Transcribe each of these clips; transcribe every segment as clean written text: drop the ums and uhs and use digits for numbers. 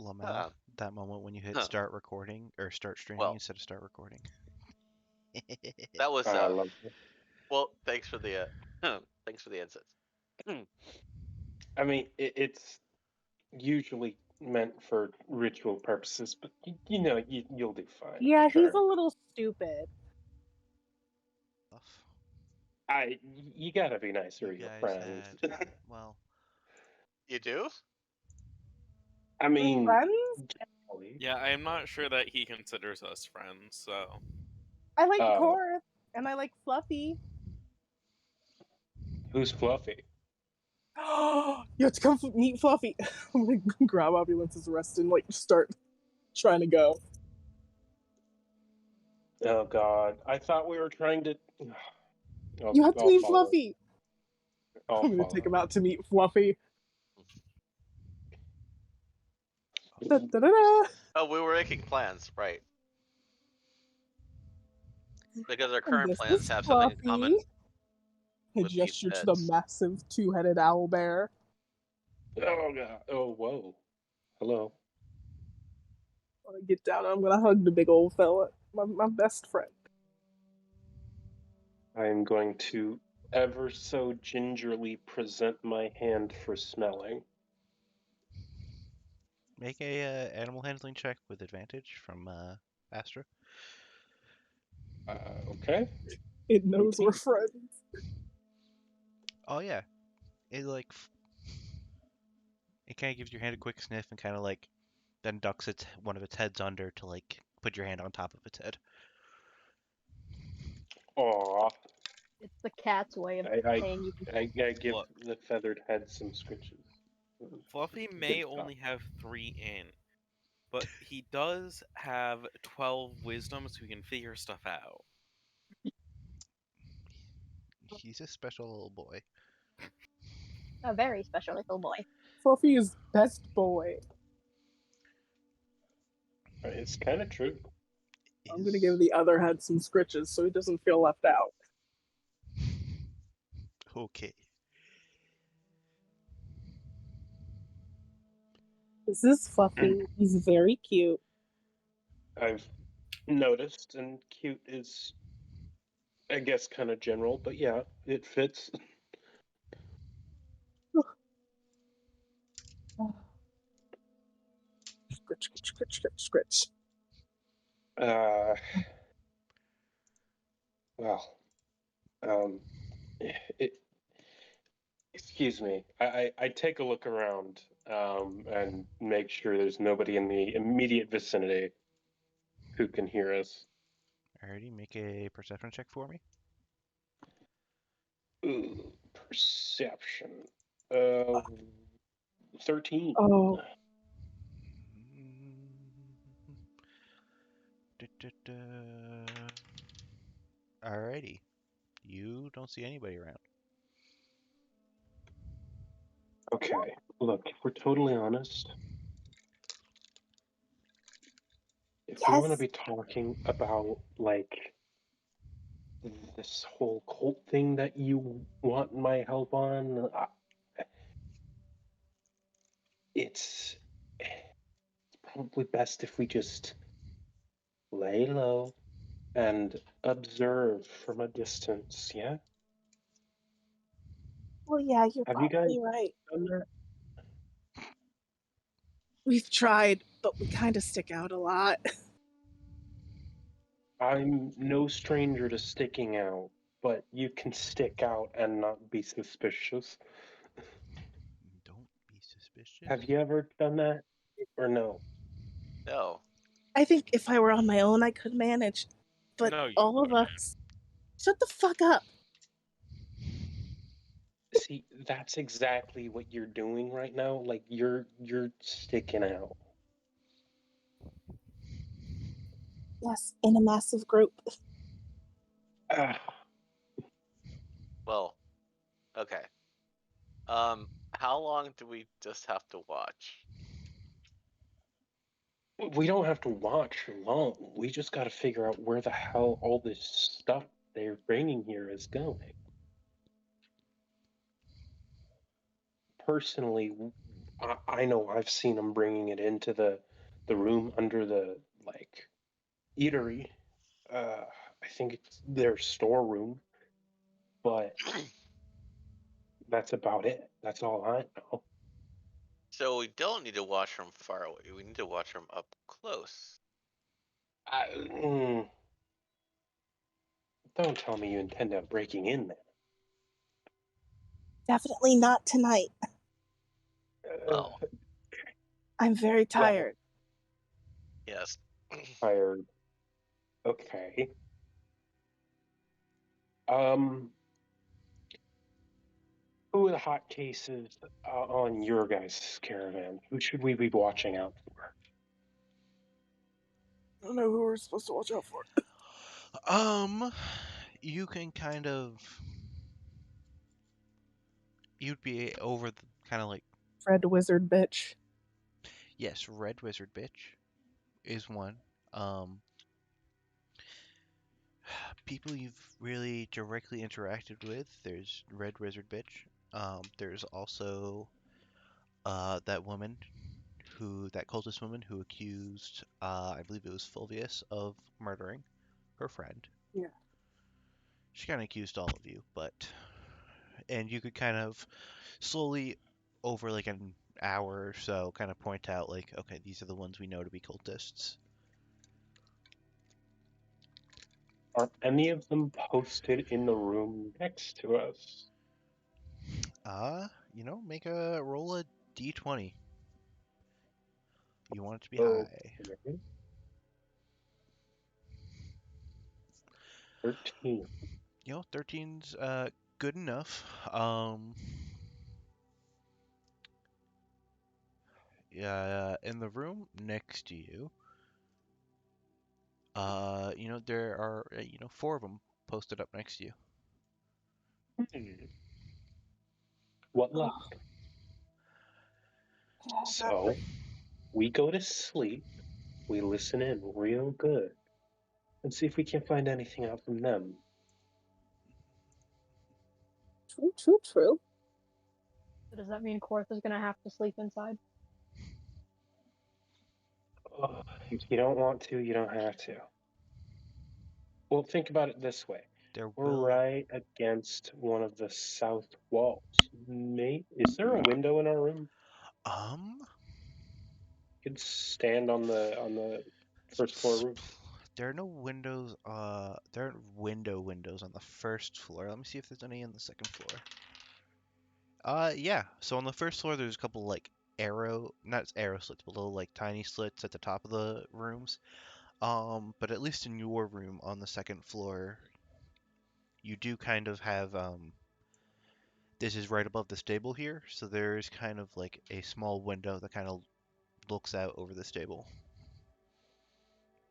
Lamel, that moment when you hit Huh. start recording or start streaming Well, instead of start recording. that was I love it. well. Thanks for the thanks for the insights. I mean, it's usually meant for ritual purposes, but you'll do fine. Yeah, sure. he's a little stupid. You gotta be nicer You to your guys friends. had, well, You do? I mean, Friends? generally. Yeah, I'm not sure that he considers us friends, so. I like Oh. Korth, and I like Fluffy. Who's Fluffy? You have to come meet Fluffy. I'm gonna grab Ambulance's arrest and start trying to go. Oh God, I thought we were trying to. You have to meet follow. Fluffy. I'm gonna take him out to meet Fluffy. Da, da, da, da. Oh, we were making plans, right? Because our current This plans is have something in Fluffy. common. I with these gesture to the heads. massive two-headed owl bear. Oh God! Oh whoa! Hello. When I get down, I'm gonna hug the big old fella, my best friend. I am going to ever so gingerly present my hand for smelling. make a animal handling check with advantage from Astra. Okay. It knows we're friends. Oh yeah, it it kind of gives your hand a quick sniff and kind of then ducks one of its heads under to put your hand on top of its head. Aw. It's the cat's way of I saying you. I give Look. the feathered head some scritches. Fluffy Good may stuff. only have 3 in, but he does have 12 wisdom, so he can figure stuff out. He's a special little boy. A very special little boy. Fluffy is best boy. It's kind of true. I'm gonna give the other head some scritches so he doesn't feel left out. Okay. This is Fluffy. He's very cute. I've noticed, and cute is, I guess, kind of general, but yeah, it fits. Scritch, scritch, scritch, scritch. Well, it. Excuse me. I take a look around and make sure there's nobody in the immediate vicinity who can hear us. Alrighty, make a perception check for me. Ooh, perception. 13. Oh, Alrighty. You don't see anybody around. Okay, look, if we're totally honest, if we want to Yes. be talking about, this whole cult thing that you want my help on, it's probably best if we just lay low and observe from a distance, yeah? well, yeah, you're Have you guys probably right. done that? We've tried, but we kind of stick out a lot. I'm no stranger to sticking out, but you can stick out and not be suspicious. Don't be suspicious. Have you ever done that? Or no? No. I think if I were on my own, I could manage. But No, you all of wouldn't. us, shut the fuck up. See, that's exactly what you're doing right now. Like you're sticking out. Yes, in a massive group. Ah, Well, okay. How long do we just have to watch? we don't have to watch long. We just got to figure out where the hell all this stuff they're bringing here is going. Personally, I know I've seen them bringing it into the room under the like eatery. I think it's their storeroom, but that's about it. That's all I know. So we don't need to watch from far away. We need to watch from up close. I, don't tell me you intend on breaking in there. Definitely not tonight. Well, I'm very tired. yes. Tired. Okay. Who are the hot cases on your guys' caravan? Who should we be watching out for? I don't know who we're supposed to watch out for. You can kind of you'd be over the kind of like Fred Wizard bitch. yes, Red Wizard Bitch is one. Um, people you've really directly interacted with. There's Red Wizard Bitch. There's also that woman that cultist woman who accused, I believe it was Fulvius, of murdering her friend. Yeah. She kind of accused all of you, and you could kind of slowly, over like an hour or so, kind of point out like, okay, these are the ones we know to be cultists. Are any of them posted in the room next to us? Make a roll a d20. You want it to be Oh, high. 13. 13's good enough. Yeah, in the room next to you, there are, four of them posted up next to you. What luck. So, we go to sleep, we listen in real good, and see if we can find anything out from them. True. So does that mean Korth is gonna have to sleep inside? Oh, if you don't want to, you don't have to. Well, think about it this way. We're right against one of the south walls. Is there a window in our room? You could stand on the first floor roof. There are no windows. There aren't windows on the first floor. Let me see if there's any on the second floor. Yeah. So on the first floor, there's a couple like not arrow slits, but little like tiny slits at the top of the rooms. But at least in your room on the second floor, you do kind of have this is right above the stable here, so there's kind of like a small window that kind of looks out over the stable.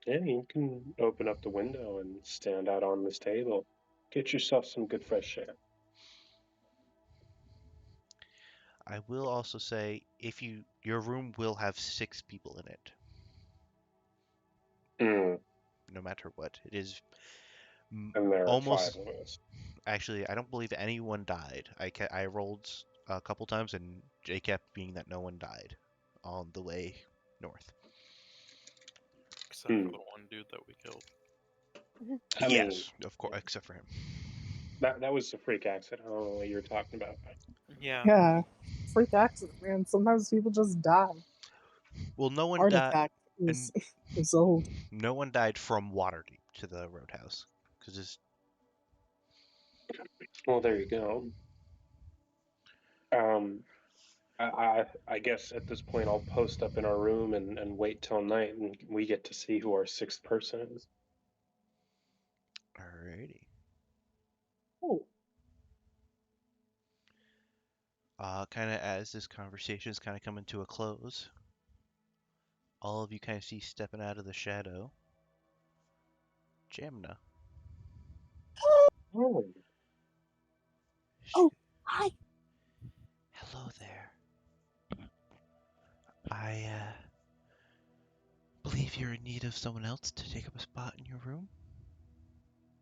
Yeah, you can open up the window and stand out on this table. Get yourself some good fresh air. I will also say, your room will have 6 people in it, no matter what. It is And there are 5 of us. Actually, I don't believe anyone died. I rolled a couple times, and J kept being that no one died on the way north. Except for the one dude that we killed. I mean, yes, of course, except for him. That was a freak accident. I don't know what you were talking about. Yeah. Yeah. Freak accident, man. Sometimes people just die. Well, no one died. Artifact is old. No one died from Waterdeep to the Roadhouse, because it's. Well, there you go. I guess at this point I'll post up in our room and wait till night, and we get to see who our 6th person is. Alrighty. Oh. Kind of as this conversation is kind of coming to a close, all of you kind of see stepping out of the shadow, Jamna. Oh. Oh, hi. Hello there. I believe you're in need of someone else to take up a spot in your room.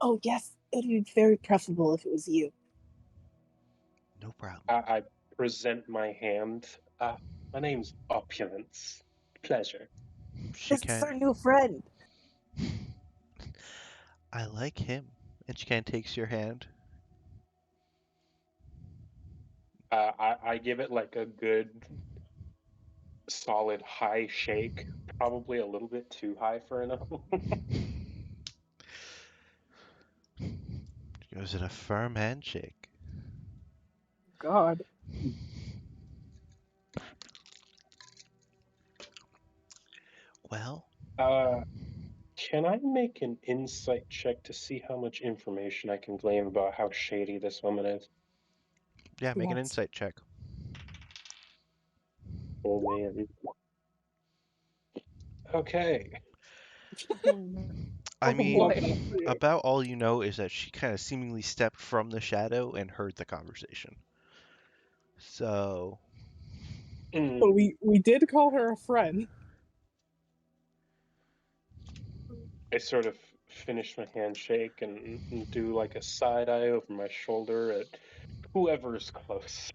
Oh, yes. It would be very preferable if it was you. No problem. I present my hand. My name's Opulence. Pleasure. She This is our can't. new friend. I like him. And she kind of takes your hand. I give it like a good, solid high shake. Probably a little bit too high for an O. She goes in a firm handshake. God. Well, Can I make an insight check to see how much information I can glean about how shady this woman is? yeah, make an Yes. insight check. Oh man. Okay. I Oh, mean, boy. about all you know is that she kind of seemingly stepped from the shadow and heard the conversation. So, Mm, But we did call her a friend. I sort of finish my handshake and do like a side eye over my shoulder at whoever's close.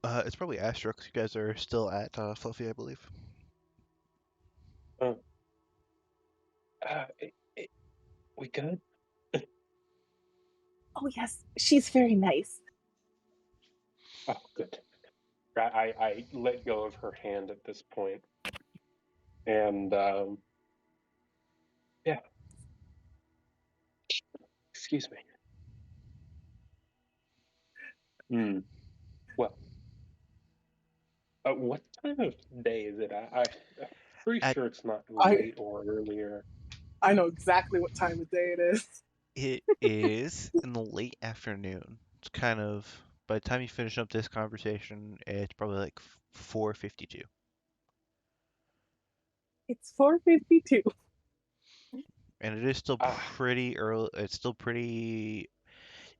it's probably Astro 'cause you guys are still at Fluffy, I believe. Uh, we good? Oh yes, she's very nice. Oh, good. I let go of her hand at this point, and yeah. Excuse me. Hmm. Well, what time of day is it? I'm pretty At sure it's not I late or earlier. I know exactly what time of day it is. It is in the late afternoon. It's kind of by the time you finish up this conversation, it's probably like 4:52. It's 4:52. And it is still Ah, pretty early. It's still pretty.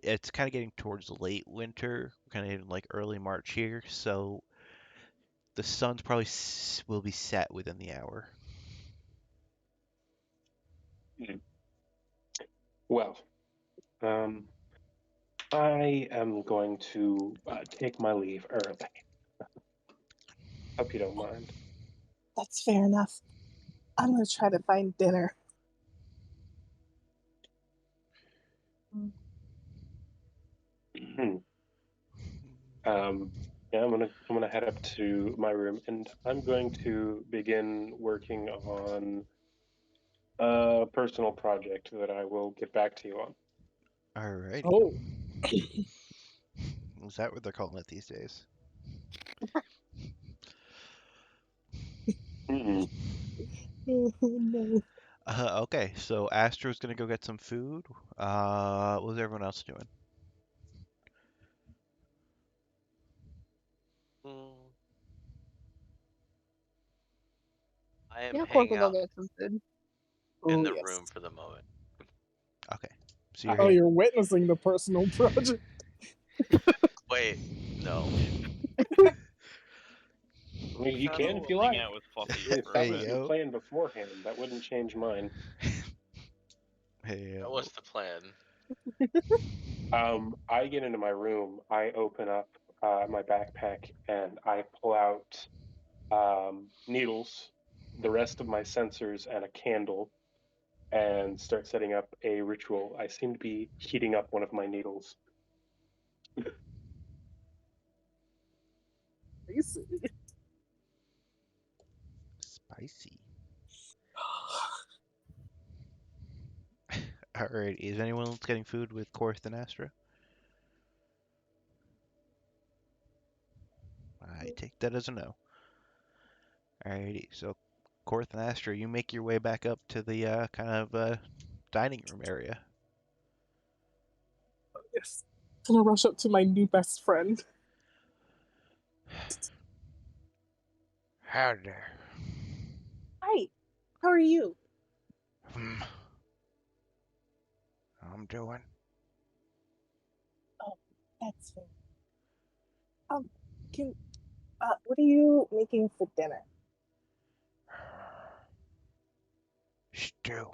It's kind of getting towards late winter, kind of in like early March here, so the sun's probably will be set within the hour. well, um, I am going to take my leave early. Hope you don't mind. That's fair enough. I'm gonna try to find dinner. Hmm. Yeah, I'm gonna head up to my room and I'm going to begin working on a personal project that I will get back to you on. Alrighty. Oh. Is that what they're calling it these days? Mm-mm. Oh no. Okay, so Astro's gonna go get some food. What's everyone else doing? Mm, I am Yeah, Cork will hanging go out get some food. in Oh the yes. room for the moment. Okay, so you're Oh, hang- you're witnessing the personal project. Wait, no. I mean, you Shadow can if will you hang like. out with Fluffy If for a that Hey was bit. your yo, plan beforehand, that wouldn't change mine. hey That yo. was the plan. I get into my room, I open up my backpack, and I pull out needles, the rest of my sensors, and a candle, and start setting up a ritual. I seem to be heating up one of my needles. Spicy. Alright, is anyone else getting food with Korth and Astra? I take that as a no. Alrighty, so Korth and Astra, you make your way back up to the kind of dining room area. Yes. I'm gonna rush up to my new best friend. How there. Hi. How are you? I'm doing. Oh, that's fair. Can what are you making for dinner? Stew.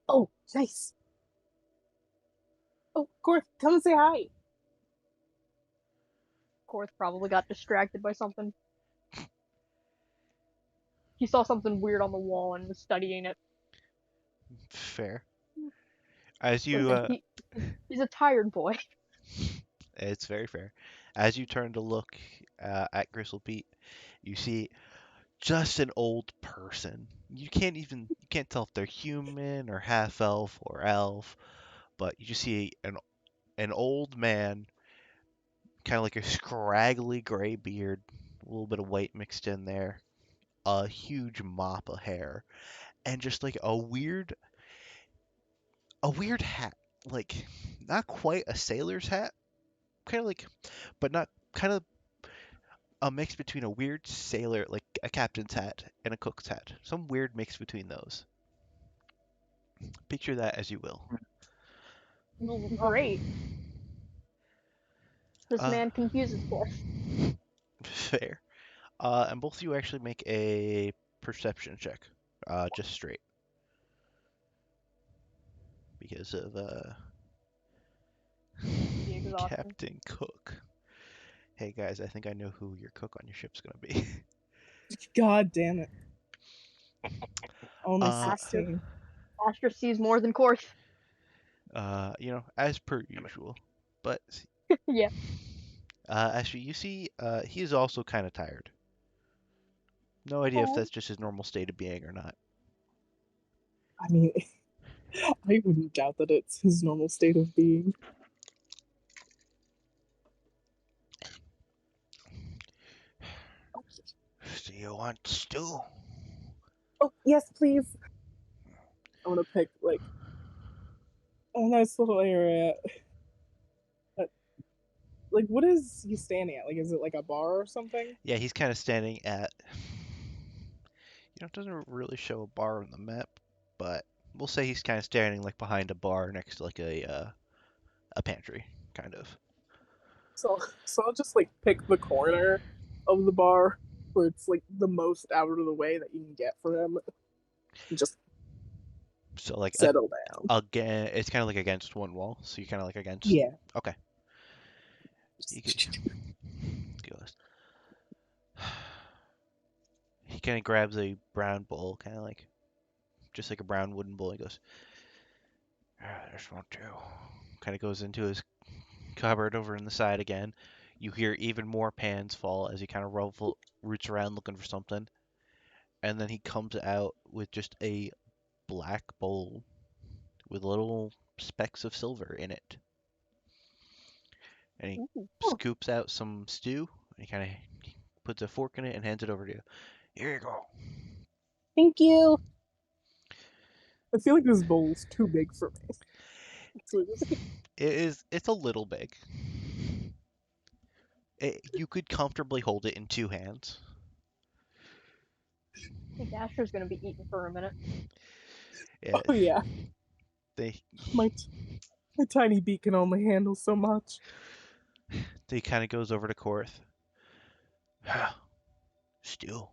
Oh, nice. Oh, Corth, come and say hi. Korth probably got distracted by something. He saw something weird on the wall and was studying it. Fair. As Listen, you, he's a tired boy. it's very fair. As you turn to look at Gristle Pete, you see just an old person. You can't tell if they're human or half elf or elf, but you just see an old man, kind of like a scraggly gray beard, a little bit of white mixed in there, a huge mop of hair, and just like a weird hat, like not quite a sailor's hat, kind of like, but not kind of a mix between a weird sailor, like a captain's hat, and a cook's hat. Some weird mix between those. Picture that as you will. Great. This Uh, man confuses Korth. Fair. And both of you actually make a perception check, just straight, because of The exhaustion. Captain Cook. Hey guys, I think I know who your cook on your ship's gonna be. God damn it. Only Uh, 16. Astra sees more than Korth. As per usual. But Yeah. actually, you see, he is also kind of tired. No idea if Aw. that's just his normal state of being or not. I mean, I wouldn't doubt that it's his normal state of being. Do you want stew? Oh, yes, please. I want to pick, like, a nice little area. Like, what is he standing at? Like, is it like a bar or something? Yeah, he's kind of standing at. It doesn't really show a bar on the map, but we'll say he's kind of standing like behind a bar next to like a pantry, kind of. So I'll just, like, pick the corner of the bar where it's, like, the most out of the way that you can get for him. And just So like settle down. again, it's kind of like against one wall, so you're kind of like against. Yeah. Okay. You could go this. He kind of grabs a brown bowl, kind of like, just like a brown wooden bowl. He goes, "This won't do." Kind of goes into his cupboard over in the side again. You hear even more pans fall as he kind of roots around looking for something, and then he comes out with just a black bowl with little specks of silver in it. And he Ooh. scoops out some stew. And he kind of puts a fork in it and hands it over to you. Here you go. Thank you. I feel like this bowl's too big for me. So It's a little big. You could comfortably hold it in two hands. I think Astra's gonna be eating for a minute. Yeah, oh yeah, my tiny beak can only handle so much. he kind of goes over to Korth. Stew.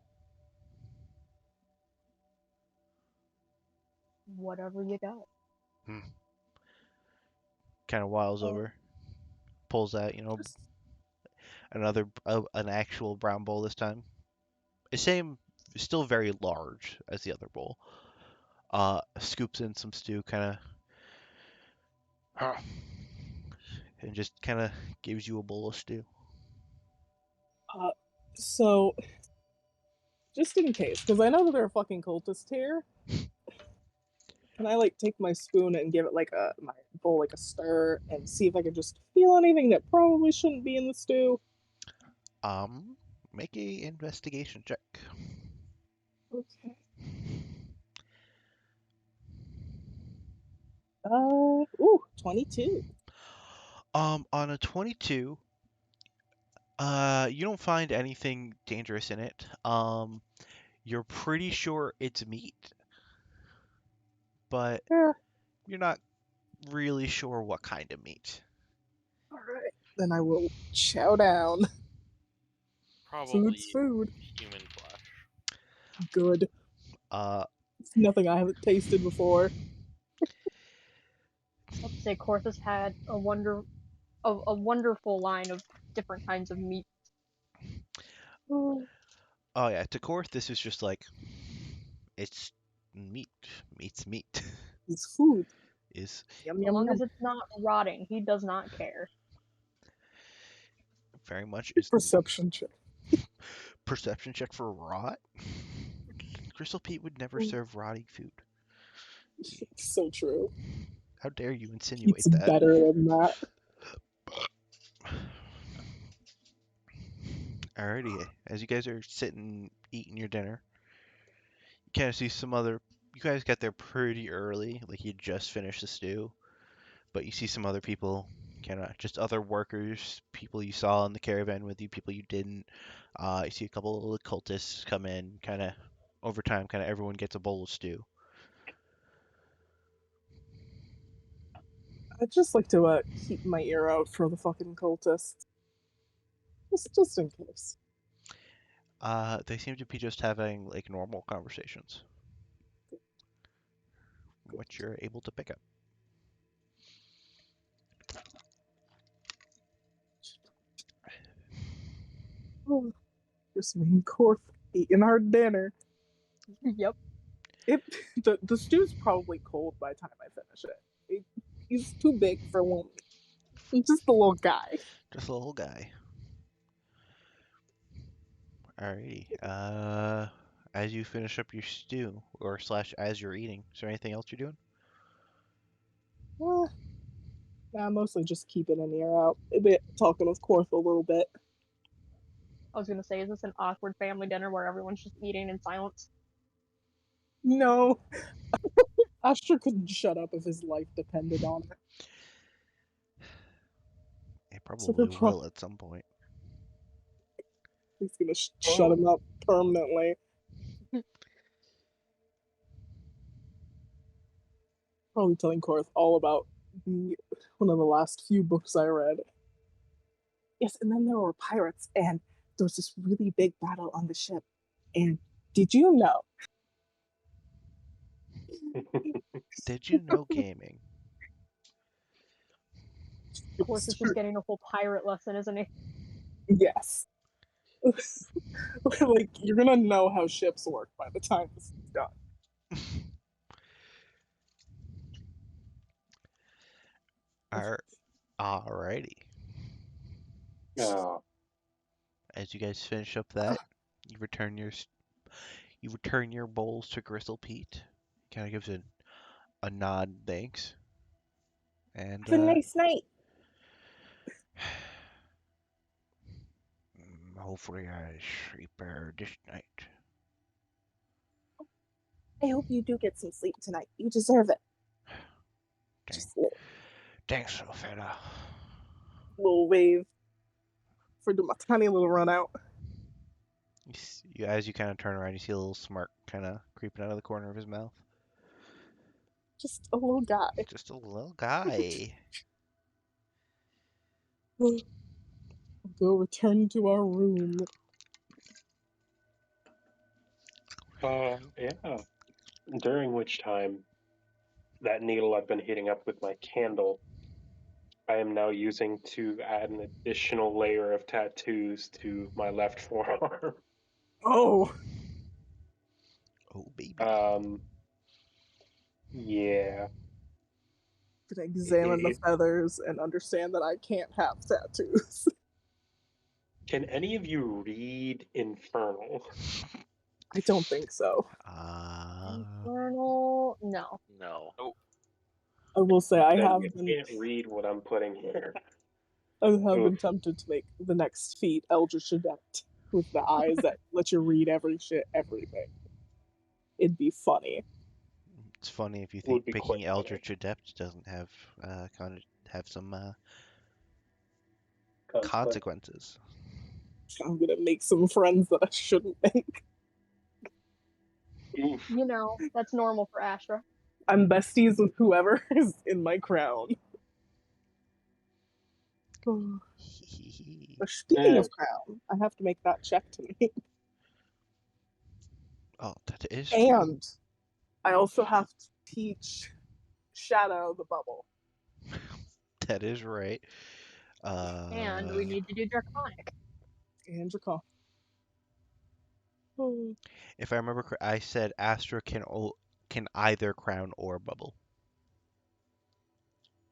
Whatever you got. Kind of whiles Oh. over, pulls out, another an actual brown bowl this time. Still very large as the other bowl. Scoops in some stew, kind of, and just kind of gives you a bowl of stew. So, just in case, because I know that there are fucking cultists here, can I like take my spoon and give it like my bowl like a stir and see if I can just feel anything that probably shouldn't be in the stew? Make a investigation check. Okay. 22. On a 22, you don't find anything dangerous in it. You're pretty sure it's meat, but Yeah. you're not really sure what kind of meat. All right. Then I will chow down. Probably Food's food. human flesh. Good. It's nothing I haven't tasted before. Let's say Korth has had a wonderful line of different kinds of meat. Oh, Oh yeah, to Korth, this is just like it's meat. Meat's meat. it's food. Is Yum As yum long yum. as it's not rotting, he does not care. very much is Perception check. perception check for rot. Crystal Pete would never serve rotting food. So true. How dare you insinuate It's that? better than that. Alrighty, as you guys are sitting eating your dinner, you kind of see some other. You guys got there pretty early, like you just finished the stew, but you see some other people, kind of just other workers, people you saw in the caravan with you, people you didn't. You see a couple of cultists come in, kind of over time, kind of everyone gets a bowl of stew. I'd just like to keep my ear out for the fucking cultists. Just in case. They seem to be just having like normal conversations, which you're able to pick up. Oh, just me and Korth eating our dinner. Yep. The stew's probably cold by the time I finish it. He's too big for one. He's just a little guy. Just a little guy. Alrighty. As you finish up your stew, or slash as you're eating, is there anything else you're doing? Nah, mostly just keeping an ear out. A bit talking with Korth a little bit. I was gonna say, is this an awkward family dinner where everyone's just eating in silence? No. Astra couldn't shut up if his life depended on it. It So probably they're will at some point. He's gonna shut him up permanently. Probably telling Korth all about one of the last few books I read. Yes, and then there were pirates, and there was this really big battle on the ship. And did you know? Did you know gaming? Of course, it's just getting a full pirate lesson, isn't he? Yes. Like, you're gonna know how ships work by the time this is done. Alrighty. Oh, As you guys finish up that, you return your bowls to Gristle Pete. Kind of gives a nod, thanks. And Have a nice night. hopefully I sleep better this night. I hope you do get some sleep tonight. You deserve it. Just a Thanks, little fella. little wave for my tiny little run out. As you kind of turn around, you see a little smirk kind of creeping out of the corner of his mouth. Just a little guy. Just a little guy. We'll go return to our room. yeah. During which time, that needle I've been heating up with my candle, I am now using to add an additional layer of tattoos to my left forearm. Oh, Oh, baby. Yeah. can examine the It- feathers and understand that I can't have tattoos. Can any of you read Infernal? I don't think so. Infernal? No. No. I will say I Then have you been can't read what I'm putting here. I have been Oof. tempted to make the next feat Eldritch Adept with the eyes that let you read everything. It'd be funny. It's funny if you Would think be picking quite funny. Eldritch Adept doesn't have some consequences. I'm gonna make some friends that I shouldn't make. Oof. You know, that's normal for Astra. I'm besties with whoever is in my crown. Speaking of crown, I have to make that check tonight. Oh, that is true. And I also have to teach Shadow the bubble. That is right. And we need to do Draconic. And Dracon. Oh, If I remember, I said Astra can either crown or bubble.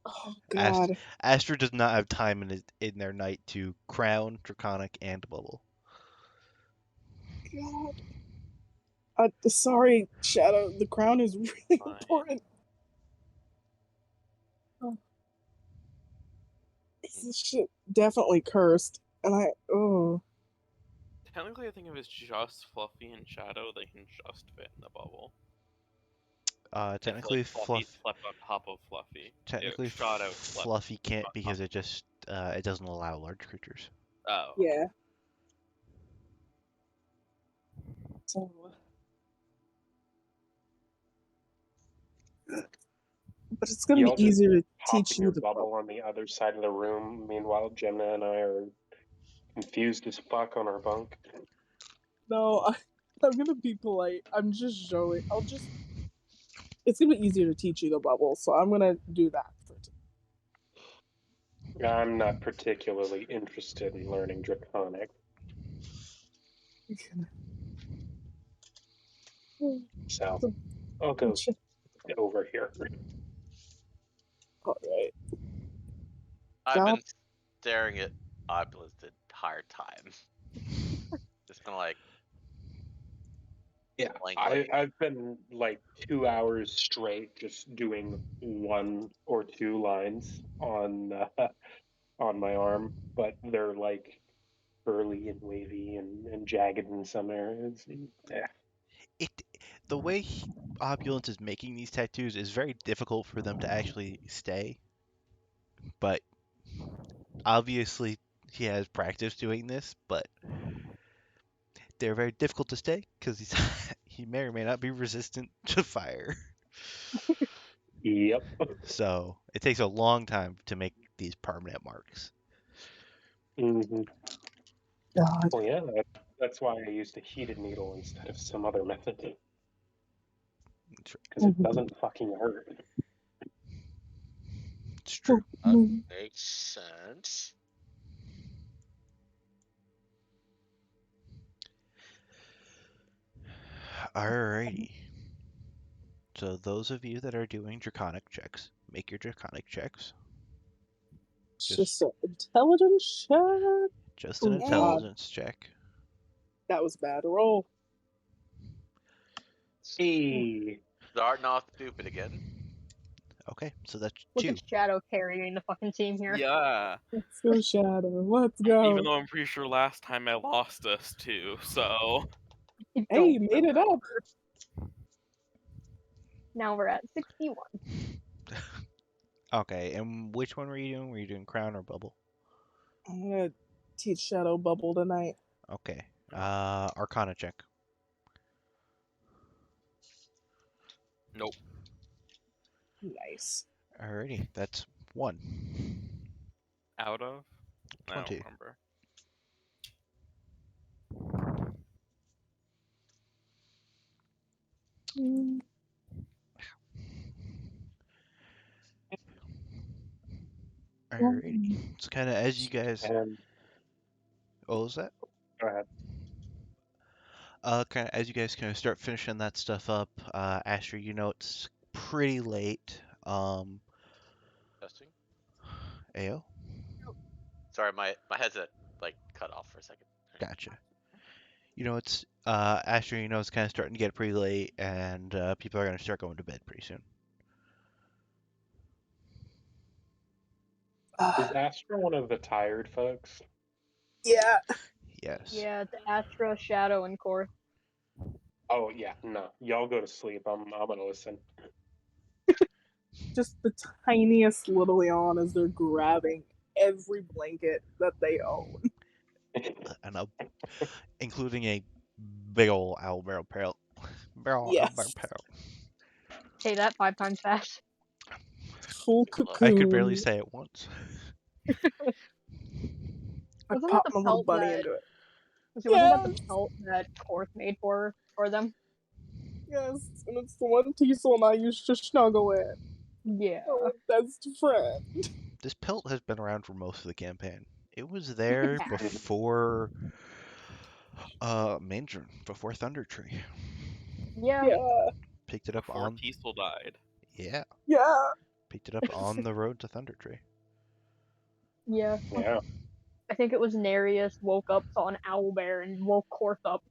oh Ast- God. Astra does not have time in their night to crown, draconic, and bubble. God. Sorry, Shadow. The crown is really Fine. important. Oh. This shit definitely cursed. And Technically, I think if it's just Fluffy and Shadow, they can just fit in the bubble. Technically, if, like, Fluffy Fluff. slept on top of Fluffy. Technically, Shadow slept Fluffy can't on because top. it just it doesn't allow large creatures. Oh. yeah. So. But it's gonna Y'all be just easier to Hop teach in you your the bubble on the other side of the room. Meanwhile, Gemna and I are confused as fuck on our bunk. No, I'm gonna be polite. I'm just showing. It's gonna be easier to teach you the bubble, so I'm gonna do that for today. I'm not particularly interested in learning Draconic, so I'll go over here. Alright. I've Stop. been staring at Opulence the entire time. Just been like, Yeah, blankly. I've been like 2 hours straight just doing 1 or 2 lines on my arm, but they're like curly and wavy and jagged in some areas. Yeah. The way Opulence is making these tattoos is very difficult for them to actually stay. But obviously, he has practice doing this, but they're very difficult to stay because he may or may not be resistant to fire. Yep. So it takes a long time to make these permanent marks. Hmm. God. Well, yeah, that's why I used a heated needle instead of some other method. Because it doesn't fucking hurt. It's true. Makes sense. Alrighty. So those of you that are doing draconic checks, make your draconic checks. Just an intelligence check. Just an Oh, God. intelligence check. That was a bad roll. Hey. Starting off stupid again. Okay, so that's Look 2. at Shadow carrying the fucking team here. Yeah. Let's go, Shadow. Let's go. Even though I'm pretty sure last time I lost us too, so. Hey, you made it up. Now we're at 61. Okay, and which one were you doing? Were you doing crown or bubble? I'm gonna teach Shadow Bubble tonight. Okay. Arcana check. Nope. Nice. Alrighty, that's 1. Out of? I 20. don't remember. Alrighty. So kind of as you guys, And what was that? go ahead. Kind of as you guys kind of start finishing that stuff up, Asher, you know it's pretty late. Testing. Ao? Sorry, my headset like cut off for a second. Gotcha. You know it's Asher, you know it's kind of starting to get pretty late, and people are gonna start going to bed pretty soon. Is Astra one of the tired folks? Yeah. Yes. Yeah, it's Astra, Shadow, and Korth. Oh yeah, no. Y'all go to sleep. I'm gonna listen. Just the tiniest little yawn as they're grabbing every blanket that they own. And including a big old owl barrel. Yes. Say that 5 times fast. Full cocoon. I could barely say it once. I Wasn't popped that my the little pelt bunny that? into it. Wasn't that the pelt that Korth made for them? Yes, and it's the one Teasel and I used to snuggle in. Yeah. Our best friend. This pelt has been around for most of the campaign. It was there Yeah. before Mandrin, before Thunder Tree. Yeah. Yeah. Picked it up Before on Teasel died. yeah, Yeah. picked it up on the road to Thunder Tree. Yeah. Yeah. I think it was Nereus woke up, saw an owlbear, and woke Korth up.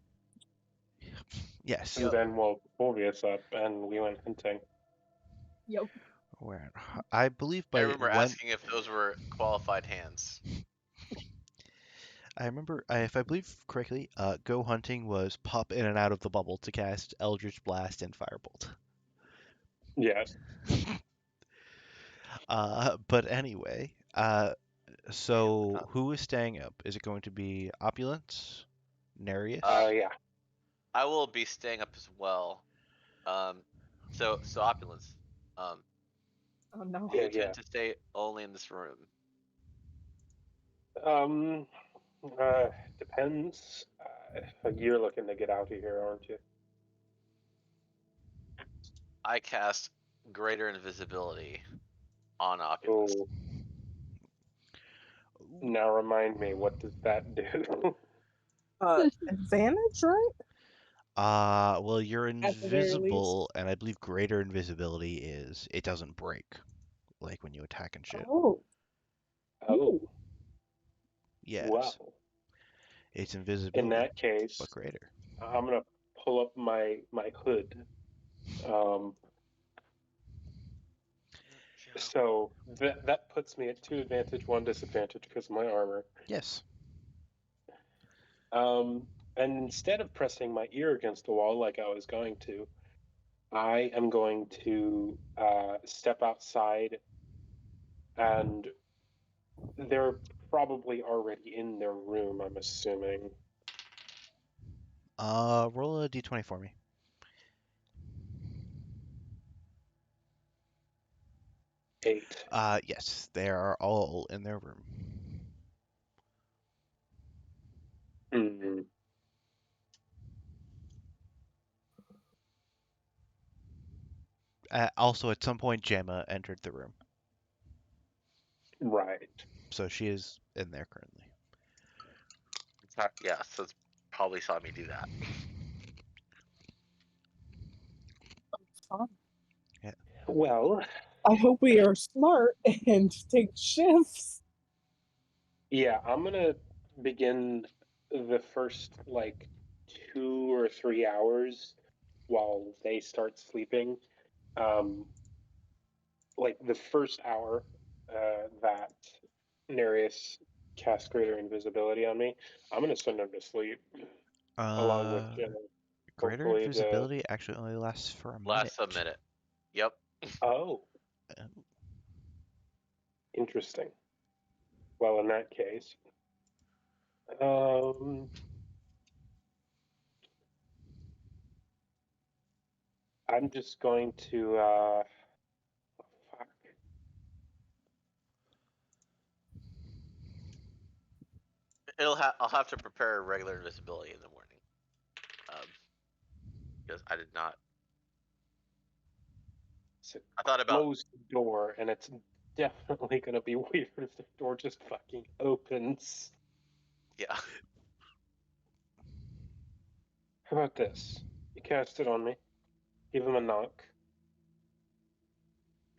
Yes. And then woke Fulvius up, and we went hunting. Yep. Where I believe I by remember when asking if those were qualified hands. I remember, if I believe correctly, go hunting was pop in and out of the bubble to cast Eldritch Blast and Firebolt. Yes. But anyway, so who is staying up? Is it going to be Opulence, Nereus? Yeah. I will be staying up as well. So Opulence. Oh no. Do you Yeah, intend yeah. to stay only in this room? Depends. You're looking to get out of here, aren't you? I cast Greater Invisibility on Opulence. Oh, now remind me, what does that do? Advantage, right? Well, you're At the very invisible, and I believe Greater Invisibility is it doesn't break, like when you attack and shit. Oh. Oh, Yes, well. it's In invisibility, that case, but greater. I'm gonna pull up my hood. So that puts me at 2 advantage, 1 disadvantage because of my armor. Yes. And instead of pressing my ear against the wall like I was going to, I am going to step outside, and they're probably already in their room, I'm assuming. Roll a d20 for me. 8. Yes, they are all in their room. Hmm. Also, at some point, Gemma entered the room, Right. so she is in there currently. Yeah, so it's probably saw me do that. Fun. Well, I hope we are smart and take shifts. yeah, I'm gonna begin the first 2 or 3 hours while they start sleeping. Like the first hour that Nereus casts greater invisibility on me, I'm gonna send him to sleep along with Greater hopefully invisibility actually only lasts for a minute. Lasts a minute. Yep. Oh, Uh, interesting. Well, in that case, I'm just going to fuck. I'll have to prepare regular invisibility in the morning. Because I did not. It's a I thought about closed door, and it's definitely gonna be weird if the door just fucking opens. yeah. How about this? You cast it on me. Give him a knock.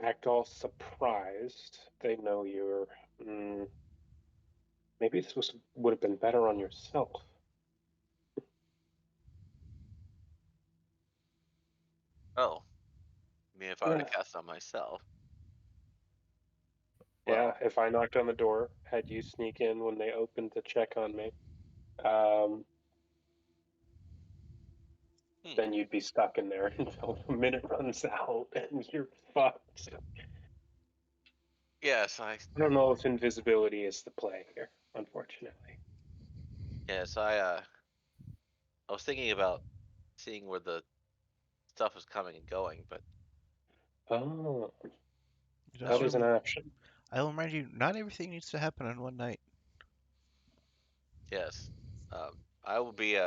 Act all surprised. They know you're. Maybe this would have been better on yourself. Oh. I mean, if I were to cast on myself. Yeah, Well, if I knocked on the door, had you sneak in when they opened to check on me, then you'd be stuck in there until the minute runs out and you're fucked. yes, I don't know if invisibility is the play here, unfortunately. I was thinking about seeing where the stuff was coming and going, but Oh, it that is an also- option. I will remind you, not everything needs to happen in one night. yes, I will be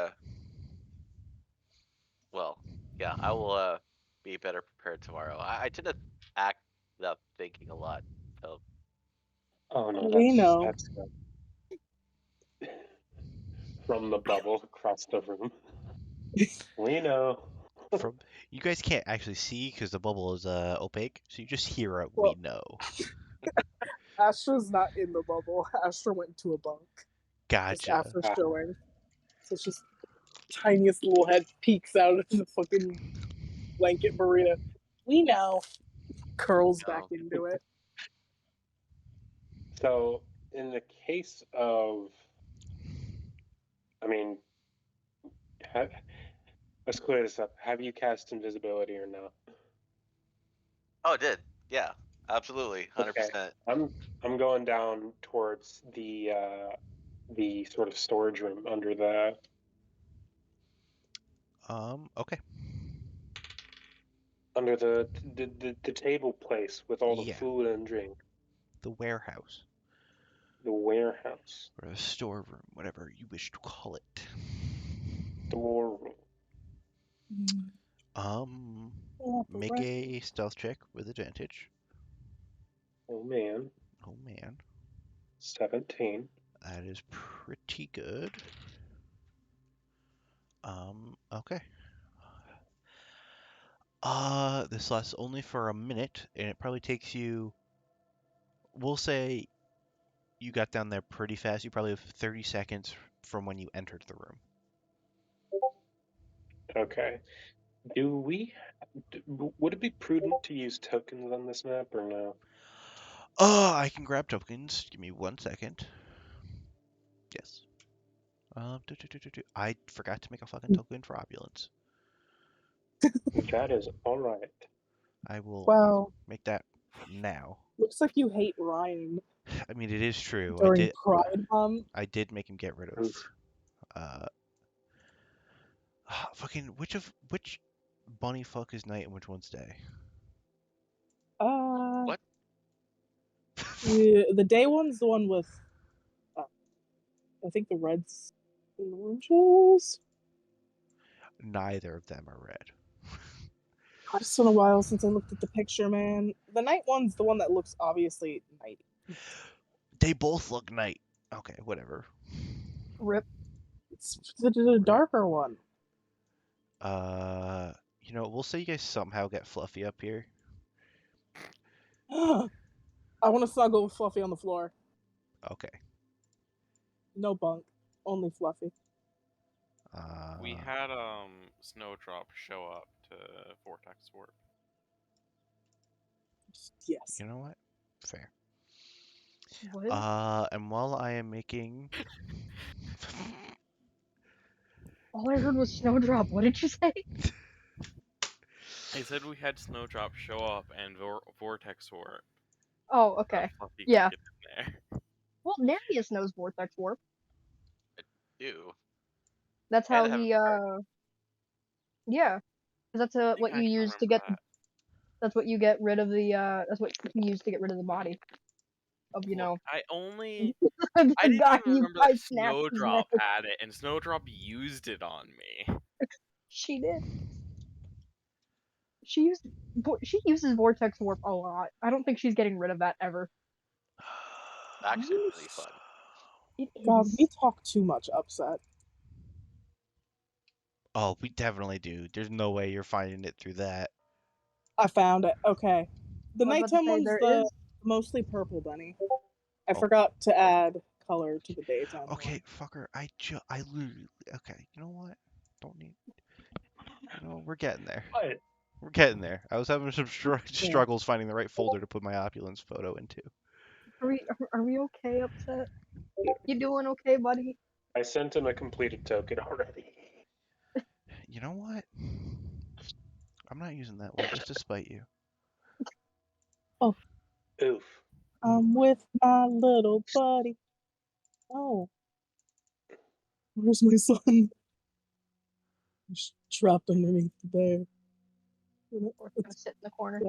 well, yeah, I will be better prepared tomorrow. I tend to act without thinking a lot, so Oh no, We know. that's from the bubble across the room. We know. From you guys can't actually see because the bubble is opaque, so you just hear it. Well- We know. Astra's not in the bubble. Astra went into a bunk just Gotcha. after showing. So it's just tiniest little head peeks out of the fucking blanket Marina. We know. Curls back No. into it. So, in the case of, I mean, let's clear this up. Have you cast invisibility or not? Oh, it did. Yeah, absolutely, 100%. I'm going down towards the sort of storage room under the Okay. the table place with all the Yeah. food and drink. The warehouse The warehouse. or the storeroom, whatever you wish to call it. Storeroom. Make a stealth check with advantage. Oh man. Oh man, 17. that is pretty good. Okay. This lasts only for a minute, and it probably takes you. We'll say you got down there pretty fast. You probably have 30 seconds from when you entered the room. Okay. Would it be prudent to use tokens on this map or no? I can grab tokens. Give me 1 second. Yes. I forgot to make a fucking token for opulence. That is all right. I will Wow. make that now. Looks like you hate Ryan I mean, it is true. during Pride Month. I did make him get rid of. Fucking which bunny fuck is night and which one's day? What? The day one's the one with, I think the reds and oranges. Neither of them are red. It's been a while since I looked at the picture, man. The night one's the one that looks obviously nighty. They both look night. Okay, whatever. Rip. It's the darker one. We'll say you guys somehow get Fluffy up here. I want to snuggle with Fluffy on the floor. Okay. No bunk, only Fluffy. We had Snowdrop show up to Vortex Warp. Yes. You know what? Fair. What? And while I am making All I heard was Snowdrop. What did you say? They said we had Snowdrop show up and Vortex Warp. Oh, okay. Fluffy could Yeah. get in there. Well, Narius knows Vortex Warp. Ew. That's Had how to have he, yeah. 'Cause that's I think what I you can use to remember get, that. that's what you get rid of the, that's what you use to get rid of the body. Of, you Look, know, I the didn't guy even you remember guys that snapped his Snowdrop neck. had it, and Snowdrop used it on me. She did. She uses Vortex Warp a lot. I don't think she's getting rid of that ever. Actually, really fun. It God, is. we talk too much upset. Oh, we definitely do. There's no way you're finding it through that. I found it. Okay. The I was about to nighttime say, one's there the is- mostly purple bunny. I Oh. forgot to add color to the daytime Okay, fucker. I literally. Okay, you know what? Don't need. You know, we're getting there. What? We're getting there. I was having some struggles finding the right folder to put my opulence photo into. Are we okay, Upset? You doing okay, buddy? I sent him a completed token already. You know what? I'm not using that one just to spite you. Oof. I'm with my little buddy. Oh. Where's my son? He's trapped underneath the bear. Or gonna sit in the corner.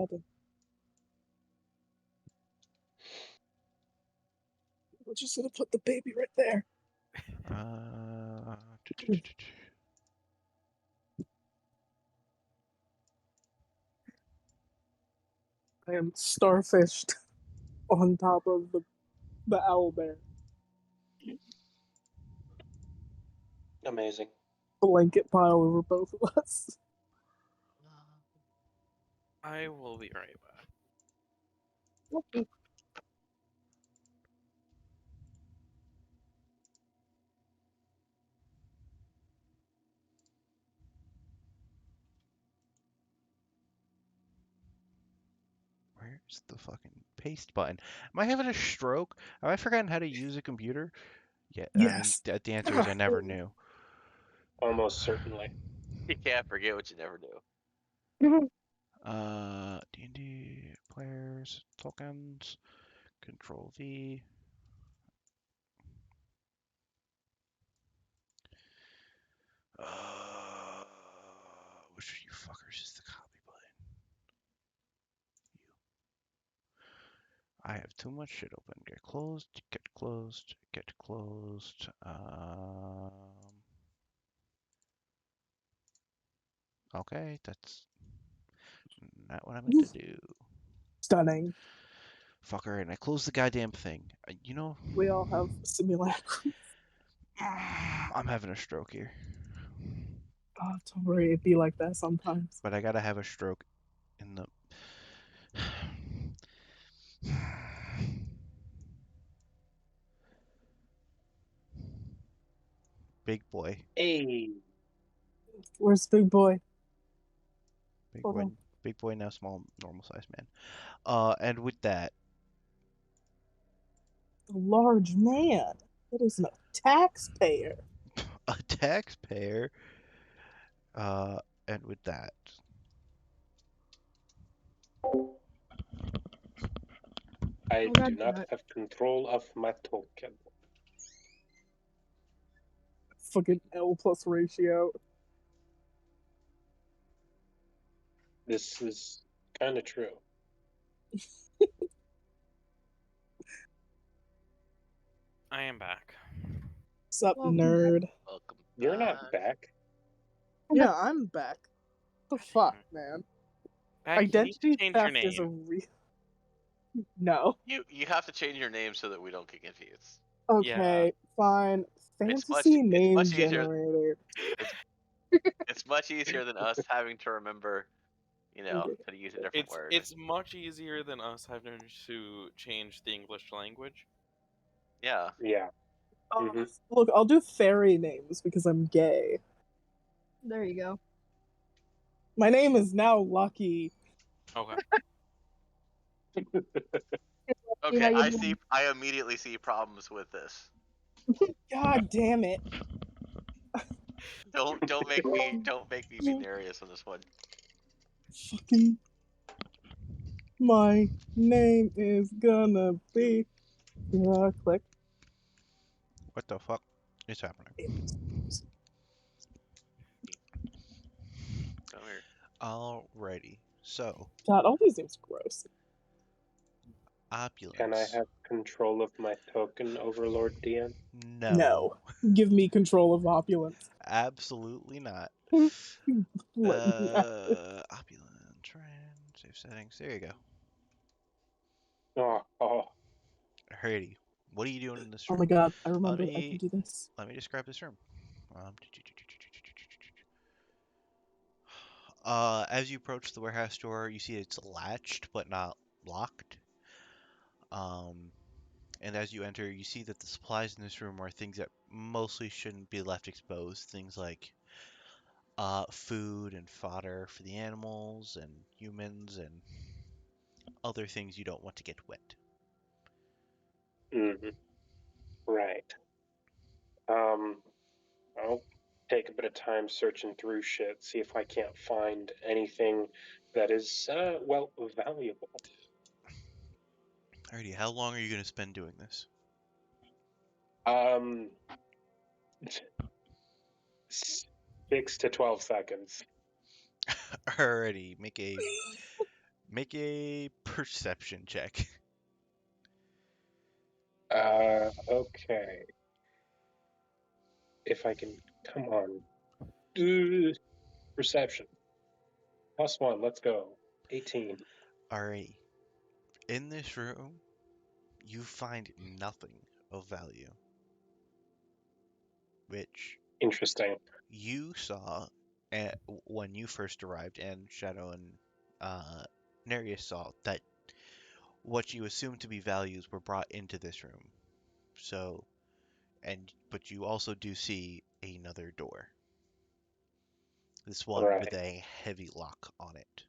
We're just gonna put the baby right there. I am starfished on top of the the owl bear. Amazing. Blanket pile over both of us. I will be right back. Where's the fucking paste button? Am I having a stroke? Have I forgotten how to use a computer? Yeah, I mean, Yes. the answer is I never knew. Almost certainly. You can't forget what you never do. D&D players tokens, Control V. Which of you fuckers is the copy button? I have too much shit open. Get closed, get closed, get closed. Okay, that's not what I meant to do. Stunning. Fucker, and I closed the goddamn thing. You know, We all have simulacrum. I'm having a stroke here. Oh, don't worry, it'd be like that sometimes. But I gotta have a stroke in the. Big boy. Hey. Where's Big Boy? Big Hold boy. on. Big boy, now small, normal sized man. And with that, A large man. That is no taxpayer. a taxpayer. And with that, I Oh, God do not damn it. have control of my token. Fucking L plus ratio. This is kind of true. I am back. Sup, Welcome nerd? Welcome. You're not back. Yeah, I'm back. The fuck, man? Back, you need to Identity change your theft is a name. real. No. You have to change your name so that we don't get confused. Okay, fine. It's Fantasy name much easier. generator. It's much easier than us having to remember, Okay. how to use a different word. It's much easier than us having to change the English language. Yeah. Yeah. Oh, Mhm. look, I'll do fairy names because I'm gay. There you go. My name is now Lucky. Okay. Okay, how you I doing? see. I immediately see problems with this. God damn it. Don't make me be Nereus on this one. Fucking. My name is gonna be. Click. what the fuck is happening? Come here. Alrighty. So, God, all these names are gross. opulence. Can I have control of my token, Overlord DM? No. No. Give me control of opulence. Absolutely not. Let me out. Opulent trend, save settings. There you go. Oh. Alrighty. What are you doing in this Oh room? my god, I remember I me- can do this. Let me describe this room. As you approach the warehouse door, you see it's latched but not locked. And as you enter, you see that the supplies in this room are things that mostly shouldn't be left exposed. Things like food and fodder for the animals and humans and other things you don't want to get wet. Mm-hmm. Right. I'll take a bit of time searching through shit, see if I can't find anything that is, valuable. Alrighty, how long are you going to spend doing this? 6 to 12 seconds. Alrighty, make a perception check. Okay. If I can, come on. Perception. +1, let's go. 18. Alrighty. In this room, you find nothing of value, which Interesting. you saw when you first arrived, and Shadow and Nereus saw that what you assumed to be values were brought into this room. So, but you also do see another door. This one with Right. a heavy lock on it.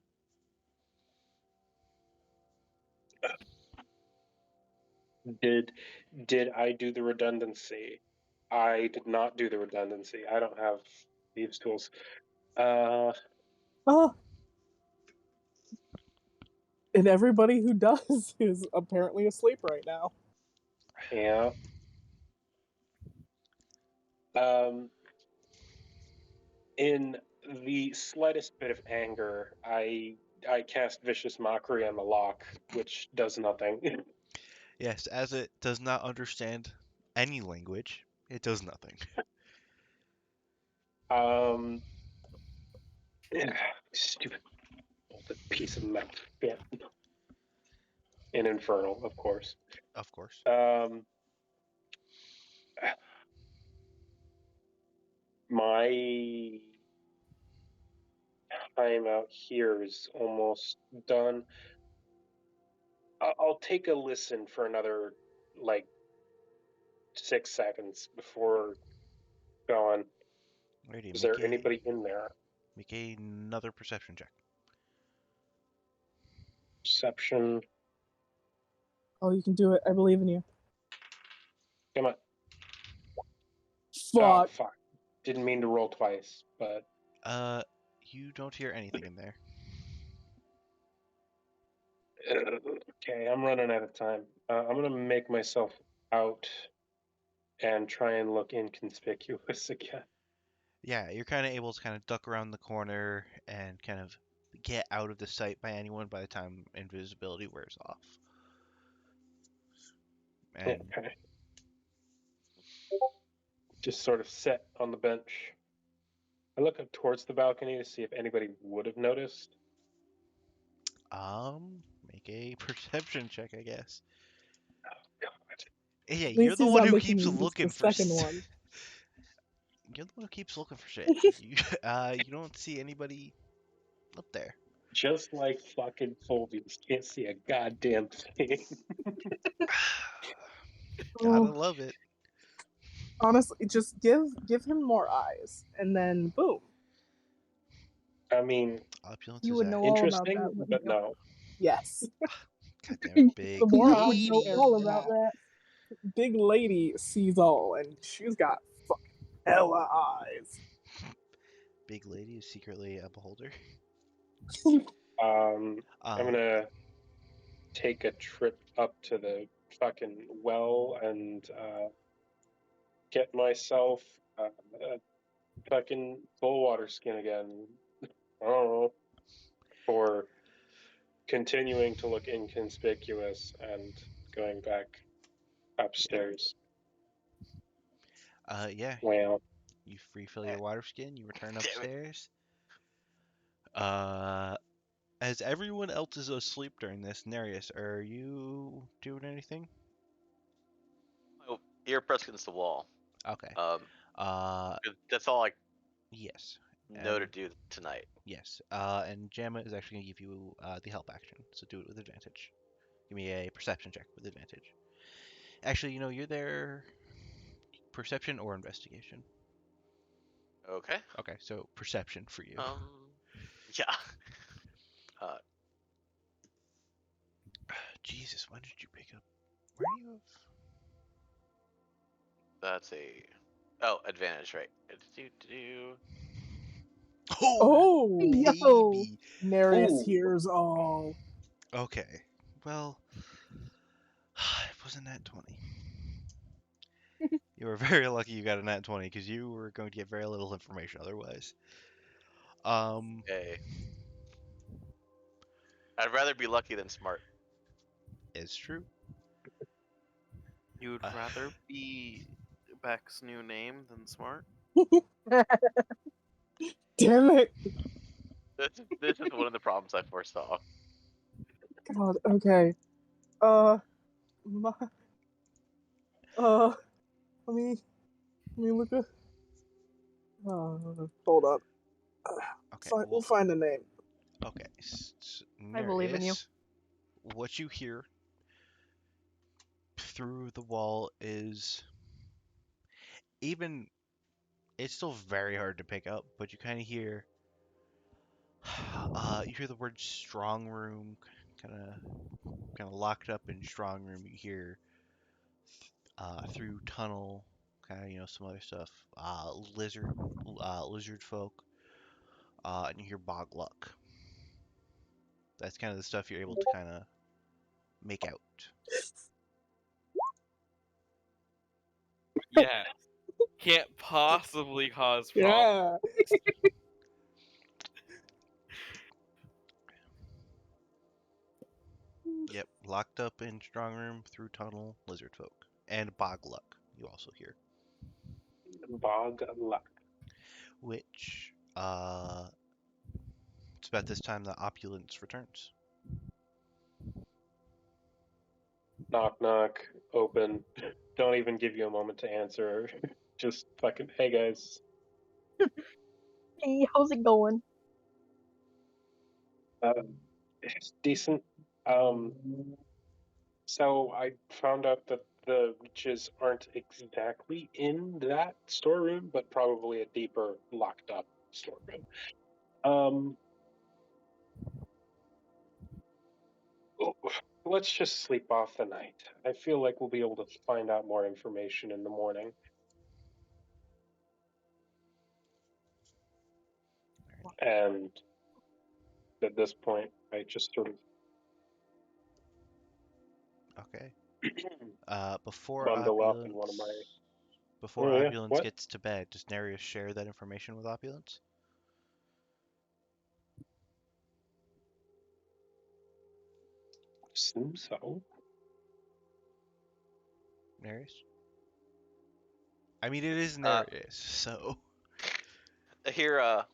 Did I do the redundancy? I did not do the redundancy. I don't have thieves' tools. Oh. And everybody who does is apparently asleep right now. Yeah. In the slightest bit of anger, I cast vicious mockery on the lock, which does nothing. Yes, as it does not understand any language, it does nothing. Yeah, stupid bolted piece of metal. Yeah. And infernal, of course. Of course. My time out here is almost done. I'll take a listen for another like 6 seconds before going. Alrighty, Is there anybody in there? make another perception check. Perception. Oh, you can do it. I believe in you. Come on. Oh, Fuck. fuck. Didn't mean to roll twice, but You don't hear anything in there. okay, I'm running out of time. I'm gonna make myself out and try and look inconspicuous again. Yeah, you're kind of able to kind of duck around the corner and kind of get out of the sight by anyone by the time invisibility wears off. And Okay. Just sort of sit on the bench. I look up towards the balcony to see if anybody would have noticed. make a perception check, I guess. God. Yeah, At you're least the he's one not who making keeps the looking for. second one. You're the one who keeps looking for shit. You don't see anybody up there. Just like fucking Fulvius can't see a goddamn thing. Gotta Oh, love it. honestly, just give him more eyes, and then boom. I mean, Opulence You is would know all about interesting, that, wouldn't but you? no. Yes. God damn it, big The more You eyes, would the know better. all lady. about that. Big lady sees all, and she's got fucking hella eyes. Big lady is secretly a beholder. I'm Um, gonna take a trip up to the fucking well and get myself a fucking full water skin again. I don't know. For continuing to look inconspicuous and going back upstairs. yeah, Wow. you refill your water skin, you return Damn it. upstairs. As everyone else is asleep during this, Nereus, are you doing anything? My ear pressed against the wall. Okay. 'Cause that's all I Yes. know to And do tonight. yes. And Jamma is actually gonna give you the help action, so do it with advantage. Give me a perception check with advantage. Actually, you're there. Perception or investigation? Okay. Okay, so perception for you. Yeah. Uh, Jesus, when did you pick up? Where do you have? that's a advantage, right? Do. Oh, Oh, Yo. baby. Nereus Ooh. hears all. Okay. Well, it wasn't that 20. You were very lucky you got a nat 20 because you were going to get very little information otherwise. Hey. I'd rather be lucky than smart. It's true. You'd Uh, rather be Beck's new name than smart? Damn it. This is one of the problems I foresaw. God, okay. my, let me look at. Hold on. Okay, We'll well, find a name. okay. I believe in you. Nereus, what you hear through the wall is even. It's still very hard to pick up, but you kind of hear. You hear the word strong room, kind of locked up in strong room. You hear through tunnel, kind of some other stuff. Lizard folk, and you hear bog luck. That's kind of the stuff you're able to kind of make out. Yeah. Can't possibly cause problems. Yeah. Yep, locked up in strong room through tunnel, lizard folk, and bog luck. You also hear, Bog luck. which it's about this time that opulence returns. Knock knock. Open. Don't even give you a moment to answer. Just fucking. Hey guys. Hey, how's it going? It's decent. Um. So I found out that the riches aren't exactly in that storeroom, but probably a deeper, locked up storeroom. Oh, let's just sleep off the night. I feel like we'll be able to find out more information in the morning. And at this point, I just sort of Okay. Before bundle up in one of my. Oh yeah, Opulence what? gets to bed, does Nereus share that information with Opulence? Assume so. Nereus? I mean, it is Uh, Nereus, so. I hear I'm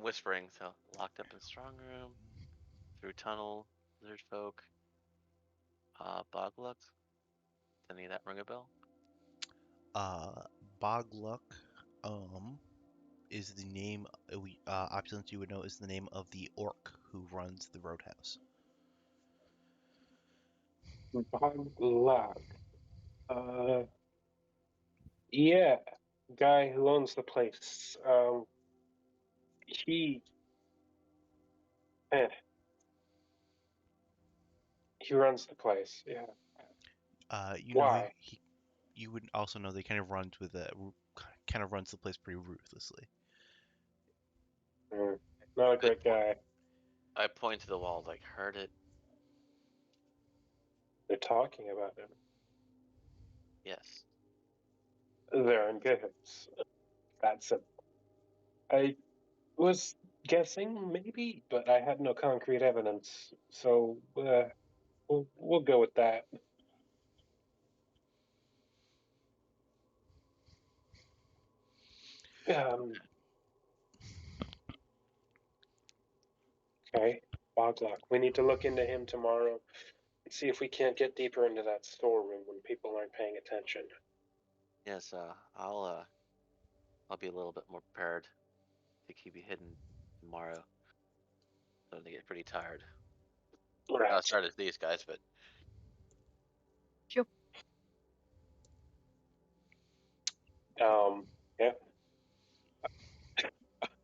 whispering. So locked up in strong room, through tunnel, lizard folk, boglux. Does any of that ring a bell? Uh, Bogluck, is the name. Opulence, you would know, is the name of the orc who runs the roadhouse. Bog luck. Yeah, guy who owns the place. He, eh, he runs the place. Yeah. Why? You would also know that he kind of runs kind of runs the place pretty ruthlessly. Not a Good great point. guy. I point to the wall, like heard it. They're talking about him. Yes. They're in good hands. That's a. I was guessing maybe, but I had no concrete evidence, so we'll go with that. Um. Okay, Boglock. We need to look into him tomorrow and see if we can't get deeper into that storeroom when people aren't paying attention. Yes. I'll be a little bit more prepared to keep you hidden tomorrow. Starting to get pretty tired. Right. Not as tired as these guys, but Yeah.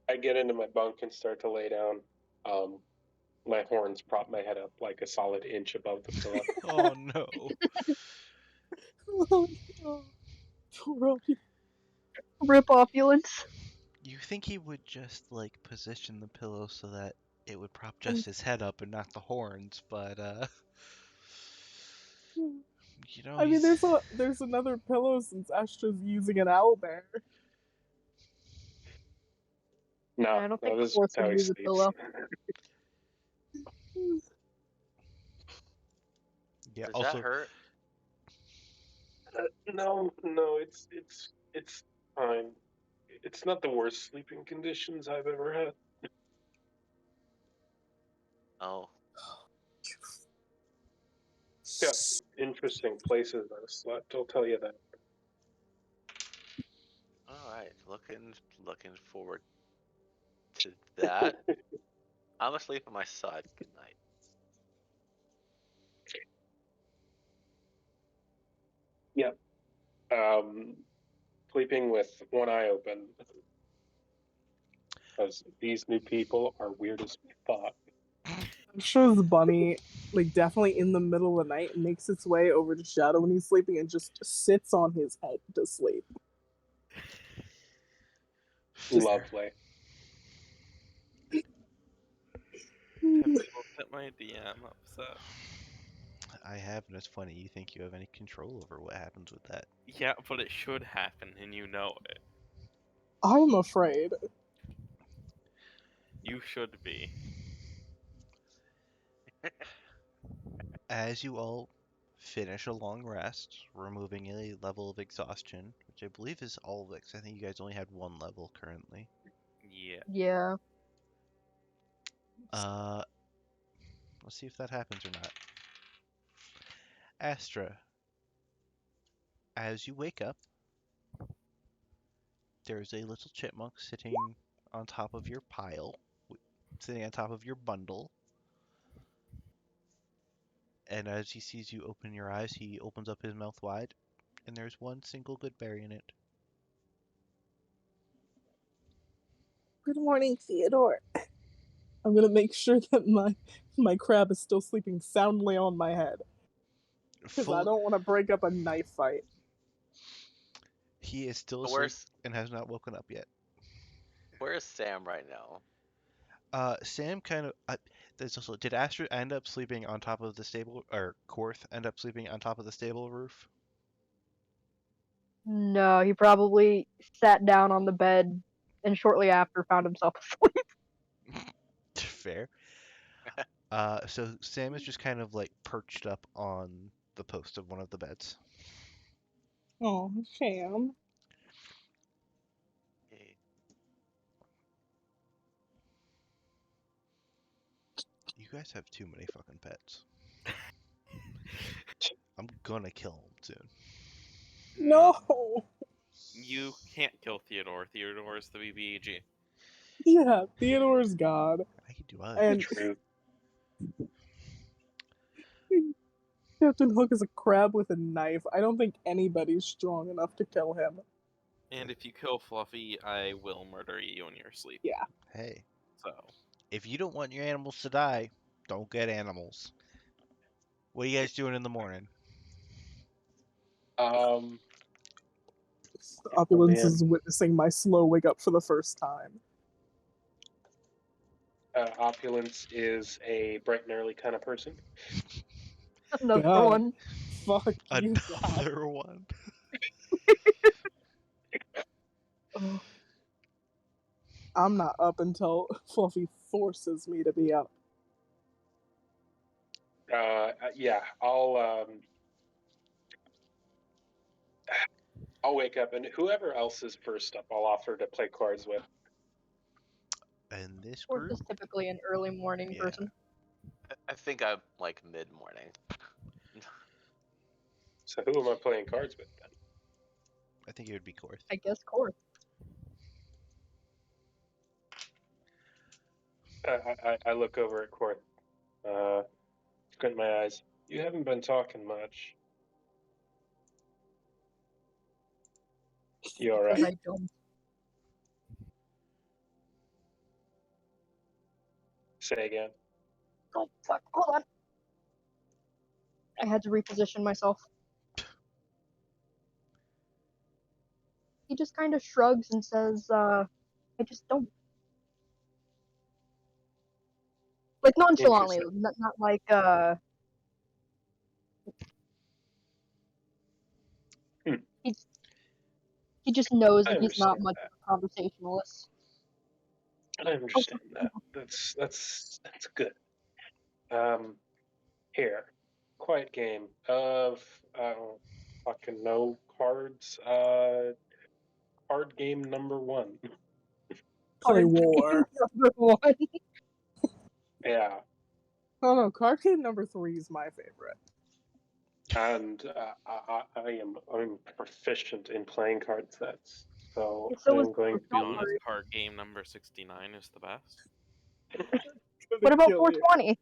I get into my bunk and start to lay down. Um, my horns prop my head up like a solid inch above the pillow. Oh no. Oh, no. Robbie. Rip opulence. You think he would just like position the pillow so that it would prop just his head up and not the horns, but I mean, he's there's another pillow since Astra's using an owlbear. No, I don't think this is Force how would he use a sleeps. pillow. yeah. does that Also, hurt? No, it's fine. It's not the worst sleeping conditions I've ever had. Oh, got interesting places on a slut, I'll tell you that. All right, looking forward to that. I'm gonna sleep on my side. Good night. Yep. Sleeping with one eye open. Because these new people are weird as fuck. I'm sure the bunny, like, definitely in the middle of the night, makes its way over to Shadow when he's sleeping and just sits on his head to sleep. Lovely. Have you looked at my DM upset? I have, and it's funny. You think you have any control over what happens with that? Yeah, but it should happen, and you know it. I'm afraid. You should be. As you all finish a long rest, removing a level of exhaustion, which I believe is all of it, 'cause I think you guys only had one level currently. Yeah. Yeah. Let's see if that happens or not. Astra, as you wake up, there's a little chipmunk sitting on top of your pile, sitting on top of your bundle. And as he sees you open your eyes, he opens up his mouth wide, and there's one single good berry in it. Good morning, Theodore. I'm gonna make sure that my crab is still sleeping soundly on my head. Because I don't want to break up a knife fight. He is still But asleep and has not woken up yet. Where is Sam right now? Sam kind of. There's also. Did Astra end up sleeping on top of the stable, or Korth end up sleeping on top of the stable roof? No, he probably sat down on the bed and shortly after found himself asleep. Fair. So Sam is just kind of like perched up on the post of one of the beds. Oh, Sam. Okay. You guys have too many fucking pets. I'm gonna kill him soon. No. You can't kill Theodore. Theodore is the BBAG. Yeah, Theodore's God. I can do other And True. Captain Hook is a crab with a knife. I don't think anybody's strong enough to kill him. And if you kill Fluffy, I will murder you in your sleep. Yeah. Hey, So, if you don't want your animals to die, don't get animals. What are you guys doing in the morning? Opulence man. is witnessing my slow wake up for the first time. Opulence is a bright and early kind of person. Another God. one. Fuck you, God. Another one. Ugh. I'm not up until Fluffy forces me to be up. Yeah, I'll wake up, and whoever else is first up, I'll offer to play cards with. And this Or group, just typically an early morning Yeah. person. I think I'm like mid-morning. So who am I playing cards with then? I think it would be Korth. I guess Korth. I look over at Korth, squint my eyes. You haven't been talking much. You Because alright? I don't. Say again. Oh, fuck. Hold on. I had to reposition myself. He just kind of shrugs and says, I just don't. Like, nonchalantly, Interesting. not like, he just knows I that he's not understand much that. of a conversationalist. I understand that. That's good. Here, quiet game of I don't fucking know cards. Card game number 1. Play Card game war. number 1. Yeah. Oh no, card game number 3 is my favorite. and I'm proficient in playing card sets, so So I is am going Don't to. Honest worry. card game number 69 is the best. Gonna What about kill you. 420?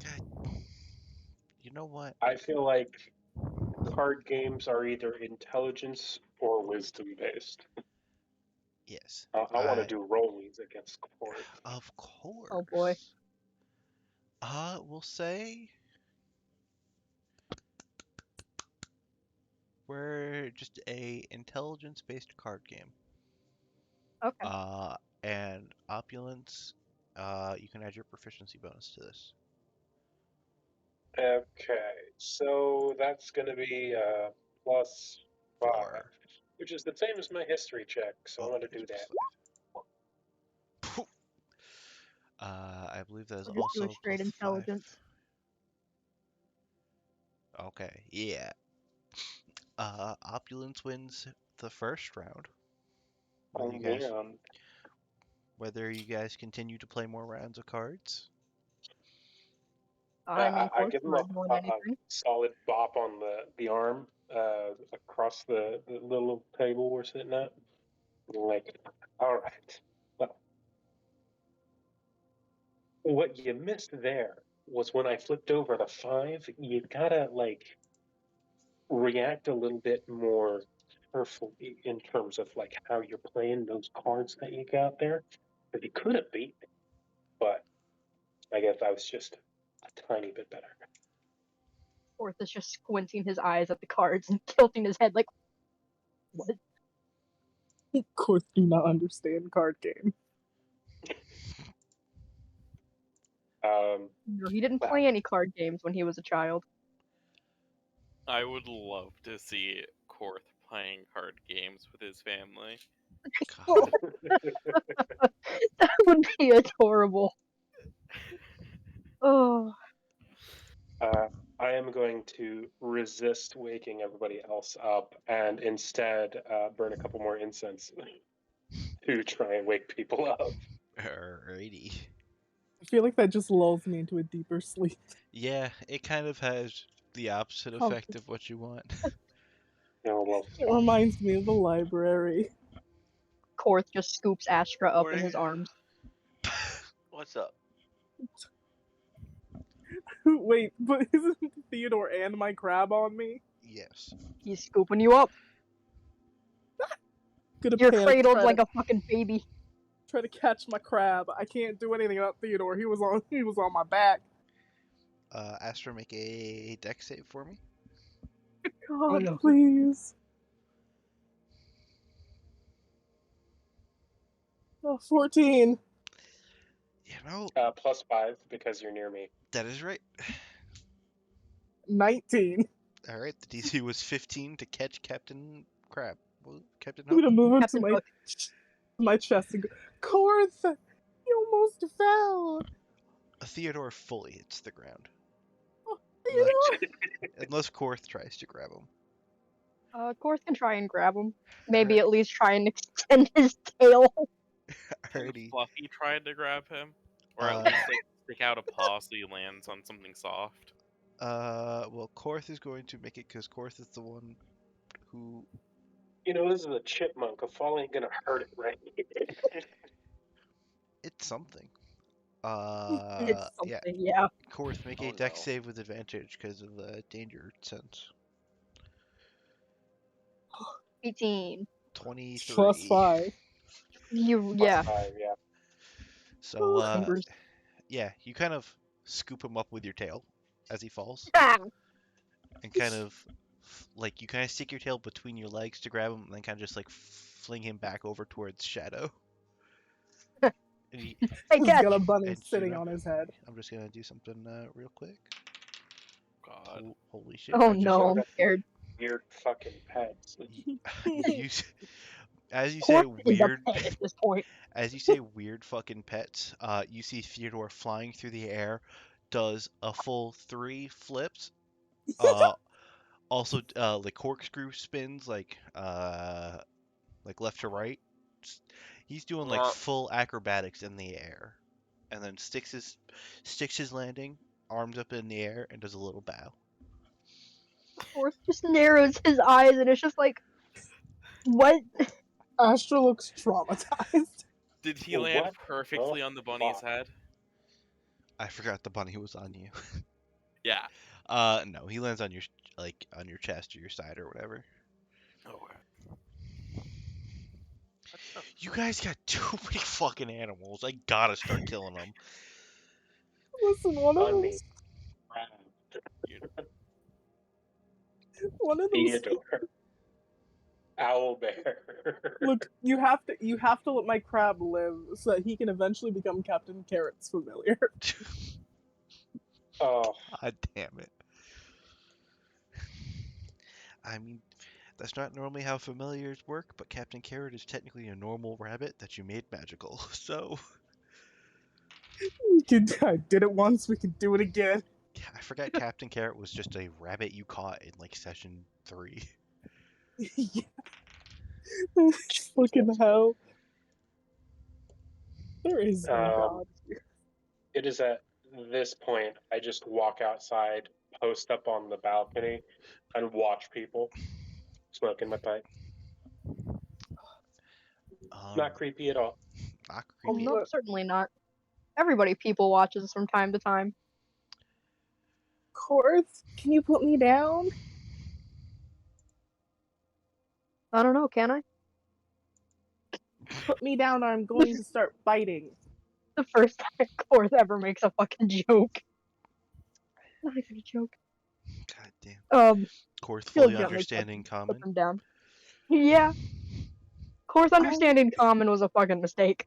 God, you know what? I feel like card games are either intelligence or wisdom based. Yes. I want to do rollies against Court. Of course. Oh boy. We'll say we're just a intelligence-based card game. Okay. And opulence, you can add your proficiency bonus to this. Okay, so that's going to be +5, 4. which is the same as my history check. So I'm going to do it's that. +5. I believe that is I'll just do a also straight +5. intelligence. Okay, yeah. Opulence wins the first round. Oh Whether you guys, man. whether you guys continue to play more rounds of cards. I mean, I give him a, more than anything. solid bop on the arm across the little table we're sitting at. Like, all right. Well, what you missed there was when I flipped over the 5. You gotta like react a little bit more carefully in terms of like how you're playing those cards that you got there. Because you could have beat me, but I guess I was just a tiny bit better. Fourth is just squinting his eyes at the cards and tilting his head like, what? Of course, do not understand card game. No, he didn't Well. play any card games when he was a child. I would love to see Korth playing card games with his family. God. That would be adorable. Oh, I am going to resist waking everybody else up and instead burn a couple more incense to try and wake people up. Alrighty. I feel like that just lulls me into a deeper sleep. Yeah, it kind of has the opposite Oh. effect of what you want. Oh, well, It reminds me of the library. Korth just scoops Astra up in Morning. his arms. What's up? Wait, but isn't Theodore and my crab on me? Yes. He's scooping you up. Gonna You're panic, cradled try like to, a fucking baby. try to catch my crab. I can't do anything about Theodore. He was on my back. Astra, make a dex save for me. God, Oh, please. Oh, 14. You know, +5 because you're near me. that is right. 19. Alright, the DC was 15 to catch Captain Crab. Well, Captain I'm gonna Hope? move him Captain to Hook. my chest and go, Korth, you almost fell. Theodore fully hits the ground. Oh, Theodore. Unless Korth tries to grab him. Korth can try and grab him. Maybe at least try and extend his tail. Can Alrighty. Fluffy tried to grab him? Or at Uh, least like stick out a paw so he lands on something soft. Well, Korth is going to make it because Korth is the one who. You know, this is a chipmunk. A fall ain't gonna hurt it, right? It's something. It's something, Yeah. yeah. Korth, make Oh, a dex no. save with advantage because of the danger sense. 18. 23. +5. Yeah. +5, yeah. So, Numbers. yeah, you kind of scoop him up with your tail as he falls, Ah! and kind of, like, you kind of stick your tail between your legs to grab him, and then kind of just, like, fling him back over towards Shadow. And he, Hey, He's catch! got a bunny And sitting Hero. on his head. I'm just gonna do something real quick. God. Holy shit! Oh I just- no, I'm scared. Weird fucking pets. you, as you say Korth is a weird, pet at this point. as you say weird fucking pets, you see Theodore flying through the air, does a full 3 flips, also like corkscrew spins, like left to right. He's doing like full acrobatics in the air, and then sticks his landing, arms up in the air, and does a little bow. Korth just narrows his eyes and it's just like, what? Astra looks traumatized. Did he land What perfectly the on the bunny's fuck? head? I forgot the bunny was on you. Yeah. No, he lands on your on your chest or your side or whatever. Oh, What the? You guys got too many fucking animals. I gotta start killing them. Listen, one of Bunny. those, you- one of those. Theodore. Owlbear. Look, you have to let my crab live so that he can eventually become Captain Carrot's familiar. Oh, God damn it. I mean, that's not normally how familiars work, but Captain Carrot is technically a normal rabbit that you made magical. So, I did it once, we can do it again. yeah, I forgot Captain Carrot was just a rabbit you caught in like session 3. Yeah. Fucking hell. There is no Um, God. it is at this point I just walk outside, post up on the balcony, and watch people smoking my pipe. Not creepy at all. Not Oh, creepy. no, certainly not. Everybody people watches from time to time. Korth, can you put me down? I don't know, can I? Put me down or I'm going to start biting. The first time Korth ever makes a fucking joke. Not even a joke. God damn. Korth He'll fully gently understanding put common. them down. Yeah. Korth understanding common was a fucking mistake.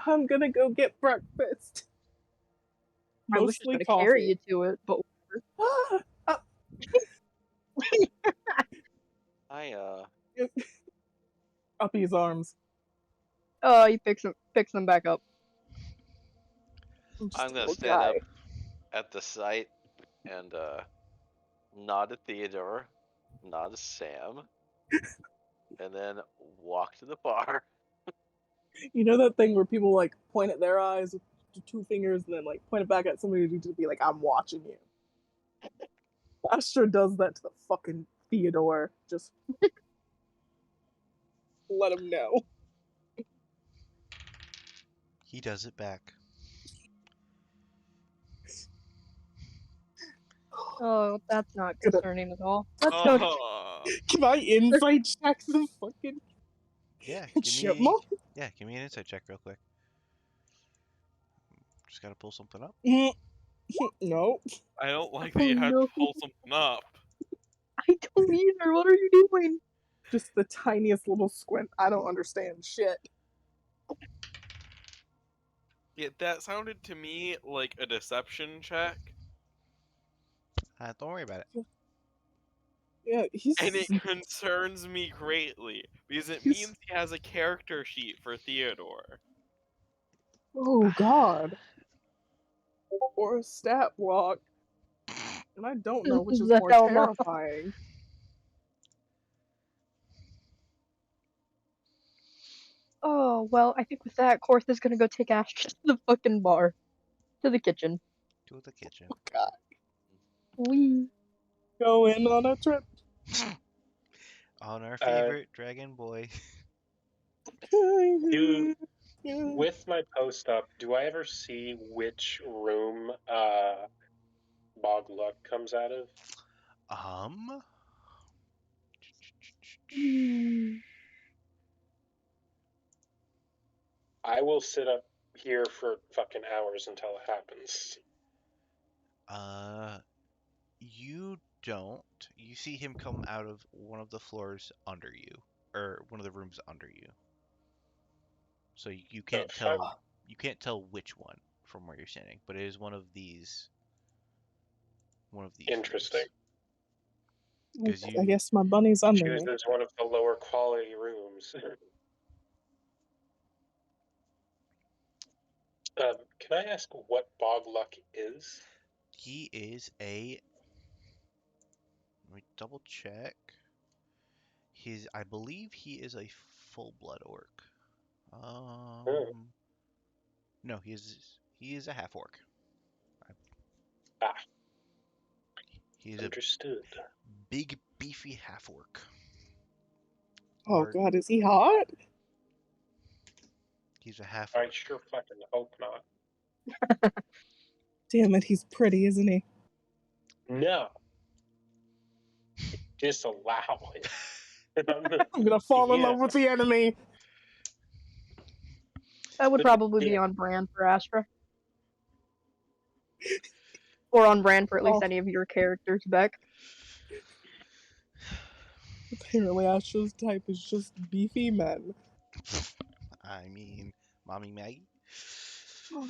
I'm gonna go get breakfast. I was just Mostly gonna carry coffee. you to it, but I Up his arms. he picks them back up. I'm just I'm a gonna little stand guy. up at the site and nod at Theodore, nod at Sam, and then walk to the bar. You know that thing where people like point at their eyes with two fingers and then like point it back at somebody to be like, I'm watching you. Astra does that to the fucking Theodore. Just let him know. He does it back. Oh, that's not Gonna- concerning at all. That's not. Oh, Can I insight check the fucking Yeah, chipmunk? give me an insight check real quick. Just gotta pull something up. No. I don't like that you Oh, had no. to pull something up. I don't either. What are you doing? Just the tiniest little squint. I don't understand shit. Yeah, that sounded to me like a deception check, Don't worry about it. Yeah, and it concerns me greatly because it He's- means he has a character sheet for Theodore. oh god. Or a stat block. And I don't know which is The more hell no. terrifying. Oh, well, I think with that, Korth is gonna go take Ash to the fucking bar. To the kitchen. To the kitchen. God. Wee. Go in on a trip. On our favorite dragon boy. With my post up, do I ever see which room Bog Luck comes out of? I will sit up here for fucking hours until it happens. You don't. You see him come out of one of the floors under you, or one of the rooms under you. So you can't fuck. tell. You can't tell which one from where you're standing, but it is one of these. One of these. Interesting. Because I guess my bunny's under me. Chooses one of the lower quality rooms. Can I ask what Bog Luck is? he is a. Let me double check. I believe he is a full blood orc. No, he is a half orc. Ah. He's a Understood. big, beefy half-orc. Oh Or god, is he hot? he's a I half-orc. sure fucking hope not. Damn it, he's pretty, isn't he? No. Disallow it. I'm gonna fall in Yeah. love with the enemy. That would But probably be yeah. on brand for Astra. Or on brand for at least Oh. any of your characters, Beck. Apparently, Astra's type is just beefy men. I mean, Mommy Maggie? Oh,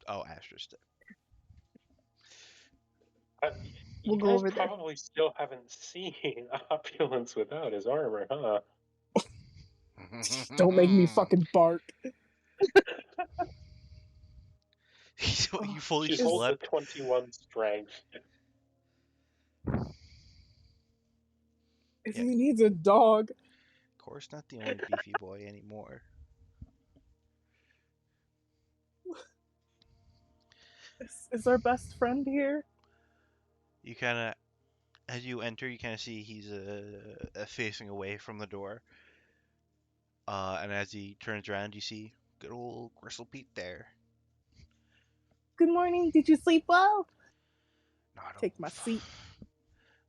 Oh, Astra's type. You We'll go guys over there. probably still haven't seen Opulence without his armor, huh? Don't make me fucking bark. You fully She holds a slept? 21 strength. If Yeah. he needs a dog, Of course, not the only beefy boy anymore. is our best friend here? You kind of, as you enter, you kind of see he's facing away from the door. And as he turns around, you see good old Gristle Pete there. Good morning. Did you sleep well? Not Take my seat.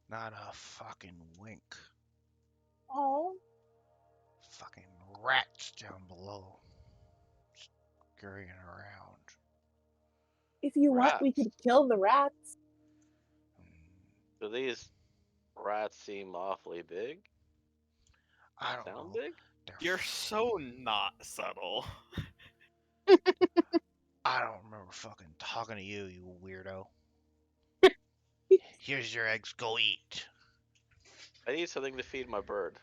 Not a fucking wink. Oh, Fucking rats down below. Scurrying around. if you want, we Rats. could kill the rats. Do these rats seem awfully big? I don't Sound know. big? They're You're so not subtle. I don't remember fucking talking to you, you weirdo. Here's your eggs, go eat. I need something to feed my bird.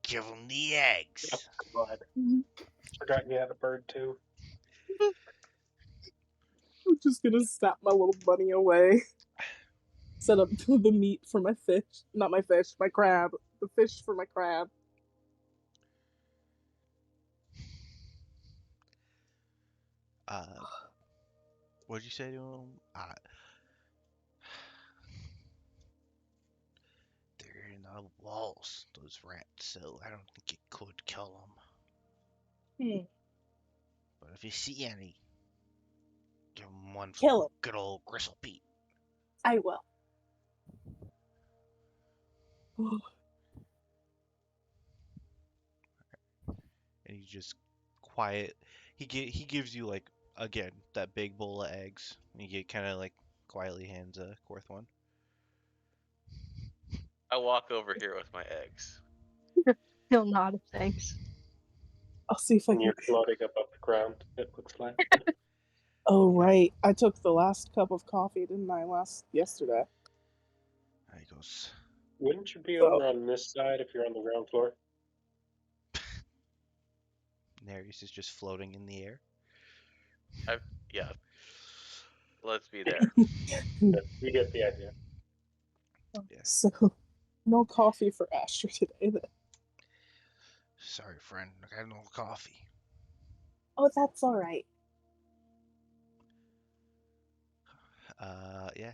Give him the eggs. God. Forgot you had a bird too. I'm just gonna snap my little bunny away. Set up the meat for my fish. Not my fish, my crab. The fish for my crab. What'd you say to him? They're in the walls, those rats, so I don't think it could kill them. But if you see any, give him one for Kill him. good old Gristle Pete. I will. And he just quiet. He gives you like again that big bowl of eggs. And he kind of like quietly hands Korth one. I walk over here with my eggs. He'll nod thanks. I'll see if I And can. you're floating above the ground, it looks like. Oh right, I took the last cup of coffee, didn't I? Yesterday. And he goes, Wouldn't you be So- over on this side if you're on the ground floor? Nereus is just floating in the air. Yeah. Let's be there. You get the idea. So, no coffee for Asher today then. Sorry, friend, I got no coffee. Oh, that's alright. Yeah.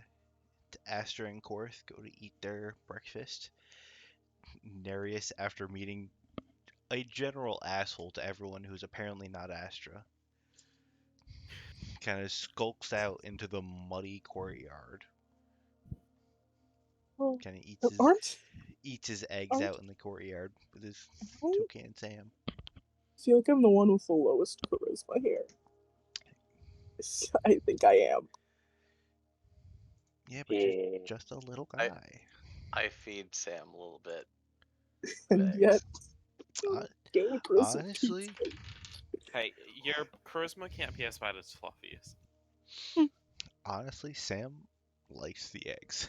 Astra and Korth go to eat their breakfast. Nereus, after meeting a general asshole to everyone who's apparently not Astra, kind of skulks out into the muddy courtyard. Well, Kind of eats his eggs aren't- out in the courtyard with his I toucan Sam. feel like I'm the one with the lowest charisma here. I think I am. Yeah, but Yeah. you're just a little guy. I feed Sam a little bit. And Eggs. yet, Hon- Game Crystal honestly, Hey, your charisma can't be as bad as Fluffy's. honestly, Sam likes the eggs.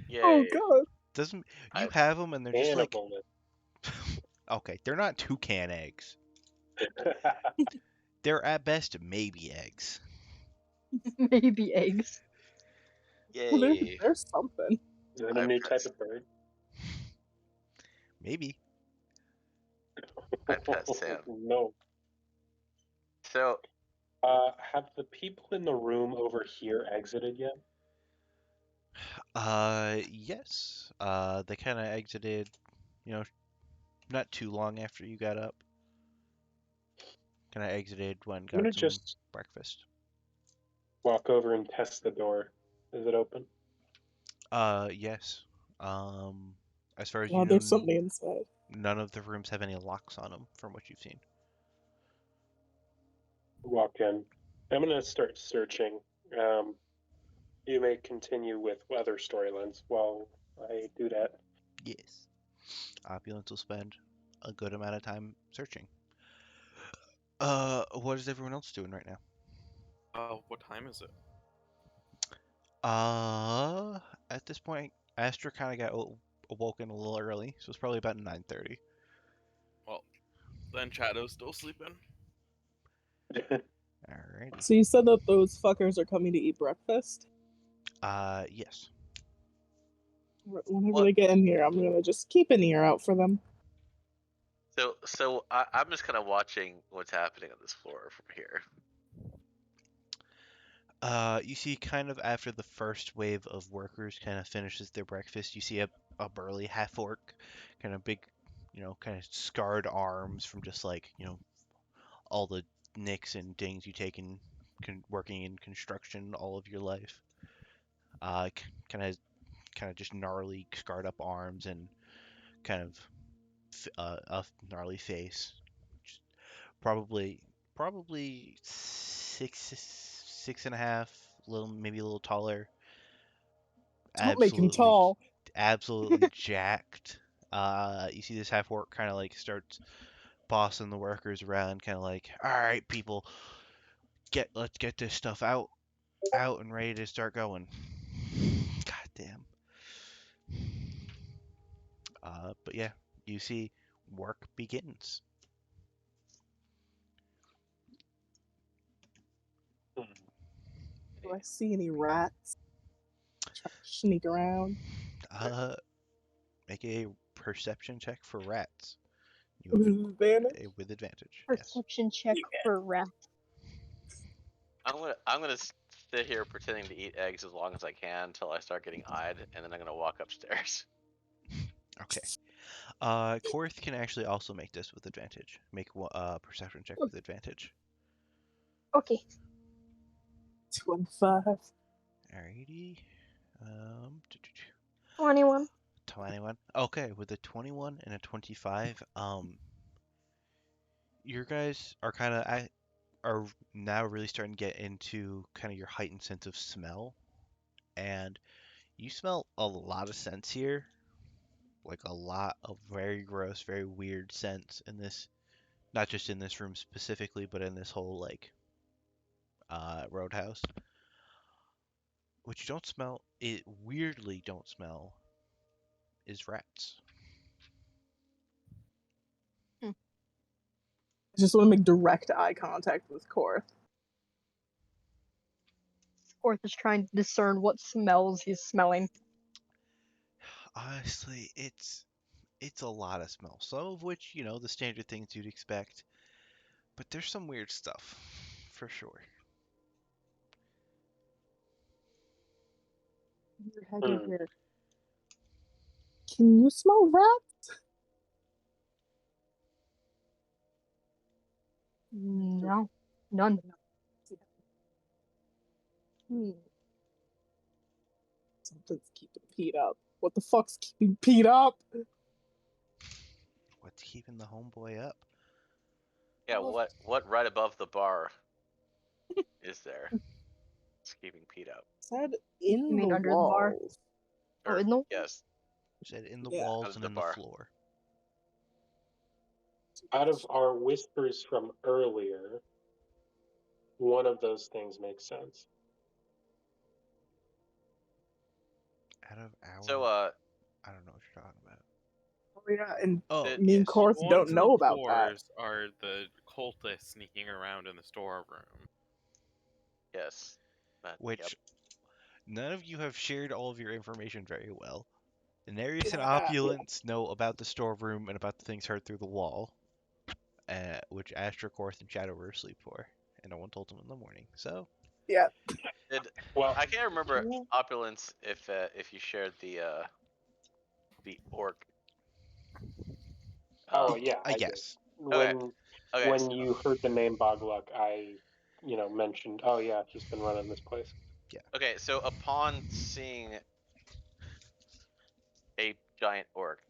Yay. Oh god. Doesn't you I've- have them and they're just like Cannibalism. okay, they're not toucan eggs. They're at best maybe eggs. Maybe eggs. Well, Yay. there's something. Is it a I new pressed- type of bird? Maybe. I pet Sam. No. So, Have the people in the room over here exited yet? Yes. They kind of exited, you know, not too long after you got up. Kind of exited when I'm got gonna some just breakfast. walk over and test the door. Is it open? Yes. Um, as far as you Oh, know, there's somebody inside. none of the rooms have any locks on them, from what you've seen. Walk in. I'm gonna start searching. Um, you may continue with other storylines while I do that. Yes. Opulence will spend a good amount of time searching. What is everyone else doing right now? What time is it? At this point, Astra kind of got awoken a little early, so it's probably about 9:30. Well, then Shadow's still sleeping. Alrighty. So you said that those fuckers are coming to eat breakfast? Yes. Whenever What? they get in here, I'm gonna just keep an ear out for them. So I'm just kind of watching what's happening on this floor from here. You see kind of after the first wave of workers kind of finishes their breakfast, you see a burly half-orc, kind of big, kind of scarred arms from just like, all the nicks and dings you take in working in construction all of your life. Kind of just gnarly, scarred up arms and kind of a gnarly face. Just probably 6'6.5", maybe a little taller. Don't make him Absolutely, tall. absolutely jacked. You see this half orc kind of like starts bossing the workers around, kind of like, all right, people, let's get this stuff out and ready to start going. God damn. But yeah, you see work begins. Do I see any rats? Try to sneak around. Make a perception check for rats. You With have advantage. with advantage. Yes. Perception check for rat. I'm gonna sit here pretending to eat eggs as long as I can until I start getting eyed, and then I'm gonna walk upstairs. Okay. Korth can actually also make this with advantage. Make a perception check with advantage. Okay. 25. Alrighty. 21. 21. Okay, with a 21 and a 25, your guys are are now really starting to get into kind of your heightened sense of smell, and you smell a lot of scents here, like a lot of very gross, very weird scents in this, not just in this room specifically, but in this whole like roadhouse. What you don't smell, it weirdly don't smell, is rats. I just want to make direct eye contact with Korth. Orth is trying to discern what smells he's smelling. Honestly, it's a lot of smells. Some of which, the standard things you'd expect, but there's some weird stuff, for sure. Your head over here. Can you smell rats? No. None. Something's keeping Pete up. What the fuck's keeping Pete up? What's keeping the homeboy up? Yeah, what right above the bar is there? It's keeping Pete up. Said in You mean the under the bar? walls. Oh, in the Yes. Said in the Yeah. walls Under and the in bar. the floor. Out of our whispers from earlier, one of those things makes sense. Out of our... So I don't know what you're talking about. Oh yeah, and Oh, me and yes. Korth The don't ones in know the about that. floors are the cultists sneaking around in the storeroom. yes. Which Yep. none of you have shared all of your information very well. Daenerys and Yeah. Opulence know about the storeroom and about the things heard through the wall, which Astra, Korth, and Shadow were asleep for. and no one told him in the morning. So Yeah. Well, I can't remember Opulence if you shared the orc. oh Um, yeah, I did. yes, Okay. When Okay. when you heard the name Bogluk, I mentioned, oh yeah, he's been running this place. Okay. So upon seeing a giant orc,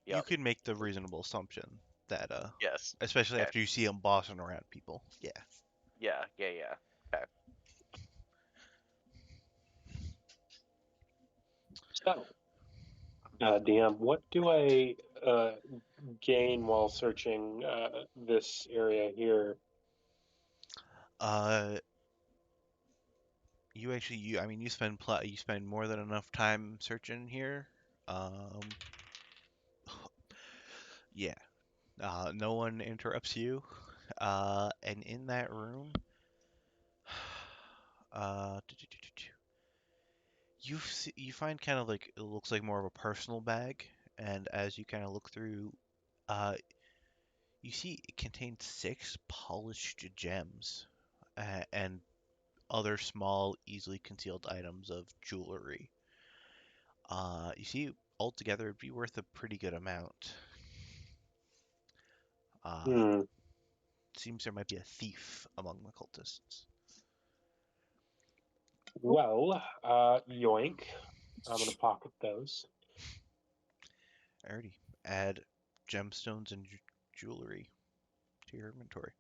you yep. could make the reasonable assumption that Yes. especially Okay. after you see him bossing around people. Yeah. Yeah. Okay. So, DM, what do I gain while searching this area here? Uh, you actually, you spend more than enough time searching here. Um, yeah. No one interrupts you. And in that room, you find kind of like it looks like more of a personal bag, and as you kind of look through, uh, you see it contains 6 polished gems, and other small, easily concealed items of jewelry. You see, altogether, it'd be worth a pretty good amount. Uh, Hmm. seems there might be a thief among the cultists. Well, yoink. I'm gonna pocket those. Alrighty, add gemstones and jewelry to your inventory.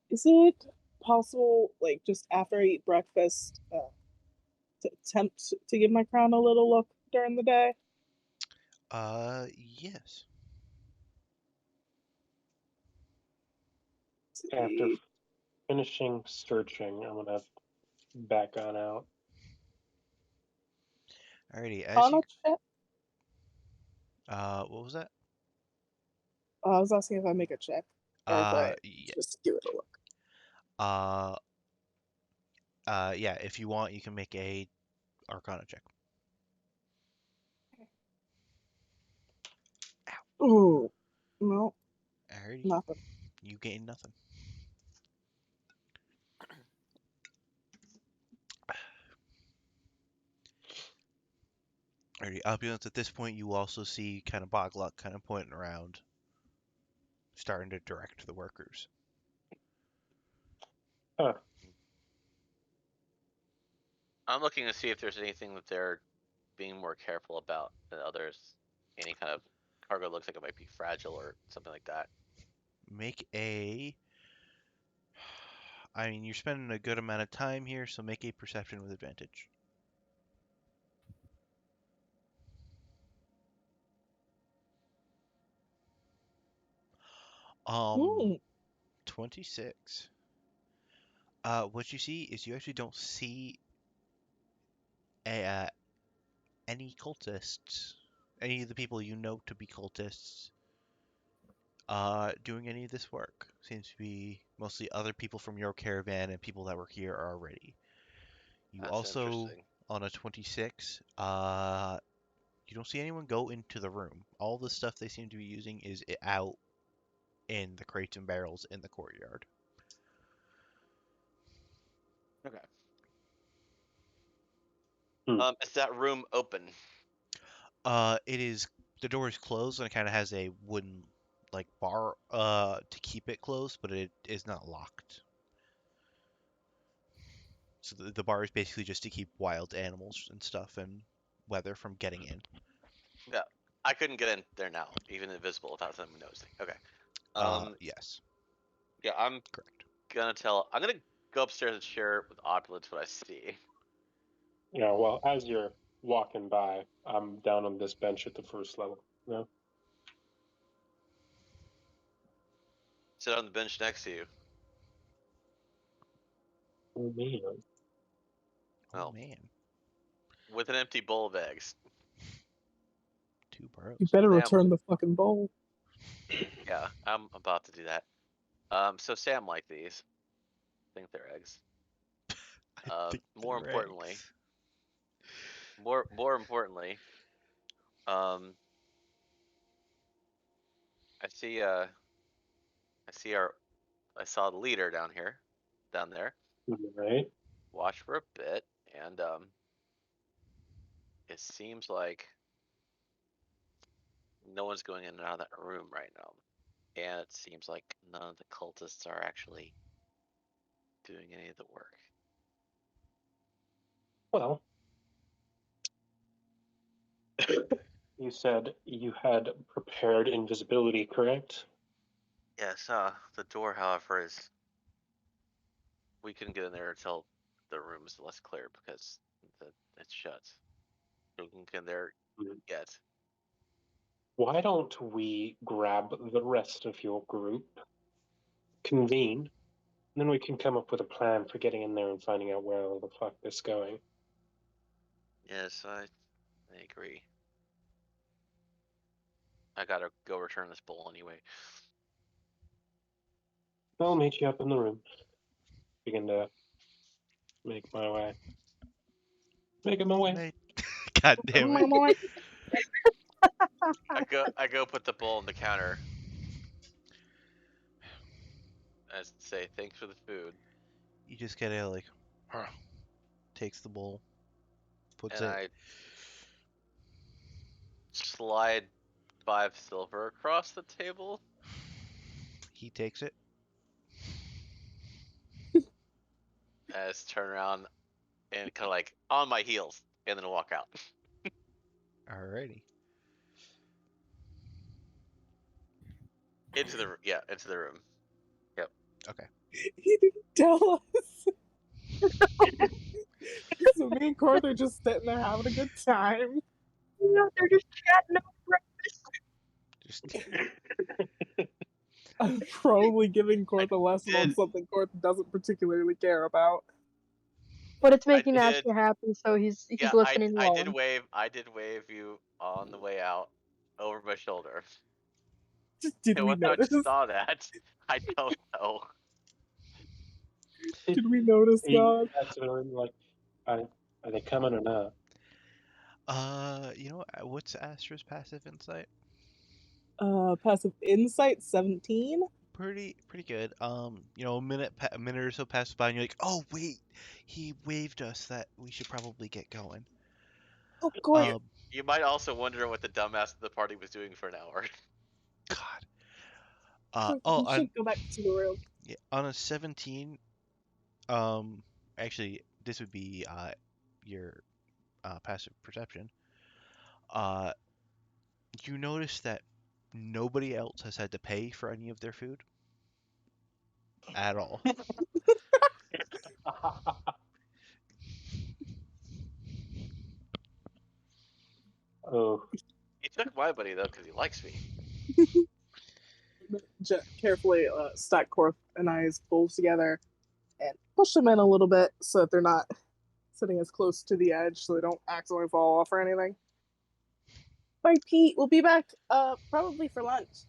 Is it possible, like, just after I eat breakfast, to attempt to give my crown a little look during the day? Yes. After See. finishing searching, I'm gonna back on out. Alrighty, as On you, a check? what was that? I was asking if I make a check or if I Yeah. just give it a look. Uh, yeah, if you want, you can make a Arcana check. Ooh, no, Alrighty, nothing. you gain nothing. Alrighty, Opulence, at this point, you also see kind of Bogluck kind of pointing around, starting to direct the workers. Huh. I'm looking to see if there's anything that they're being more careful about than others. Any kind of cargo looks like it might be fragile or something like that. Make a. I mean, you're spending a good amount of time here, so make a perception with advantage. Mm. 26. What you see is you actually don't see any cultists, any of the people you know to be cultists, doing any of this work. Seems to be mostly other people from your caravan and people that were here already. You That's also, interesting. on a 26, you don't see anyone go into the room. All the stuff they seem to be using is out in the crates and barrels in the courtyard. Okay. Hmm. Is that room open? It is, the door is closed and it kind of has a wooden like bar to keep it closed, but it is not locked. So the bar is basically just to keep wild animals and stuff and weather from getting in. Yeah. I couldn't get in there now, even invisible, without them noticing. Okay. Yes, Yeah, I'm correct. gonna go upstairs and share with Opulence what I see. Well, as you're walking by, I'm down on this bench at the first level. No. Sit on the bench next to you. Oh man. Oh Well, man, with an empty bowl of eggs. 2 burrows. You better Sam. return the fucking bowl. Yeah, I'm about to do that. So Sam liked these. I think they're eggs. I think More they're importantly, eggs. more importantly, I see I saw the leader down there. Right? Watch for a bit, and it seems like no one's going in and out of that room right now, and it seems like none of the cultists are actually doing any of the work. Well, you said you had prepared invisibility, correct? Yes, the door, however, is we couldn't get in there until the room is less clear because it's shut. We can get in there Mhm. yet. Why don't we grab the rest of your group, convene, and then we can come up with a plan for getting in there and finding out where the fuck this is going. Yes, I agree. I gotta go return this bowl anyway. I'll meet you up in the room. Begin to make my way. Making my way. Nate. God damn it. I go put the bowl on the counter. I say thanks for the food, You just gotta like, takes the bowl, puts and it. I slide 5 silver across the table. He takes it. I just turn around and kind of like on my heels, and then walk out. Alrighty. Into the room. Yep. He didn't tell us. So me and Korth are just sitting there having a good time. They're just chatting over Just I'm probably giving Korth a lesson on did- something Korth doesn't particularly care about. but it's making did- Ashley happy, so he's Yeah, listening I along. did wave you on the way out over my shoulder. Did And we whether notice? you saw that, I don't know. Did we notice, God? That's like, are they coming or not? you know what? What's Astra's passive insight? Passive insight 17. Pretty good. You know, a minute or so passes by, and you're like, oh wait, he waved us that we should probably get going. Oh, God. You might also wonder what the dumbass of the party was doing for an hour. God. We should go back to the room. Yeah, on a 17, actually, this would be your passive perception. You notice that nobody else has had to pay for any of their food at all. Oh, He took my money though because he likes me. Carefully stack Korth and I's bowls together and push them in a little bit so that they're not sitting as close to the edge so they don't accidentally fall off or anything. Bye, Pete. We'll be back probably for lunch.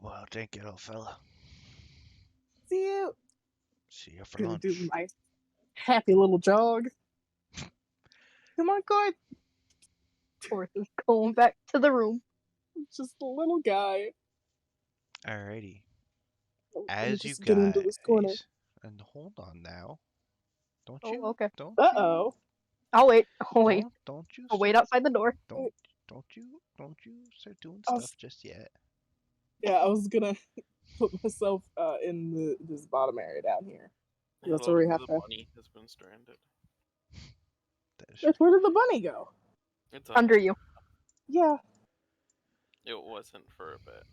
Well, thank you, little fella. See you. See you for Gonna lunch. do my happy little jog. Come on, Korth. Korth is going back to the room. Just a little guy. Alrighty. Oh, let me As you just get into this corner. guys, and hold on now. Don't Oh, you? okay. Don't Uh-oh. I'll wait. I'll wait. Don't you? I'll wait outside the door. Don't you start doing I'll stuff just yet. Yeah, I was gonna put myself in this bottom area down here. That's where we have the to. bunny has been stranded. That is Where did the bunny go? It's Under you. Yeah. It wasn't for a bit.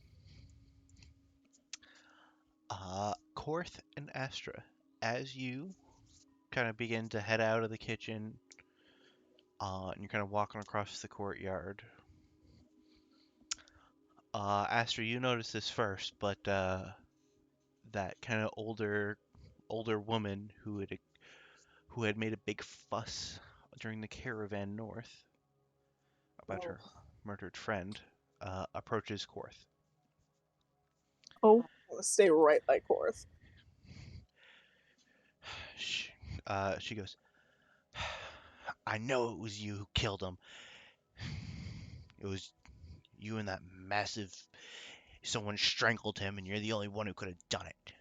Korth and Astra, as you kind of begin to head out of the kitchen, and you're kind of walking across the courtyard. Astra, you notice this first, but that kind of older woman who had made a big fuss during the caravan north about her murdered friend, approaches Korth. Oh, Let's stay right by Korth. She goes, I know it was you who killed him. It was you and that massive. Someone strangled him, and you're the only one who could have done it.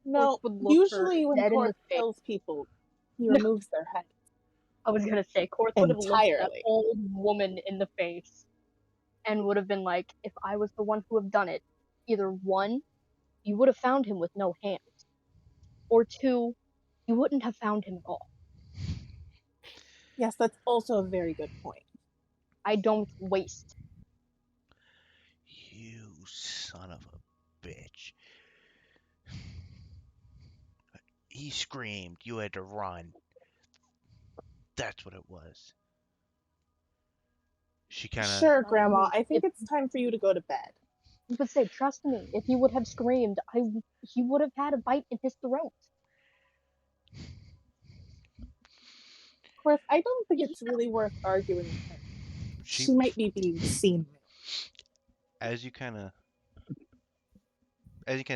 No, would look her usually when dead in the Korth face. kills people, he No. removes their head. I was gonna say, Korth would have looked that Entirely. old woman in the face and would have been like, if I was the one who have done it, either one, you would have found him with no hands, or two, you wouldn't have found him at all. Yes, that's also a very good point. I don't waste. You son of a bitch. He screamed. You had to run. That's what it was. She kind of. Sure, Grandma. I think If- it's time for you to go to bed. I would say, trust me, if he would have screamed, he would have had a bite in his throat. Korth, I don't think it's really worth arguing with her. She might be being seen. As you kind of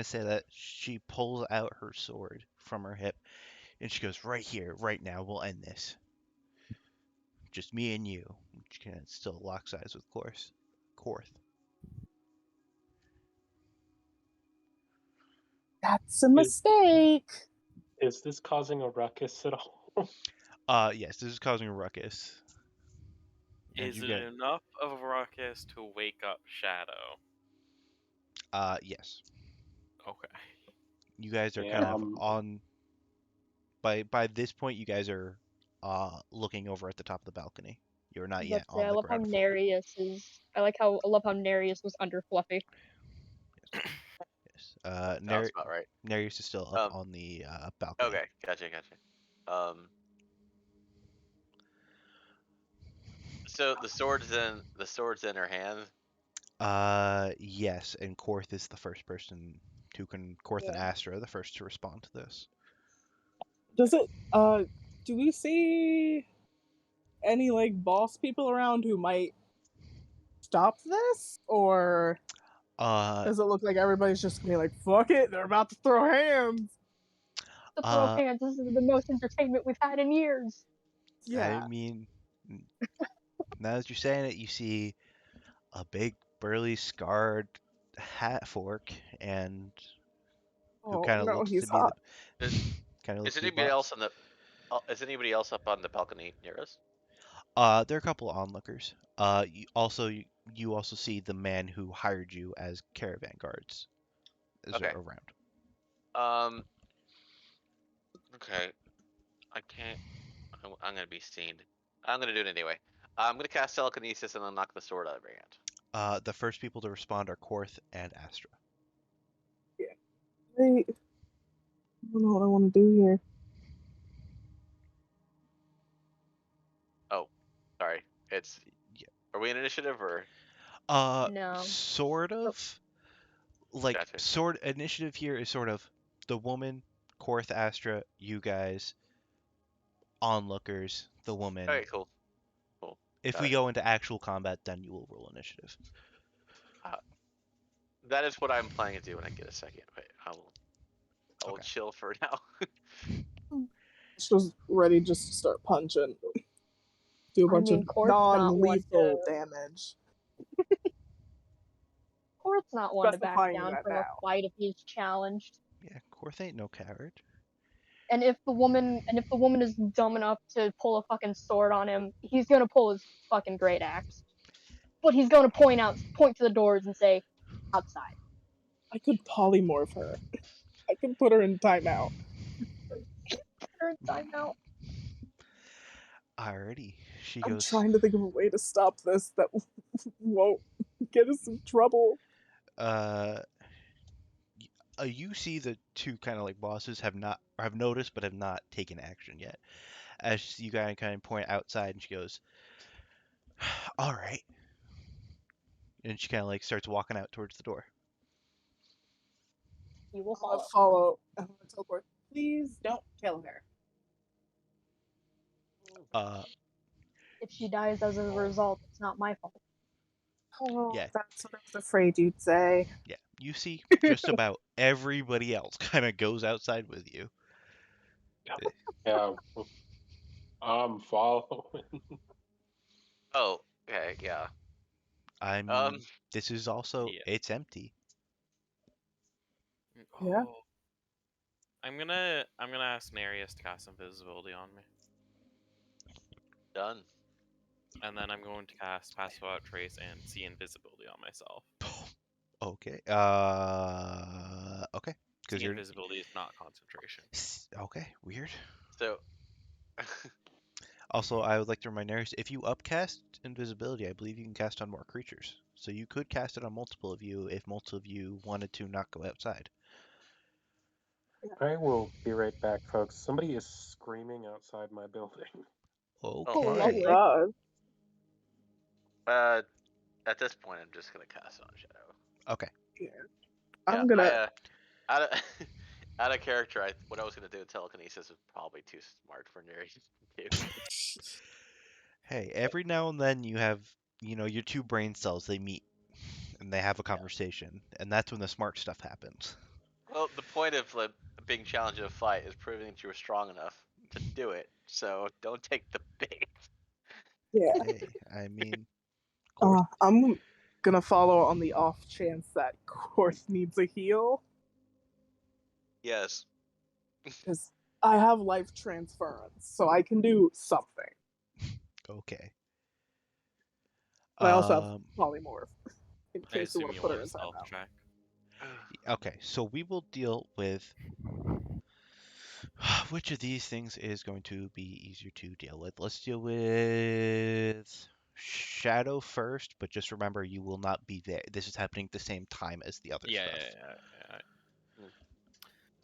say that, she pulls out her sword from her hip, and she goes, "Right here, right now. We'll end this. Just me and you." She kind of still locks eyes with Korth. That's a mistake. Is this causing a ruckus at all? Yes, this is causing a ruckus. And Is you it get- enough of a ruckus to wake up Shadow? Yes. Okay. You guys are Yeah, kind of on. By this point, you guys are looking over at the top of the balcony. You're not yet on I the love how ground floor. Nereus is. I love how Nereus was under Fluffy. Yes. Sounds about right. Nereus is still up on the balcony. Okay, gotcha. So the sword's in her hand. Yes, and Korth is the first person who can. Korth and Astra are the first to respond to this. Does it? Do we see any like boss people around who might stop this, or does it look like everybody's just gonna be like, "Fuck it, they're about to throw hands"? The throw hands. This is the most entertainment we've had in years. Yeah. I mean, now that you're saying it, you see a big, burly, scarred hat fork, and who kind of looks to be hot. the. Kind of looks Is to be anybody boss. else Is anybody else up on the balcony near us? There are a couple of onlookers. You also see the man who hired you as caravan guards. Okay. Around. Okay. I can't. I'm gonna be seen. I'm gonna do it anyway. I'm gonna cast telekinesis and then knock the sword out of her hand. The first people to respond are Korth and Astra. Wait. I don't know what I want to do here. Oh, sorry. It's. Are we in initiative or? No. Sort of. Like Gotcha. sort initiative here is sort of the woman, Korth, Astra, you guys, onlookers, the woman. Okay, cool. If Got we it. go into actual combat, then you will roll initiative. That is what I'm planning to do when I get a second. Wait, I will Okay. chill for now. She was ready just to start punching. Do a bunch of Korth's not one non-lethal to- damage. Korth's not one to back Specifying down that from now. a fight if he's challenged. Yeah, Korth ain't no coward. And if the woman is dumb enough to pull a fucking sword on him, he's gonna pull his fucking great axe. But he's gonna point to the doors and say, outside. I could polymorph her. I could put her in timeout. Third time out. Alrighty, she I'm goes. trying to think of a way to stop this that won't get us in trouble. You see the two kind of like bosses have noticed but have not taken action yet. As you kind of point outside, and she goes, "All right," and she kind of like starts walking out towards the door. You will I'll follow. follow. I'm gonna teleport. Please don't kill her. If she dies as a result, it's not my fault. Oh, Yeah. that's what I was afraid you'd say. Yeah, you see just about everybody else kind of goes outside with you. Yeah. I'm following. Oh, okay, yeah. I mean, Um, this is also Yeah. it's empty. Yeah. Oh. I'm gonna ask Narius to cast invisibility on me. done. And then I'm going to cast Pass Without Trace and see invisibility on myself. Okay. Okay. Because See you're invisibility is not concentration. okay. Weird. So, Also, I would like to remind Narius, if you upcast invisibility, I believe you can cast on more creatures. So you could cast it on multiple of you if multiple of you wanted to not go outside. I will be right back, folks. Somebody is screaming outside my building. Oh, Okay. lovely. God. at this point, I'm just gonna cast on Shadow. Okay. Yeah, I'm gonna. out of out of character, what I was gonna do with telekinesis is probably too smart for Neri to do. Hey, every now and then you have, your two brain cells, they meet and they have a conversation, and that's when the smart stuff happens. Well, the point of being challenged in a fight is proving that you were strong enough to do it. So don't take the bait. Yeah. Hey, I mean, Korth, I'm gonna follow on the off chance that Korth needs a heal, Yes. because I have life transference, so I can do something. okay. But I also have Um, polymorph in I case we assume want to you put want her a inside stealth now. check. okay, so we will deal with which of these things is going to be easier to deal with. Let's deal with Shadow first, but just remember you will not be there. This is happening at the same time as the other Yeah, stuff. yeah.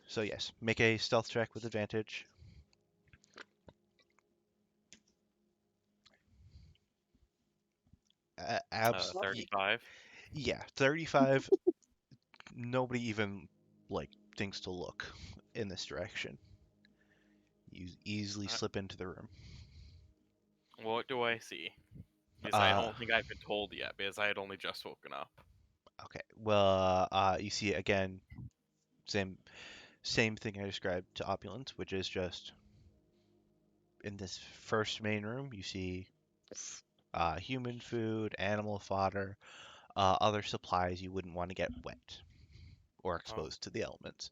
So yes, make a stealth check with advantage. Abs 35. Yeah, 35. Nobody even thinks to look in this direction. You easily slip into the room. What do I see? Because I don't think I've been told yet, because I had only just woken up. Okay. Well, you see again, same thing I described to Opulence, which is just in this first main room, you see human food, animal fodder, other supplies you wouldn't want to get wet or exposed to the elements.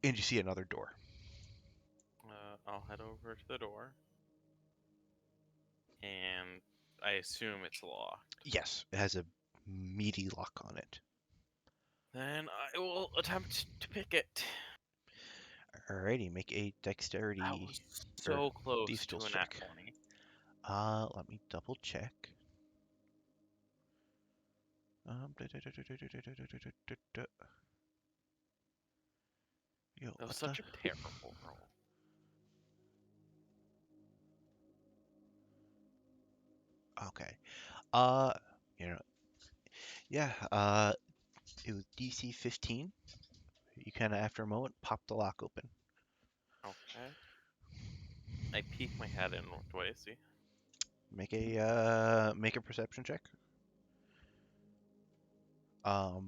And you see another door. I'll head over to the door. And I assume it's locked. Yes, it has a meaty lock on it. Then I will attempt to pick it. Alrighty, make a dexterity That was or so close these to skills a nat check. 20. Let me double check. Yo, That was what such the? a terrible roll. Okay. You know, yeah. It was DC 15. You kind of, after a moment, pop the lock open. Okay. I peek my head in. What do I see? Make a perception check. God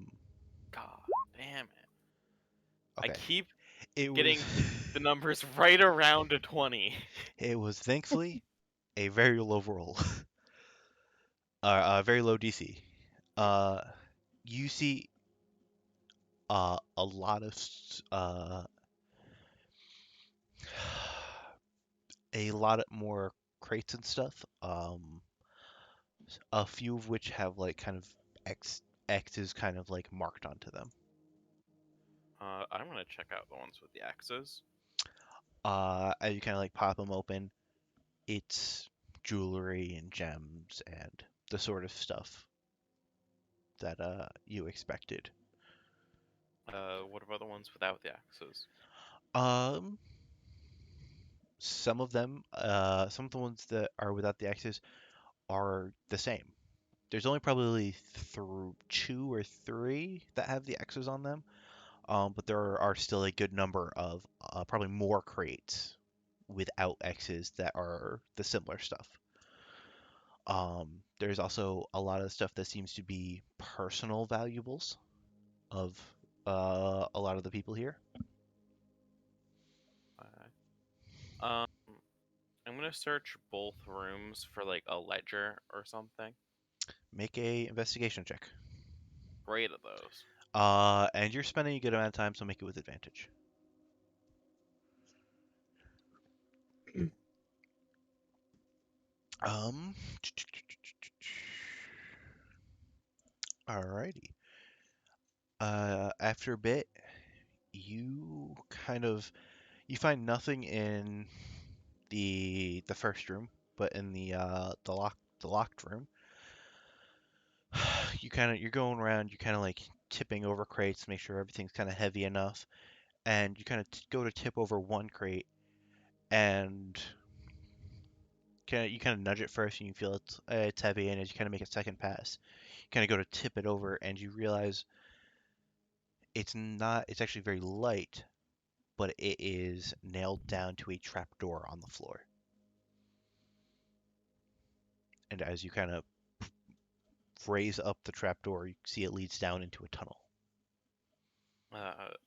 damn it. Okay. I keep It getting was. the numbers right around a 20. It was thankfully a very low roll. A very low DC. You see a lot of a lot more crates and stuff. A few of which have kind of X's kind of marked onto them. I'm gonna check out the ones with the X's. As you kind of pop them open, it's jewelry and gems and the sort of stuff that you expected. What about the ones without the X's? Some of them, some of the ones that are without the X's are the same. There's only probably two or three that have the X's on them, but there are still a good number of probably more crates without X's that are the similar stuff. There's also a lot of stuff that seems to be personal valuables of a lot of the people here. gonna search both rooms for like a ledger or something. Make a investigation check. Great at those. And you're spending a good amount of time, so make it with advantage. Um. Alrighty. After a bit, you find nothing in the first room, but in the locked room, you're going around, you're kind of like tipping over crates, make sure everything's kind of heavy enough, and you kind of go to tip over one crate, and you kind of nudge it first, and you feel it's heavy, and as you kind of make a second pass, you kind of go to tip it over, and you realize it's not. It's actually very light, but it is nailed down to a trapdoor on the floor. And as you kind of raise up the trapdoor, you see it leads down into a tunnel.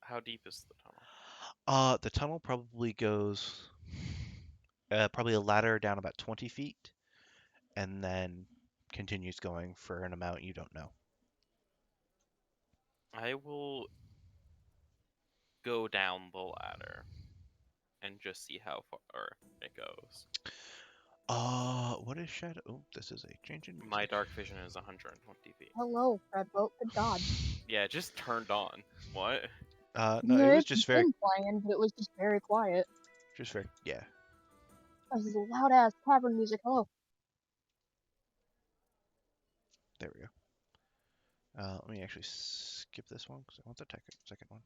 How deep is the tunnel? The tunnel probably goes probably a ladder down about 20 feet, and then continues going for an amount you don't know. I will go down the ladder and just see how far it goes. What is shadow? Oh, this is a change in music. My dark vision is 120 feet. Hello, Fredboat. Good God. Yeah, it just turned on. What? No, it was just very, been playing, but it was just very quiet. yeah. This is loud ass tavern music. Hello. There we go. Let me actually skip this one because I want the second one.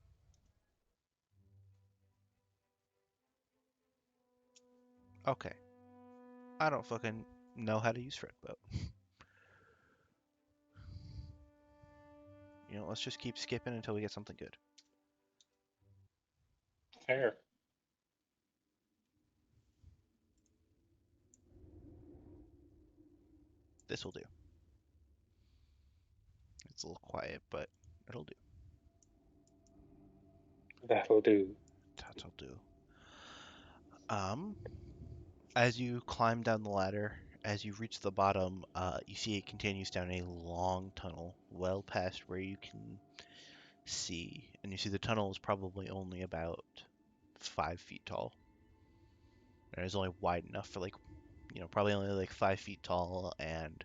Okay. I don't fucking know how to use Fredboat. Let's just keep skipping until we get something good. Fair. This will do. It's a little quiet, but it'll do. That'll do. That'll do. As you climb down the ladder, as you reach the bottom, you see it continues down a long tunnel, well past where you can see. And you see the tunnel is probably only about 5 feet tall. And it's only wide enough for probably only like 5 feet tall and,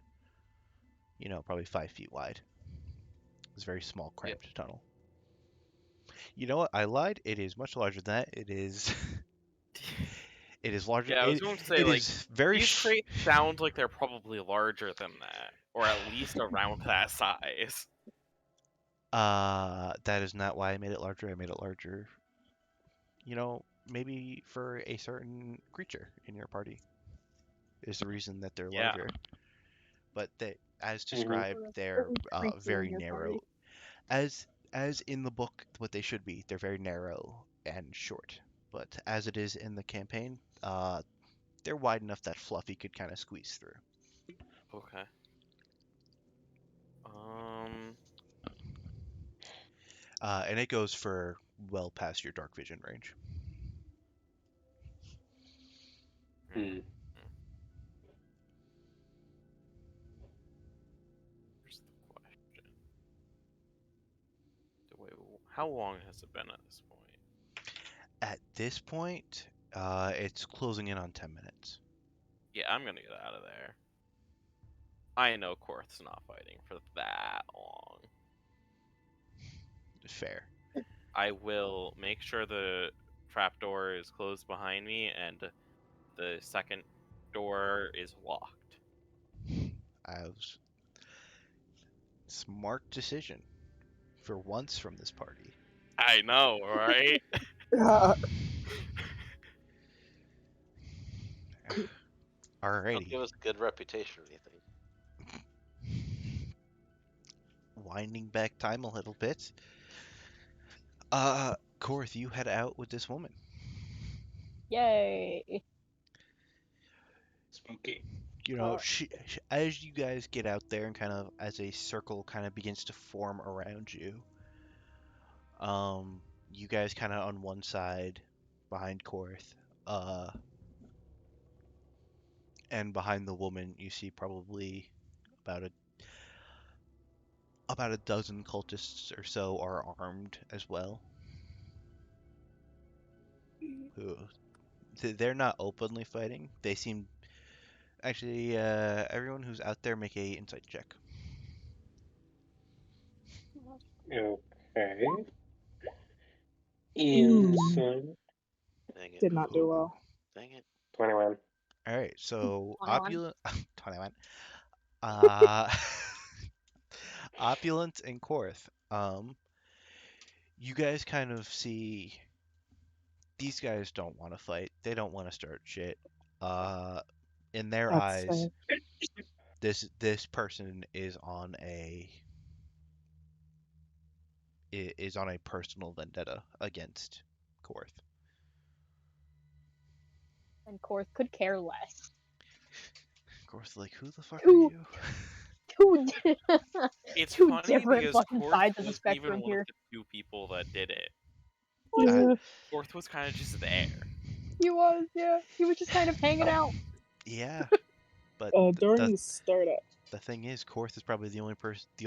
probably 5 feet wide. It's a very small, cramped tunnel. You know what? I lied. It is much larger than that. It is. It is larger. Yeah, I was going to say, it like, is very. These crates sound like they're probably larger than that, or at least around that size. That is not why I made it larger. I made it larger. Maybe for a certain creature in your party is the reason that they're Yeah. larger. But as described, they're very narrow. As in the book, what they should be, they're very narrow and short. But as it is in the campaign, they're wide enough that Fluffy could kind of squeeze through. Okay. And it goes for well past your dark vision range. Hmm. Here's the question. Wait, how long has it been at this point? At this point, it's closing in on 10 minutes. Yeah, I'm gonna get out of there. I know Korth's not fighting for that long. Fair. I will make sure the trapdoor is closed behind me and the second door is locked. Smart decision for once from this party. I know, right? Alrighty. It'll give us a good reputation, do you think? Winding back time a little bit. Korth, you head out with this woman. Yay. Spooky. As you guys get out there and kind of as a circle kind of begins to form around you, you guys kind of on one side behind Korth, and behind the woman you see probably about a dozen cultists or so are armed as well. Who they're not openly fighting. They seem actually everyone who's out there make a insight check. Okay. Ooh. Inside. Dang it. Did not do well. Dang it. 21. All right, so 21. opulent 21. Uh Opulent and Korth. You guys kind of see these guys don't want to fight. They don't want to start shit. In their That's eyes, fair. this person is on a personal vendetta against Korth. And Korth could care less. Korth's like, who the fuck are Who- you? Two, It's two funny different because fucking Korth sides of the wasn't spectrum even one here. of the two people that did it. Yeah. Korth was kind of just there. He was, yeah. He was just kind of hanging out. Yeah, but During the startup. the thing is, Korth is probably the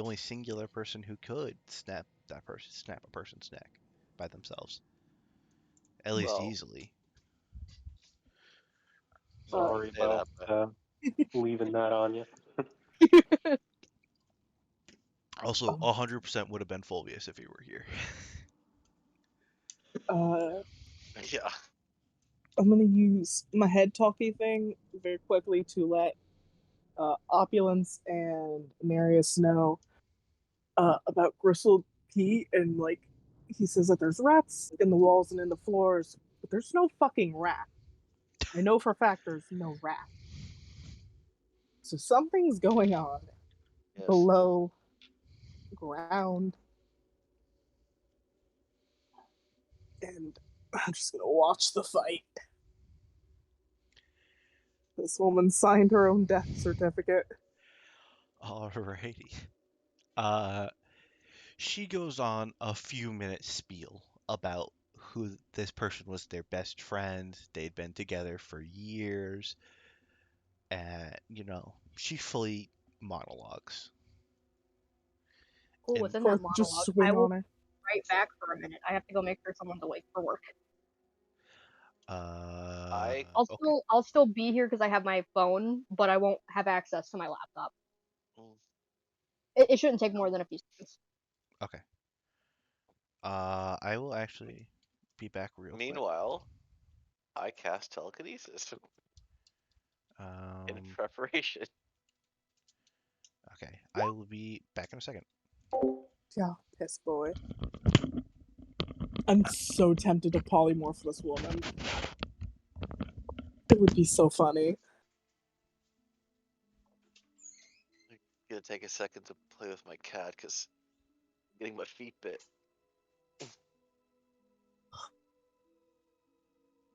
only singular person who could snap a person's neck by themselves, at least Well, easily. Sorry say that, about leaving that on you. Also, 100% would have been Fulvius if he were here. yeah. I'm gonna use my head talkie thing very quickly to let Opulence and Marius know about Gristle Pete, and like he says that there's rats in the walls and in the floors, but there's no fucking rat. I know for a fact there's no rat. So something's going on Yes. below ground. And I'm just gonna watch the fight. This woman signed her own death certificate. Alrighty. She goes on a few minute spiel about who this person was, their best friend. They'd been together for years. And, she fully monologues. Cool, And- within Korth that monologue, just swing I will on her. be right back for a minute. I have to go make sure someone's awake for work. Okay. I'll still be here because I have my phone, but I won't have access to my laptop. Mm. It shouldn't take more than a few seconds. Okay. I will actually be back real quick. Meanwhile, I cast telekinesis in Um, preparation. okay. I will be back in a second. Yeah, piss boy. I'm so tempted to polymorph this woman. It would be so funny. I'm gonna take a second to play with my cat because I'm getting my feet bit.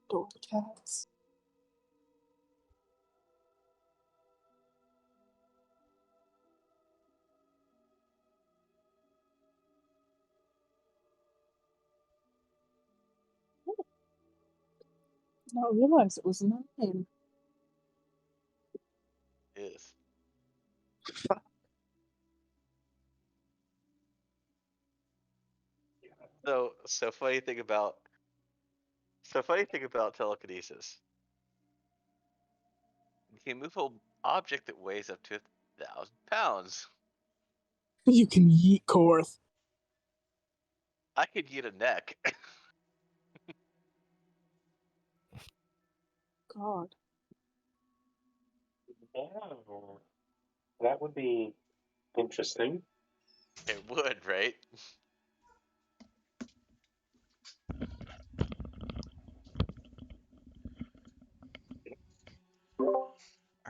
Adore cats. Did not realize it was 9. Yes. So funny thing about telekinesis. You can move an object that weighs up to 1,000 pounds. You can yeet Korth. I could get a neck. God. Oh, that would be interesting. It would, right?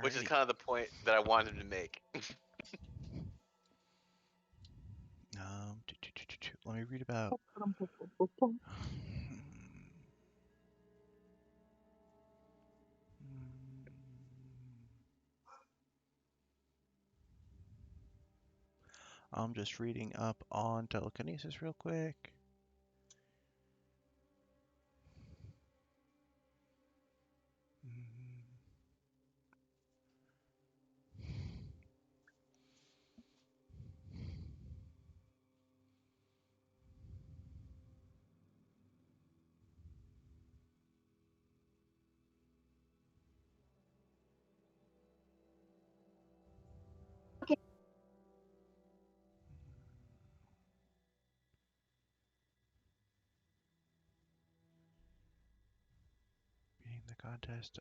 Which is Alrighty. kind of the point that I wanted to make. Let me read about. I'm just reading up on telekinesis real quick. the contest.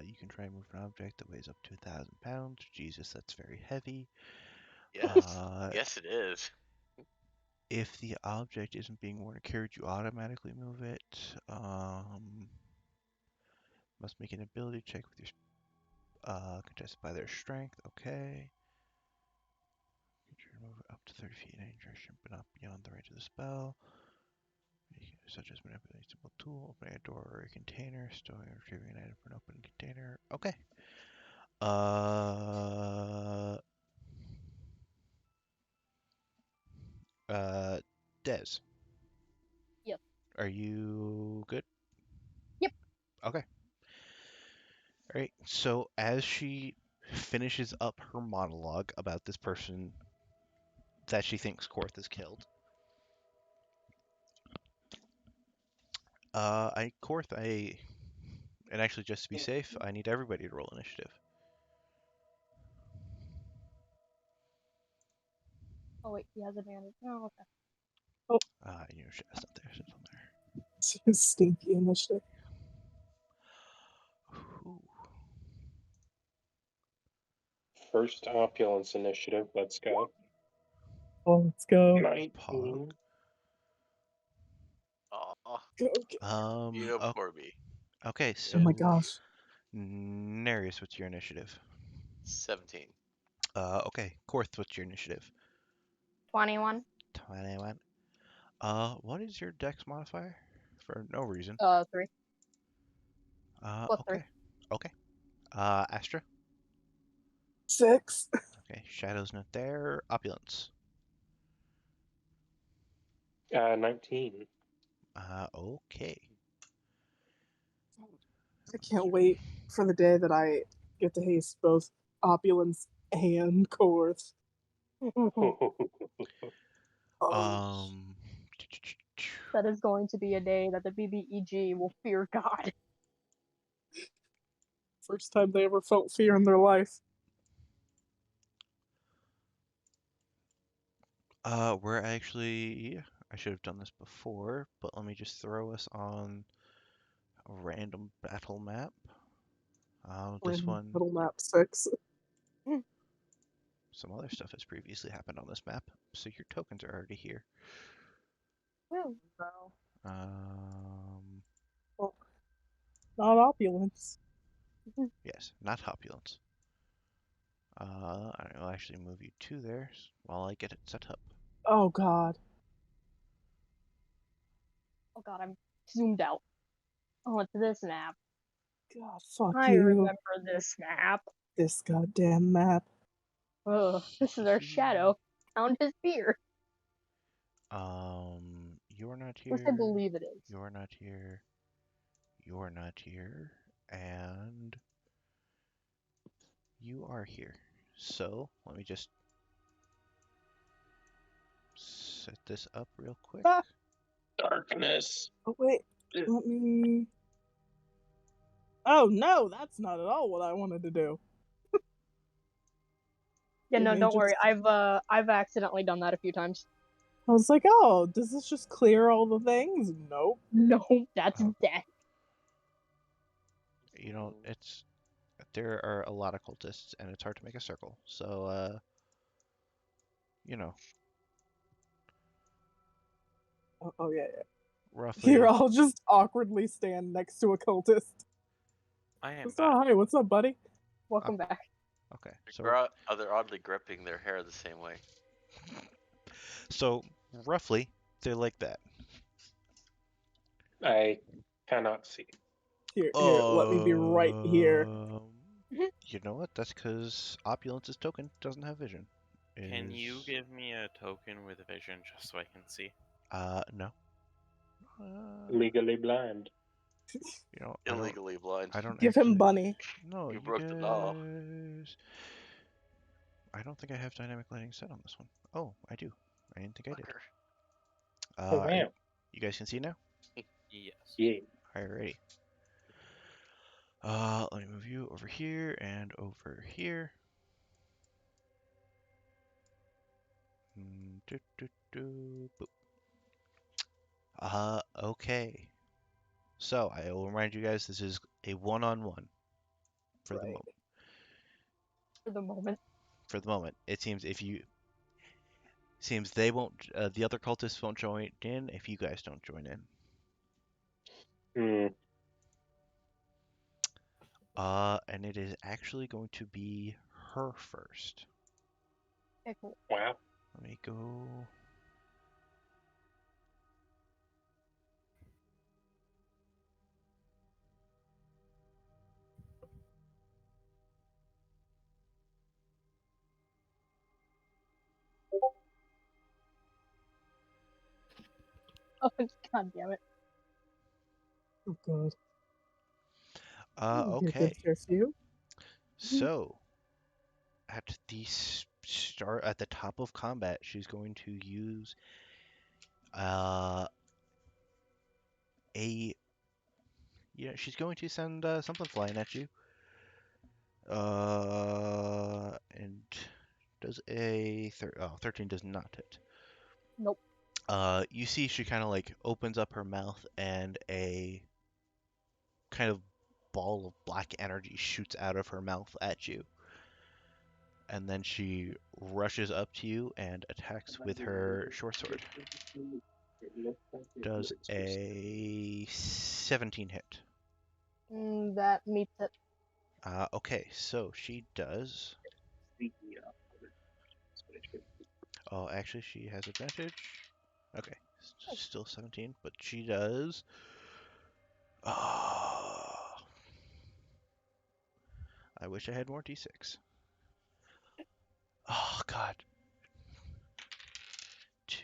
You can try and move an object that weighs up to 1,000 pounds. Jesus, that's very heavy. Yes. Yes, it is. If the object isn't being worn or carried, you automatically move it. Must make an ability check with your contested by their strength. Okay. Move it up to 30 feet in any direction, but not beyond the range of the spell. Such as manipulating a simple tool, opening a door or a container, stowing or retrieving an item from an open container. Okay. Des. Yep. Are you good? Yep. Okay. All right. So as she finishes up her monologue about this person that she thinks Korth has killed, and actually just to be safe, I need everybody to roll initiative. Oh wait, he has advantage. Oh, okay. Shit, that's not there. It's on there. Stinky initiative. Ooh. First opulence initiative. Let's go. Oh, let's go. 19. Pog. Aw, Go. you Oh, Corby. okay, so Oh my gosh. Nereus, what's your initiative? 17. Okay, Korth, what's your initiative? 21. 21. What is your dex modifier? For no reason. 3. Plus 3. Okay. Astra? 6. Okay, Shadow's not there. Opulence. 19. Okay. I can't wait for the day that I get to haste both opulence and Korth. Um, That is going to be a day that the BBEG will fear God. First time they ever felt fear in their life. we're actually, I should have done this before, but let me just throw us on a random battle map. This one, Little map 6. some other stuff has previously happened on this map, so your tokens are already here. No. Well, not opulence. Yes, not opulence. I'll actually move you to there while I get it set up. Oh god. Oh god, I'm zoomed out. Oh, it's this map. God, fuck I you. remember this map. This goddamn map. Ugh, this is our shadow. Found his fear. You're not At here. least I believe it is. You're not here. You're not here. And you are here. So, let me just set this up real quick. Ah. Darkness. Oh wait, let me. Oh no, that's not at all what I wanted to do. Yeah, It no, may don't worry. just- I've accidentally done that a few times. I was like, oh, does this just clear all the things? Nope. No, that's Oh. death. You know, there are a lot of cultists, and it's hard to make a circle. So, you know, Oh yeah. roughly. Here, I'll just awkwardly stand next to a cultist. I am Just, back. oh, hi, what's up, buddy? Welcome back. Okay, They're oddly gripping their hair the same way. so roughly, they're like that. I cannot see. Here, let me be right here. You know what? That's because Opulence's token doesn't have vision. Can you give me a token with vision just so I can see? No. Legally blind. You know, Illegally blind. I don't Give him actually- bunny. No, You broke the law. guys- I don't think I have dynamic lighting set on this one. Oh, I do. I didn't think I did. Fucker. Oh, wow. You guys can see now? Yes. Yeah. Alrighty. Let me move you over here and over here. Boop. Okay. So I will remind you guys, this is a one-on-one for the Right. moment. For the moment. For the moment, it seems they won't. The other cultists won't join in if you guys don't join in. And it is actually going to be her first. Okay, cool. Wow. Let me go. Oh, God damn it. Oh god. You're Okay. good for a few. So, at the start, at the top of combat, she's going to use she's going to send something flying at you. And does a 13 does not hit. Nope. You see she kind of like opens up her mouth and a kind of ball of black energy shoots out of her mouth at you. And then she rushes up to you and attacks with her short sword. Does a 17 hit. That meets it. Okay, so she does. Oh, actually, she has advantage. Okay, still 17, but she does. I wish I had more d6. Oh, God. 2,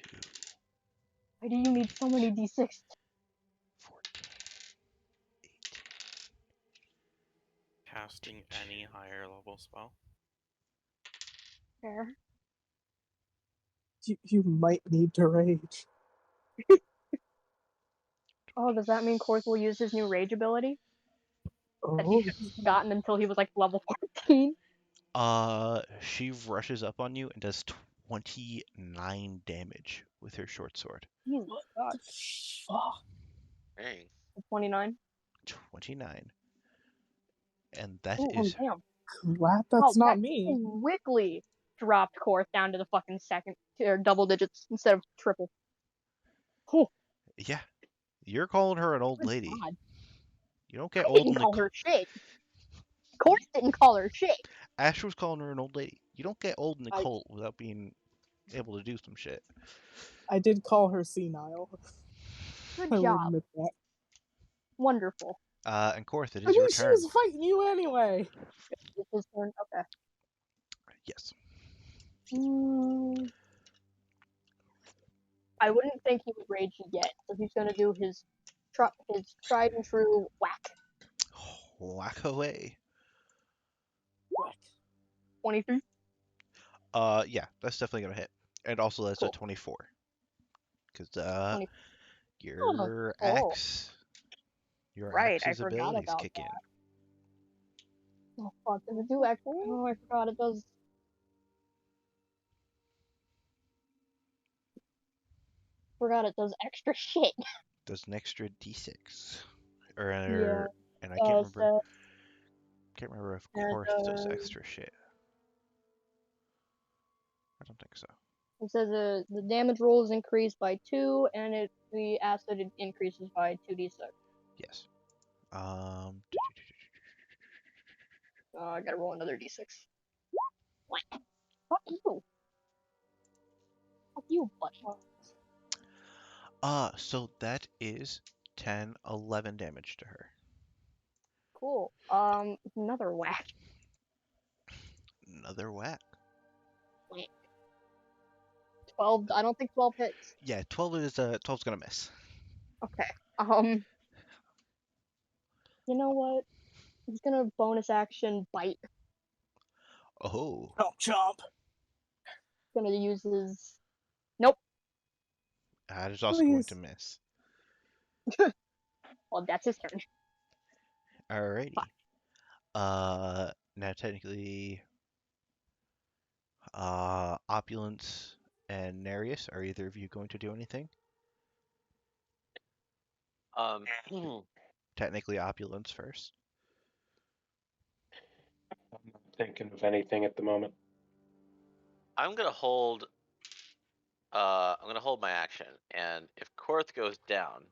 Why do you need so many d6? 14, 18. Casting any higher level spell. Fair. You might need to rage. Oh, does that mean Korth will use his new rage ability? That he Oh, should have gotten until he was like level 14? She rushes up on you and does 29 damage with her short sword. Jesus God. fuck. Dang. 29? 29. And that Ooh, is damn. Glad that's Oh, not that me. quickly dropped Korth down to the fucking second, or double digits instead of triple. Oh, yeah. You're calling her an old good lady. God. You don't get I old in didn't the call her shit. Korth didn't call her shit. Ash was calling her an old lady. You don't get old in the I- cult without being able to do some shit. I did call her senile. Good I will job. admit that. Wonderful. And Korth, it I is your mean, she turn. was fighting you anyway. It's his turn. Okay. Yes. I wouldn't think he would rage yet, so he's gonna do his tried and true whack. Whack away. 23. Yeah, that's definitely gonna hit. And also that's a Cool. 24. Because 20. your Oh. axe your Right, I axe's forgot abilities about kick in. Oh fuck, does it do extra? Oh, I forgot it does. Forgot it does extra shit. Does an extra d6. Or Yeah. and I can't remember if and, Korth does extra shit. I don't think so. It says the damage roll is increased by 2, and the acid increases by 2d6. Yes. I gotta roll another d6. What? Fuck you. Fuck you, buddy. So that is 10, 11 damage to her. Cool. Another whack. Another whack. 12. I don't think 12 hits. Yeah, 12's gonna miss. Okay. You know what? He's gonna bonus action bite. Oh. Chomp. Gonna use his. Nope. That is also going to Please. miss. Well, that's his turn. Alrighty. Now technically, Opulence and Nereus, are either of you going to do anything? Technically, Opulence first. thinking of anything at the moment. I'm gonna hold. I'm gonna hold my action, and if Korth goes down,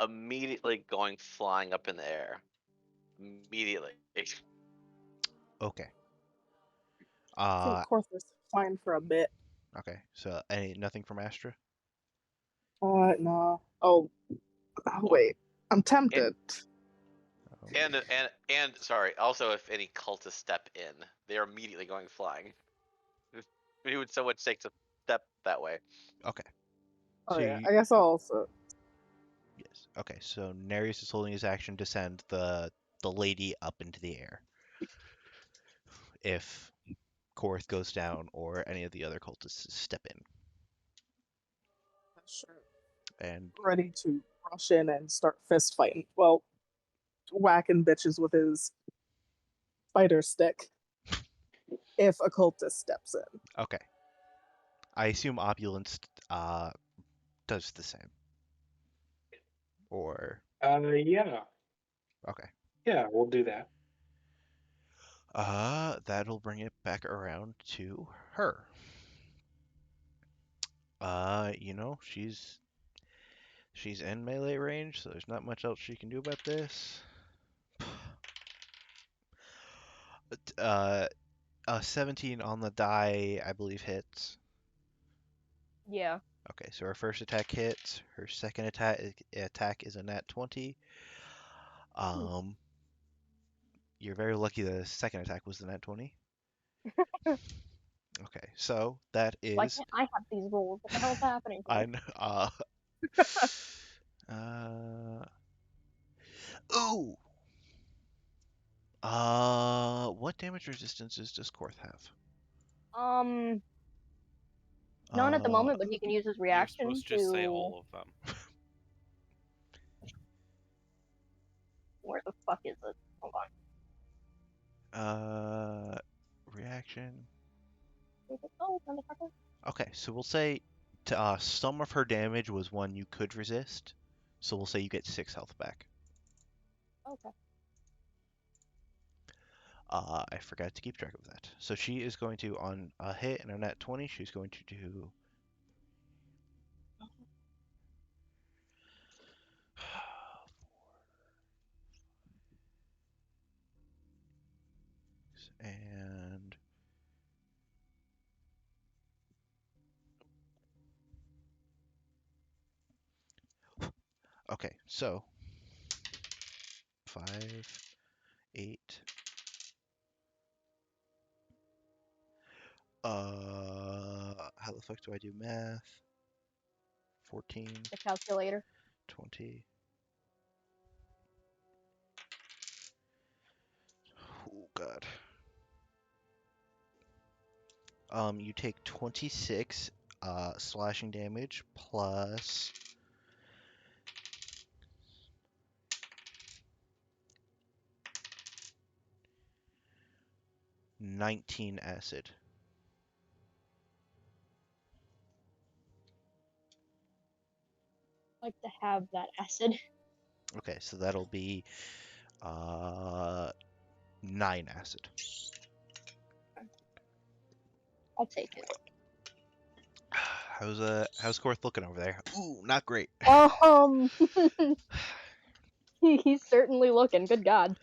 immediately going flying up in the air. Immediately. Okay. I think Korth is fine for a bit. Okay. So nothing from Astra? No. Oh, wait. I'm tempted. And sorry. Also, if any cultists step in, they are immediately going flying. It would so much take to step that way. Okay. Oh So yeah, you- I guess I'll also. Yes. Okay. So Nereus is holding his action to send the lady up into the air. If Korth goes down or any of the other cultists step in. Sure. And Ready to rush in and start fist fighting. Well, whacking bitches with his spider stick. If a cultist steps in. okay. I assume Opulence does the same. Or Yeah. okay. Yeah, we'll do that. That'll bring it back around to her. She's in melee range, so there's not much else she can do about this. A 17 on the die, I believe, hits. Yeah. Okay, so her first attack hits. Her second attack is a nat 20. You're very lucky the second attack was the nat 20. Okay, so that Why is can't I have these rolls? What the hell's happening? I kn- uh ooh. What damage resistances does Korth have? None at the Uh, moment, but he can use his You're reaction supposed to to. just say all of them. Where the fuck is it? Hold on. reaction. Oh, motherfucker. Okay, so we'll say some of her damage was one you could resist. So we'll say you get 6 health back. Okay. I forgot to keep track of that. So she is going to, on a hit and a nat 20, she's going to do. And. Okay, so 5, 8. How the fuck do I do math? 14, The calculator. 20. Oh god. You take 26 slashing damage plus 19 acid. Like to have that acid. Okay, so that'll be 9 acid. I'll take it. How's Korth looking over there? Ooh, not great. He's certainly looking. Good God.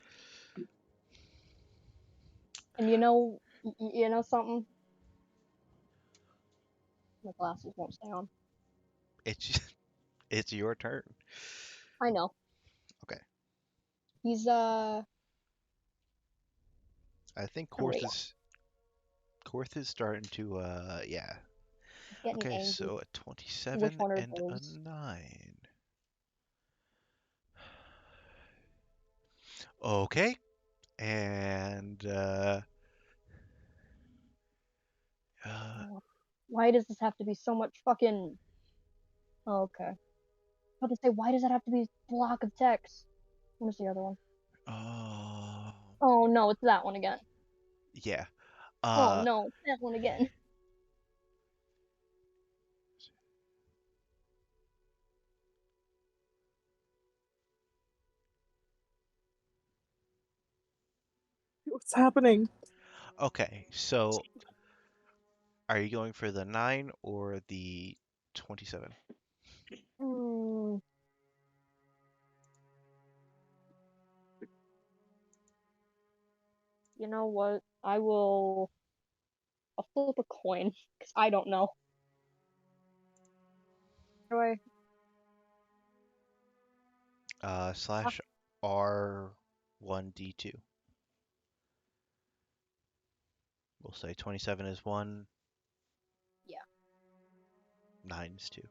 And you know something? My glasses won't stay on. It's your turn. I know. Okay. He's I think Hurry Korth is starting to yeah. getting Okay, angry. so a Which 27 one are and those? a 9. Okay. And Why does this have to be so much fucking? Oh, okay. I was about to say, why does it have to be a block of text? What was the other one? uh, Oh no, it's that one again. yeah. Oh no, it's that one again. It was What's happening? Okay, so are you going for the 9 or the 27? Hmm. You know what? I'll flip a coin because I don't know. Do I? Slash R1D2. We'll say 27 is 1, Yeah. 9 is 2.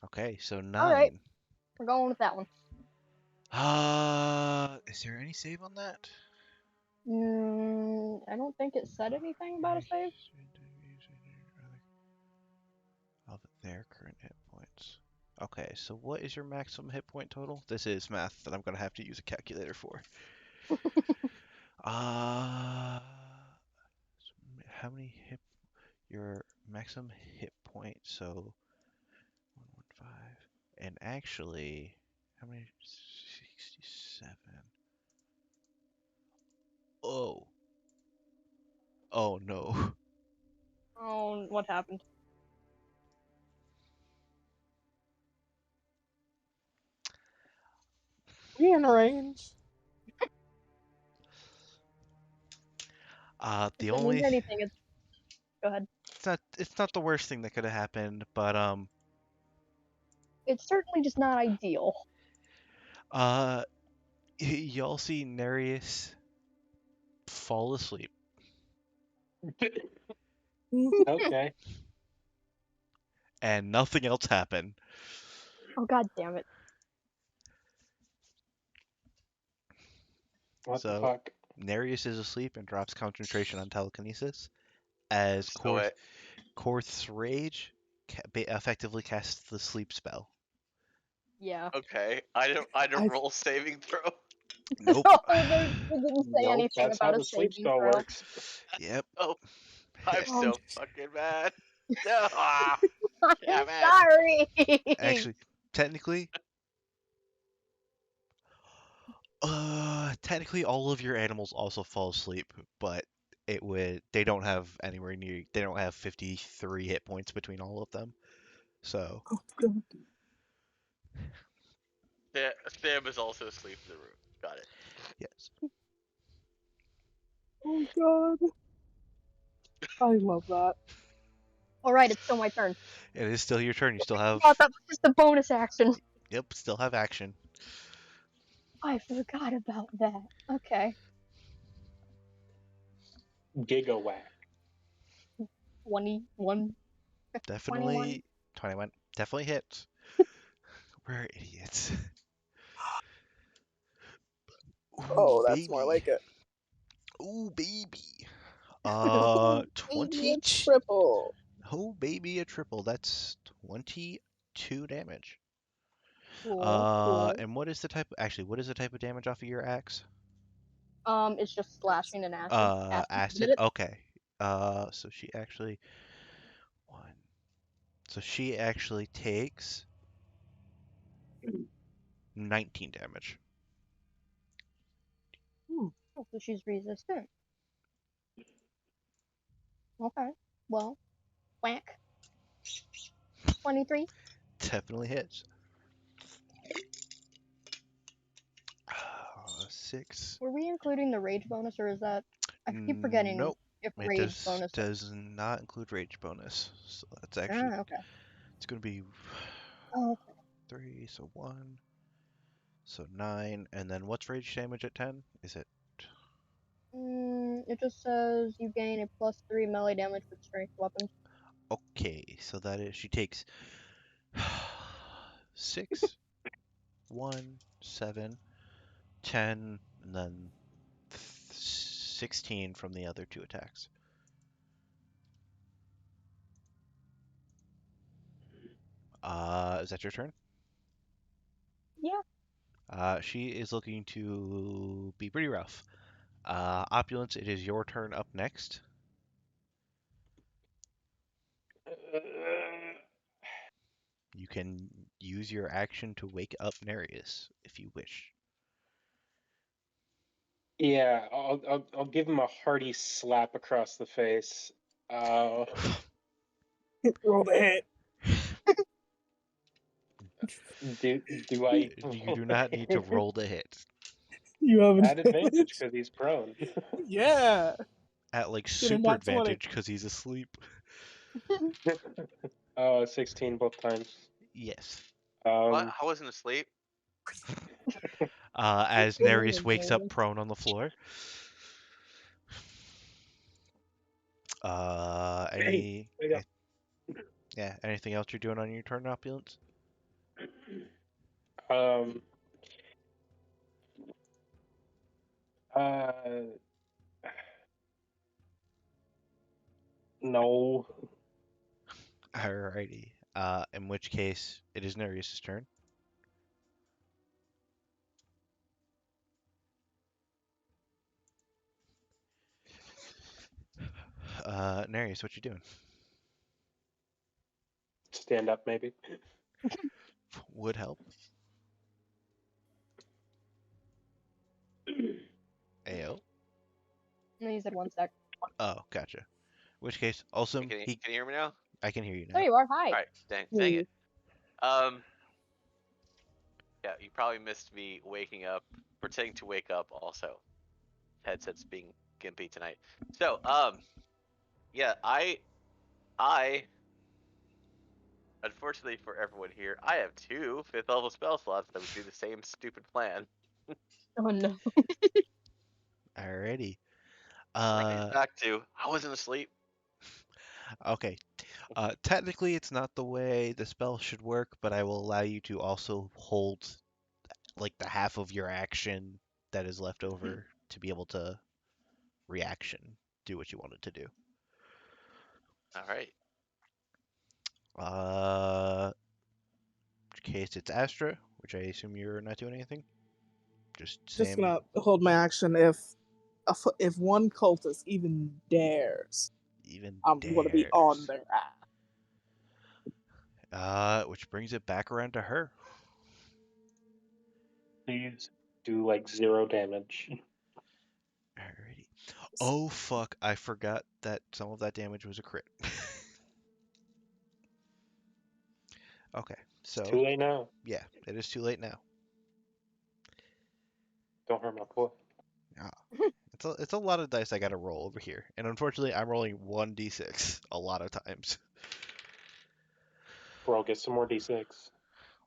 Okay, so All right. 9. We're going with that one. Is there any save on that? I don't think it said anything about a save. Of their current hit points. Okay, so what is your maximum hit point total? This is math that I'm gonna have to use a calculator for. How many hit? Your maximum hit point, so 115. And actually, how many? 67. Oh. Oh no. Oh, what happened? We in range. The If it means only anything, go ahead. it's not the worst thing that could have happened, but It's certainly just not ideal. y'all see Nereus fall asleep. Okay. And nothing else happened. Oh, god damn it. What the So fuck? Nereus is asleep and drops concentration on telekinesis as So it, Korth's rage effectively casts the sleep spell. Yeah. okay. I don't I- roll saving throw. Nope. No, they didn't say Nope, anything that's how about a the sleep saving spell throw. works. Yep. Oh, I'm Oh, so fucking mad. No, damn I'm it. sorry. Actually, technically, technically all of your animals also fall asleep, but they don't have 53 hit points between all of them. So, oh, God. Sam is also asleep in the room. Got it. yes. Oh, God. I love that. Alright, it's still my turn. It is still your turn. You still have Oh, that was just a bonus action. Yep, still have action. I forgot about that. Okay. Gigawhack. 21. Definitely 21. Definitely hits. We're idiots. Ooh, Oh, that's more baby. like it. Ooh, baby. Maybe a 22. triple. Oh, baby, a triple. That's 22 damage. Cool. And what is the type? Actually, what is the type of damage off of your axe? It's just slashing and acid. Acid. Did it? Okay. So she actually one. So she actually takes 19 damage. Oh, so she's resistant. Okay. Well, whack. 23. Definitely hits. 6. Were we including the rage bonus, or is that? I keep forgetting Nope. if It rage bonus. does not include rage bonus. So that's actually Okay. it's gonna be Oh, okay. 3, so 1, so 9, and then what's rage damage at 10? Is it It just says you gain a +3 melee damage with strength weapons. okay? So that is she takes 6, 1, 7, 10, and then 16 from the other two attacks. Is that your turn? Yeah. She is looking to be pretty rough. Opulence, it is your turn up next. You can use your action to wake up Nereus if you wish. Yeah, I'll give him a hearty slap across the face. Roll the hit. Do I You do not need to roll the hit. You have at advantage advantage. because he's prone? Yeah. At like Get a super nat 20. advantage because he's asleep. 16 both times. Yes. What? Um, I wasn't asleep. As Oh, Nereus wakes up boy. prone on the floor. Hey, wake up. Yeah, anything else you're doing on your turn, Opulence? Um, uh, no. Alrighty. In which case, it is Nereus' turn. Nereus, what you doing? Stand up, maybe. Would help. AO. No, you said 1 sec. Oh, gotcha. In which case, also, Can you hear me now? I can hear you There now. you are. Hi. All right. Dang Hmm. it. Yeah, you probably missed me waking up, pretending to wake up. Also, headsets being gimpy tonight. So, yeah, I, unfortunately for everyone here, I have 2 5th level spell slots that would do the same stupid plan. Oh no. Alrighty. Bring it back to I wasn't asleep. Okay. Technically, it's not the way the spell should work, but I will allow you to also hold like the half of your action that is left over to be able to reaction, do what you wanted to do. All right. In case it's Astra, which I assume you're not doing anything. Just Just Sam. gonna hold my action if one cultist even dares, Even I'm gonna be on dares. their ass. Which brings it back around to her. Please do like 0 damage. Alrighty. Oh fuck! I forgot that some of that damage was a crit. Okay, It's too so late now. yeah, it is too late now. Don't hurt my boy. It's a lot of dice I gotta roll over here, and unfortunately, I'm rolling 1d6 a lot of times. Bro, get some more d6.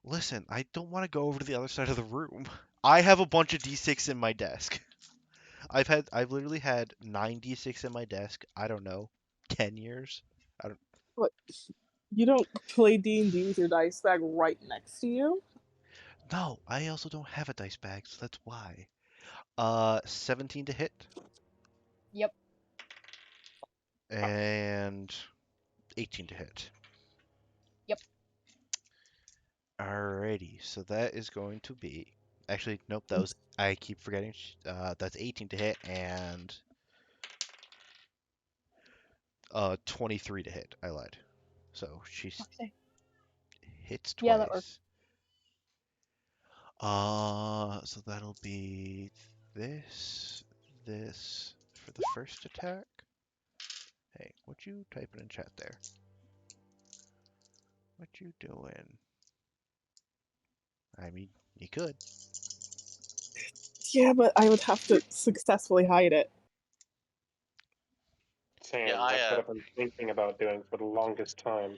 Listen, I don't want to go over to the other side of the room. I have a bunch of d6 in my desk. I've literally had 9 d6 in my desk. I don't know, 10 years. What? You don't play D&D with your dice bag right next to you? No, I also don't have a dice bag, so that's why. 17 to hit. Yep. And 18 to hit. Yep. Alrighty, so that is going to be. Actually, nope, that was. I keep forgetting. That's 18 to hit and 23 to hit. I lied. So she's Okay. hits Yeah, that works. twice. So that'll be this for the first attack. Hey, what you typing in chat there? What you doing? I mean, you could. Yeah, but I would have to successfully hide it. Sam, Yeah, that's what I've been thinking about doing for the longest time.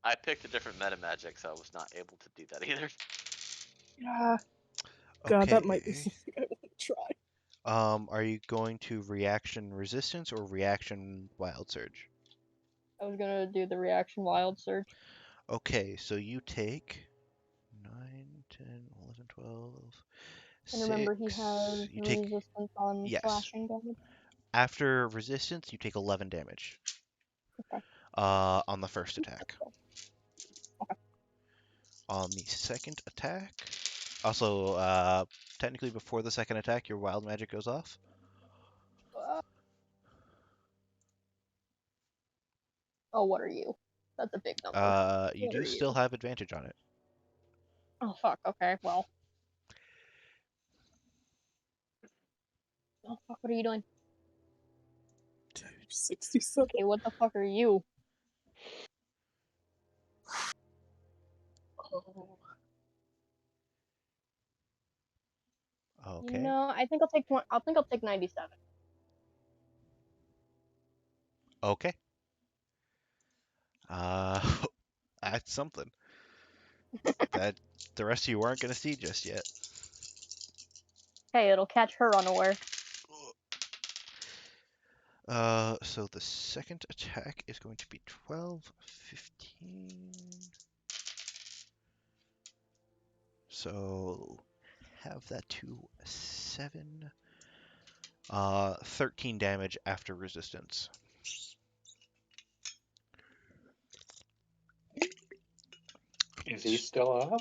I picked a different meta magic, so I was not able to do that either. Yeah. God, that might be Okay. something I want to try. Are you going to reaction resistance or reaction wild surge? I was gonna do the reaction wild surge. Okay, so you take 9, 10, 11, 12, And remember, he 6. has You take, resistance on yes. slashing damage. After resistance, you take 11 damage. Okay. On the first attack. Okay. On the second attack, also, technically before the second attack, your wild magic goes off. Oh, what are you? That's a big number. You What do are still you? have advantage on it. Oh fuck. Okay. Well. Oh fuck! What are you doing? 67. Okay, what the fuck are you? Oh. Okay. You know, I think I'll take 20, I think I'll take 97. Okay. That's something that the rest of you aren't gonna see just yet. Hey, it'll catch her unaware. So the second attack is going to be 12, 15. So have that to 7. 13 damage after resistance. Is he still up?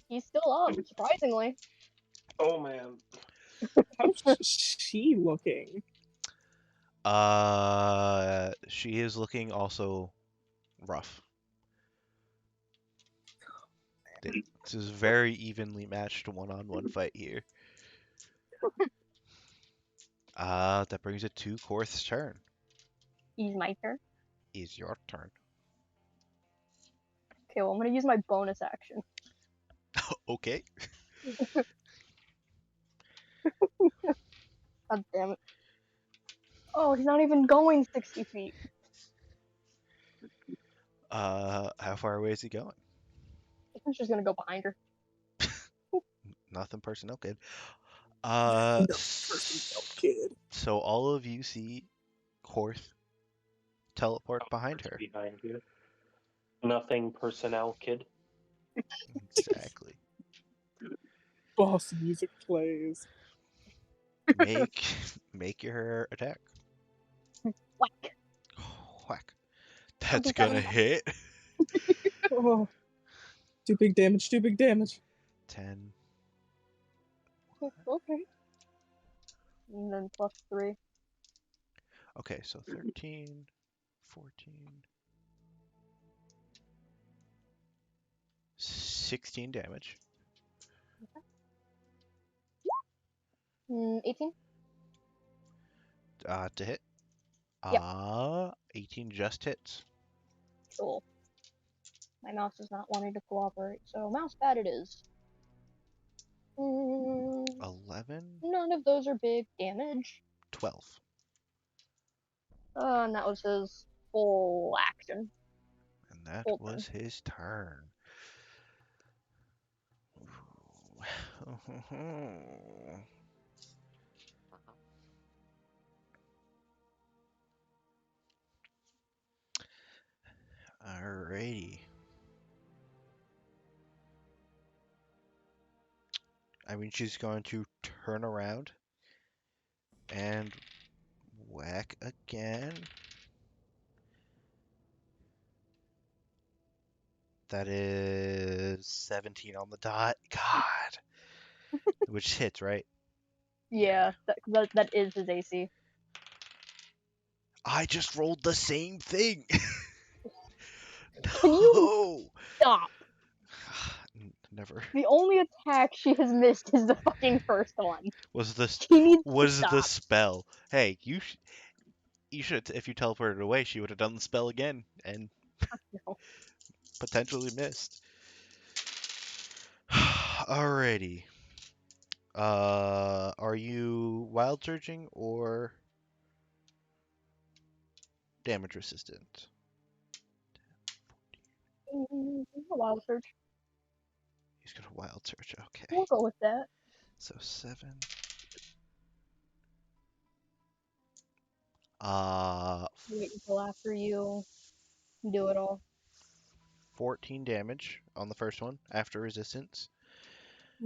He's still up, surprisingly. Oh man. How's she looking? She is looking also rough. This is very evenly matched one-on-one fight here. That brings it to Korth's turn. He's my turn. Is your turn. Okay, well, I'm gonna use my bonus action. Okay. God damn it. Oh, he's not even going 60 feet. How far away is he going? I'm just gonna go behind her. Nothing personnel kid. No, personnel kid. So all of you see Korth teleport behind her. Behind you. Nothing personnel, kid. Exactly. Boss music plays. Make your attack. Whack. Whack. That's 27. gonna hit. Oh. Do big damage, do big damage. 10. Okay. And then plus 3. Okay, so 13, 14, 16 damage. 18? To hit. Yep. 18 just hits. Cool. My mouse is not wanting to cooperate, so mouse pad it is. 11, None of those are big damage. 12. And that was his full action. And that Full was his turn. Alrighty. I mean, she's going to turn around and whack again. That is 17 on the dot. God. Which hits, right? Yeah, that is his AC. I just rolled the same thing. Can you No. stop? Never. The only attack she has missed is the fucking first one. Was this She needs to was the stop. spell? Hey, you should, if you teleported away, she would have done the spell again and No. potentially missed. Alrighty. Are you wild surging or damage resistant? A wild surge. He's gonna wild surge. Okay. We'll go with that. So 7. Wait until after you do it all. 14 damage on the first one after resistance.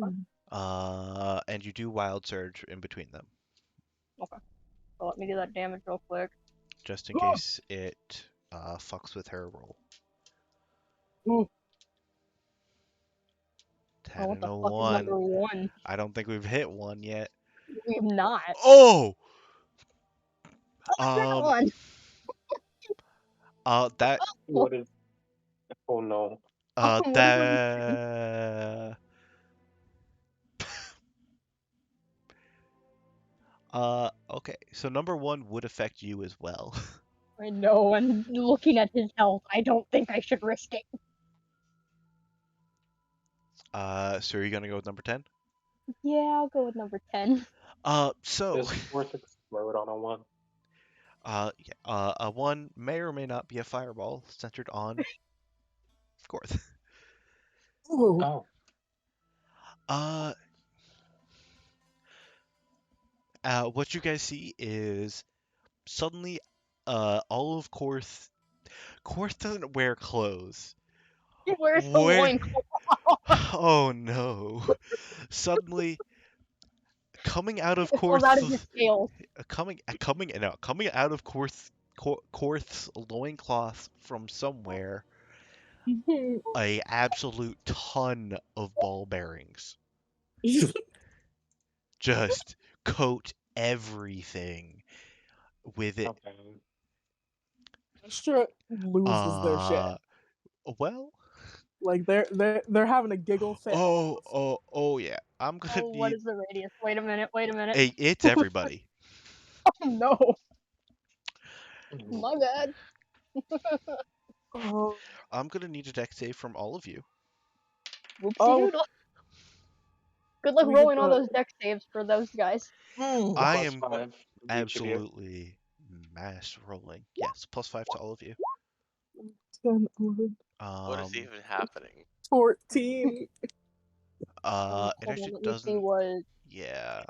Hmm. And you do wild surge in between them, Okay. So let me do that damage real quick. just in case it fucks with her roll. Ooh. 10 Oh, what and the a fuck is 1. number 1? I don't think we've hit 1 yet. We've not. Oh! That one. That What is? Oh no. What is that Okay. So number one would affect you as well. I know, and looking at his health, I don't think I should risk it. So are you gonna go with number 10? Yeah, I'll go with number 10. So Does Fourth explode on a 1? yeah, a one may or may not be a fireball centered on Korth. Ooh. Oh. Uh, what you guys see is suddenly, all of Korth doesn't wear clothes. Where's the Where? loincloth? Oh no! Suddenly, coming out of It falls out of his Korth's tail. coming out of Korth's loincloth from somewhere, a absolute ton of ball bearings just coat everything with it. Okay. Astra loses their shit. Well, Like they're having a giggle fit. oh yeah. I'm gonna Oh, what need. is the radius? Wait a minute, wait a minute. Hey, it's everybody. Oh no, my bad. Oh, I'm gonna need a deck save from all of you. Whoopsie Oh. doodle. Good luck We get rolling all the- those deck saves for those guys. mm. I Plus am 5 from each of you. absolutely mass rolling. Yes, +5 to all of you. 10, 11, What is Um, even happening? 14. it Hold actually on, let me see doesn't. what. Yeah.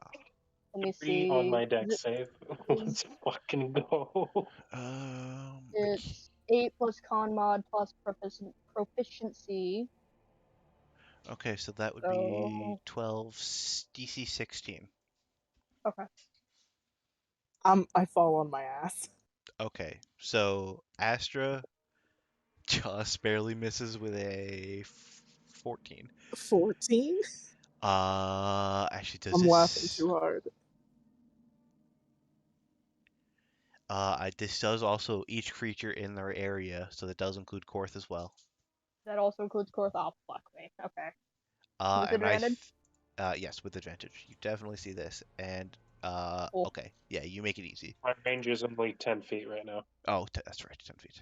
Let me 3 on see. my deck Is it- save. Let's fucking go. It's 8 plus con mod plus proficiency. Okay, so that would be So 12 DC 16. okay. I fall on my ass. Okay, so Astra just barely misses with a 14. 14. Actually, does I'm laughing this? too hard. This does also each creature in their area, so that does include Korth as well. That also includes Korth. Oh, fuck me. Okay. With And advantage? yes, with advantage. You definitely see this, and Cool. okay, yeah, you make it easy. My range is only 10 feet right now. Oh, that's right, 10 feet.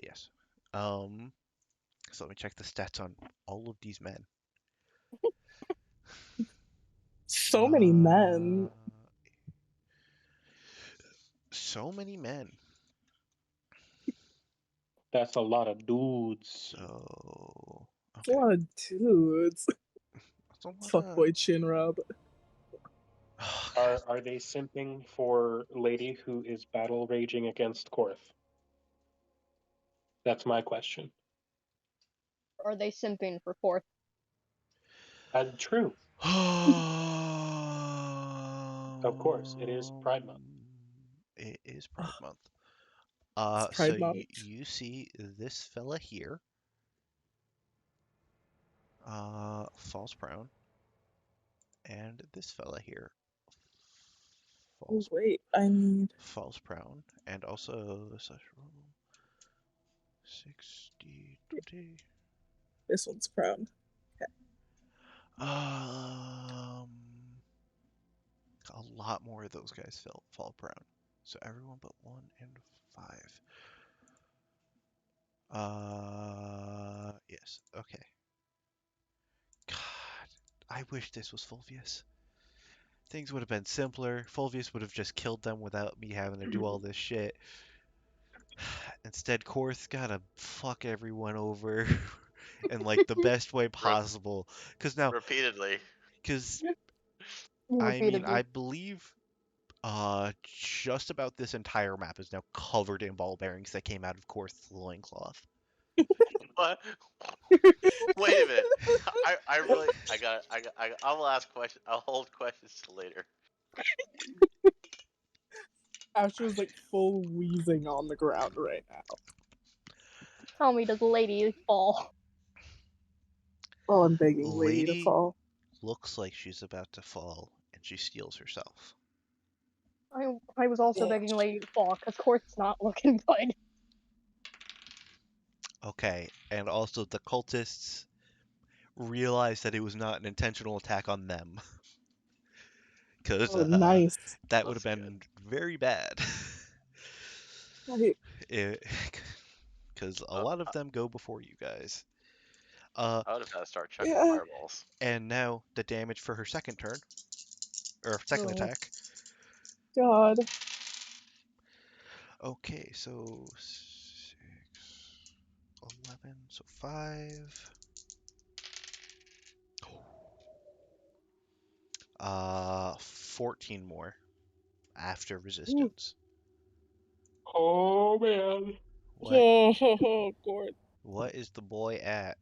Yes. So let me check the stats on all of these men. So many men. So many men. That's a lot of dudes. So It's a lot of dudes. that's a lot Fuckboy chin rub. Are they simping for lady who is battle raging against Korth? That's my question. Are they simping for Korth? True. Of course, it is Pride Month. It is Pride Month. It's So Pride Month. you see this fella here, falls prone, and this fella here Oh, wait, I need. falls prone, and also such roll 60, 20. This one's prone. A lot more of those guys fall prone. So everyone but 1 and 5. Yes, okay. God, I wish this was Fulvius. Things would have been simpler. Fulvius would have just killed them without me having to do all this shit. Instead, Korth gotta fuck everyone over in like the best way possible. Because now, Repeatedly. because I mean, I believe just about this entire map is now covered in ball bearings that came out of Korth's loincloth. What? Wait a minute. I really I will ask questions. I'll hold questions till later. Astra's like full wheezing on the ground right now. Tell me, does lady fall? Oh, I'm begging Lady to Lady fall. looks like she's about to fall, and she steals herself. I was also Bitch. begging lady to fall because Korth's not looking good. Okay, and also the cultists realized that it was not an intentional attack on them. because Oh, nice. that would have That's been very bad. Right. Because a lot of them go before you guys. I would have had to start chucking Yeah. fireballs. And now the damage for her second turn, or second Oh. attack. God. Okay, so 6, 11, so 5. 14 more after resistance. Oh man. What? Oh, God. What is the boy at?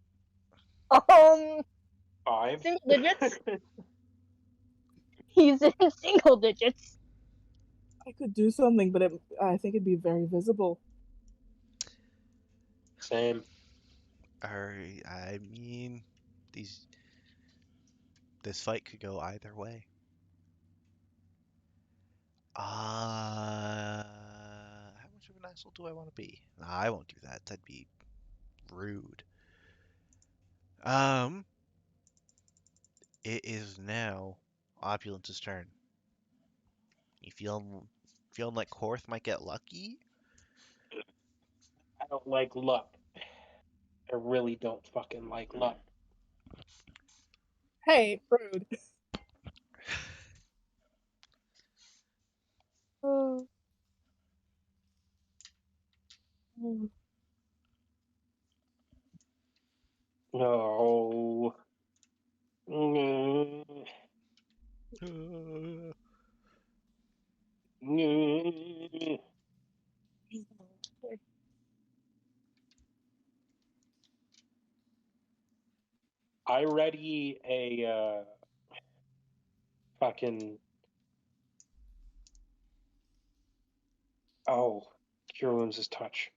5. Single digits. He's in single digits. I could do something, but I think it'd be very visible. Same. I mean, this fight could go either way. How much of an asshole do I want to be? Nah, I won't do that. That'd be rude. It is now Opulence's turn. You feeling like Korth might get lucky? I don't like luck. I really don't fucking like luck. Hey, rude. Oh. No. Mm, mm. I ready a fucking Cure Wounds is touch.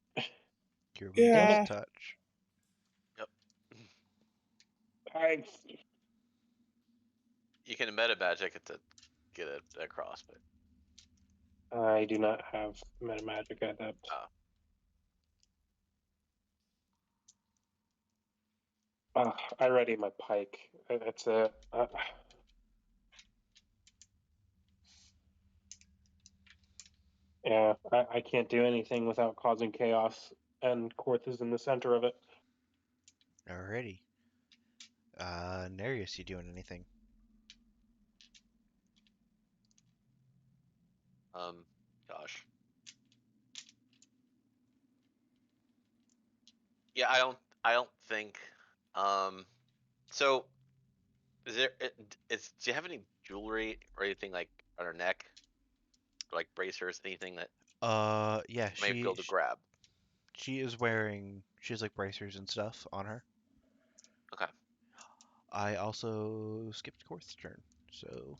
Cure Wounds Yeah. is touch. Yep. I You can meta magic it to get it across, but I do not have meta magic adept. I ready my pike. That's it. Yeah, I can't do anything without causing chaos, and Korth is in the center of it. Alrighty. Nereus, you doing anything? Gosh. Yeah, I don't think. So, is there? Do you have any jewelry or anything like on her neck, like bracers, anything that Yeah, may be able to grab? she has like bracers and stuff on her. Okay. I also skipped Korth's turn, so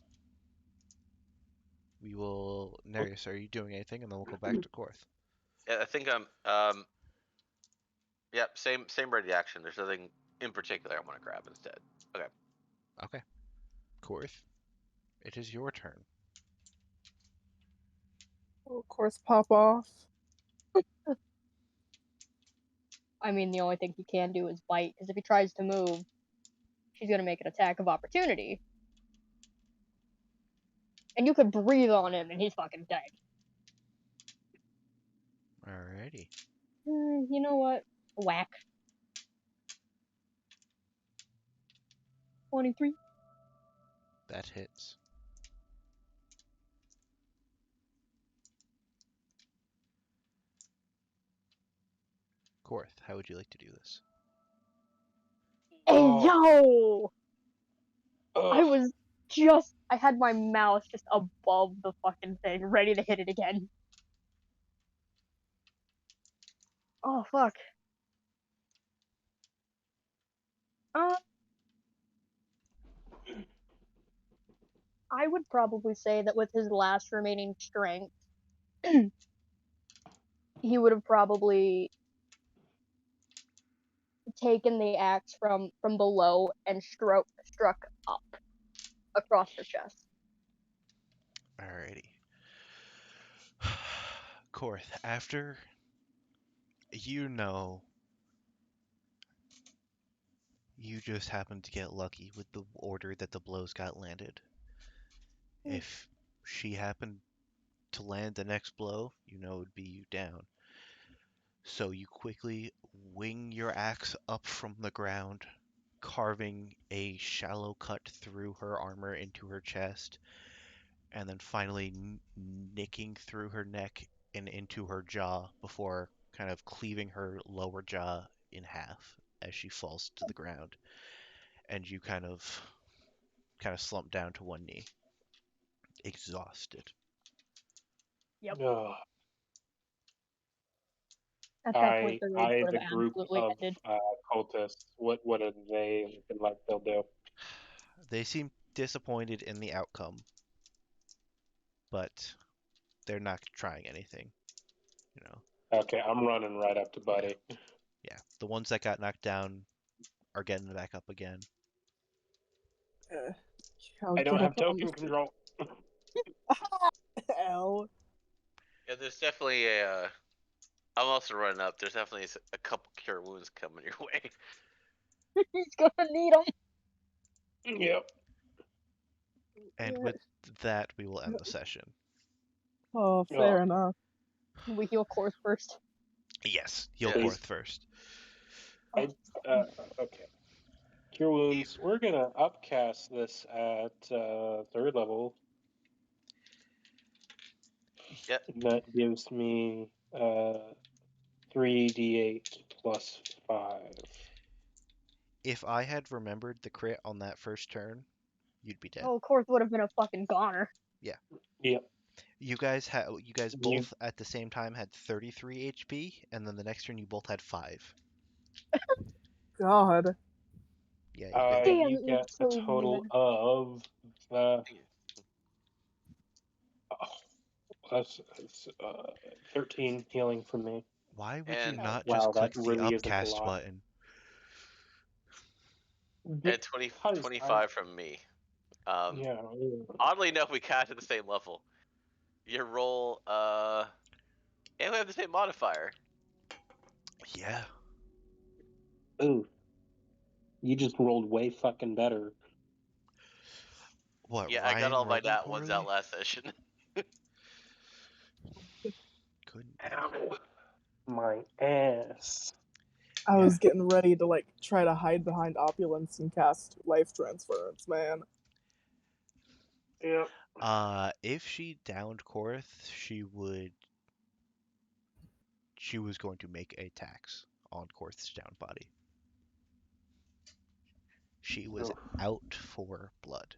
we will. Nereus, are you doing anything? And then we'll go back to Korth. Yeah, I think I'm. Yep. Same ready action. There's nothing in particular I want to grab instead. Okay. Okay. Korth, it is your turn. Of course, pop off. I mean, the only thing he can do is bite, because if he tries to move, she's gonna make an attack of opportunity. And you could breathe on him, and he's fucking dead. Alrighty. You know what? Whack. 23. That hits. Korth, how would you like to do this? Hey, Oh. yo! I had my mouse just above the fucking thing, ready to hit it again. Oh, fuck. I would probably say that with his last remaining strength, he would have probably taken the axe from below and struck up across her chest. Alrighty. Korth, after you just happened to get lucky with the order that the blows got landed. If she happened to land the next blow, you know it would be you down. So you quickly wing your axe up from the ground, carving a shallow cut through her armor into her chest, and then finally nicking through her neck and into her jaw before kind of cleaving her lower jaw in half as she falls to the ground. And you kind of slump down to one knee, exhausted. Ugh. At that point, I, the rage I, would the have group absolutely of ended. cultists, what are they looking like they'll do? They seem disappointed in the outcome, but they're not trying anything, you know. Okay, I'm running right up to Buddy. Yeah, the ones that got knocked down are getting back up again. I'll I don't get have up on token control. L. Yeah, there's definitely a. I'm also running up. There's definitely a couple cure wounds coming your way. He's gonna need them. Yep. And with that, we will end the session. Oh, fair enough. We heal Korth first. Yes, heal Yes. Korth first. Okay. Cure wounds. We're gonna upcast this at 3rd level. Yep. That gives me 3d8 plus 5. If I had remembered the crit on that first turn, you'd be dead. Oh, Korth would have been a fucking goner. Yep. You guys both at the same time had 33 HP, and then the next turn you both had 5. God. Yeah, you guys, Damn, You it get was a so total bad. of that's 13 healing from me. why would you And- not Wow, just that click the really isn't a upcast lot. button? And 25 from me. Yeah. Oddly enough, we got to the same level. Your roll, and we have the same modifier. Yeah. Ooh. You just rolled way fucking better. What, Yeah, Ryan I got all my rolling nat ones out poorly? last session. Couldn't. Ow. My ass. I Yeah. was getting ready to like try to hide behind opulence and cast life transference, man. Yep. If she downed Korth, she was going to make a tax on Korth's down body. She was Oof. out for blood.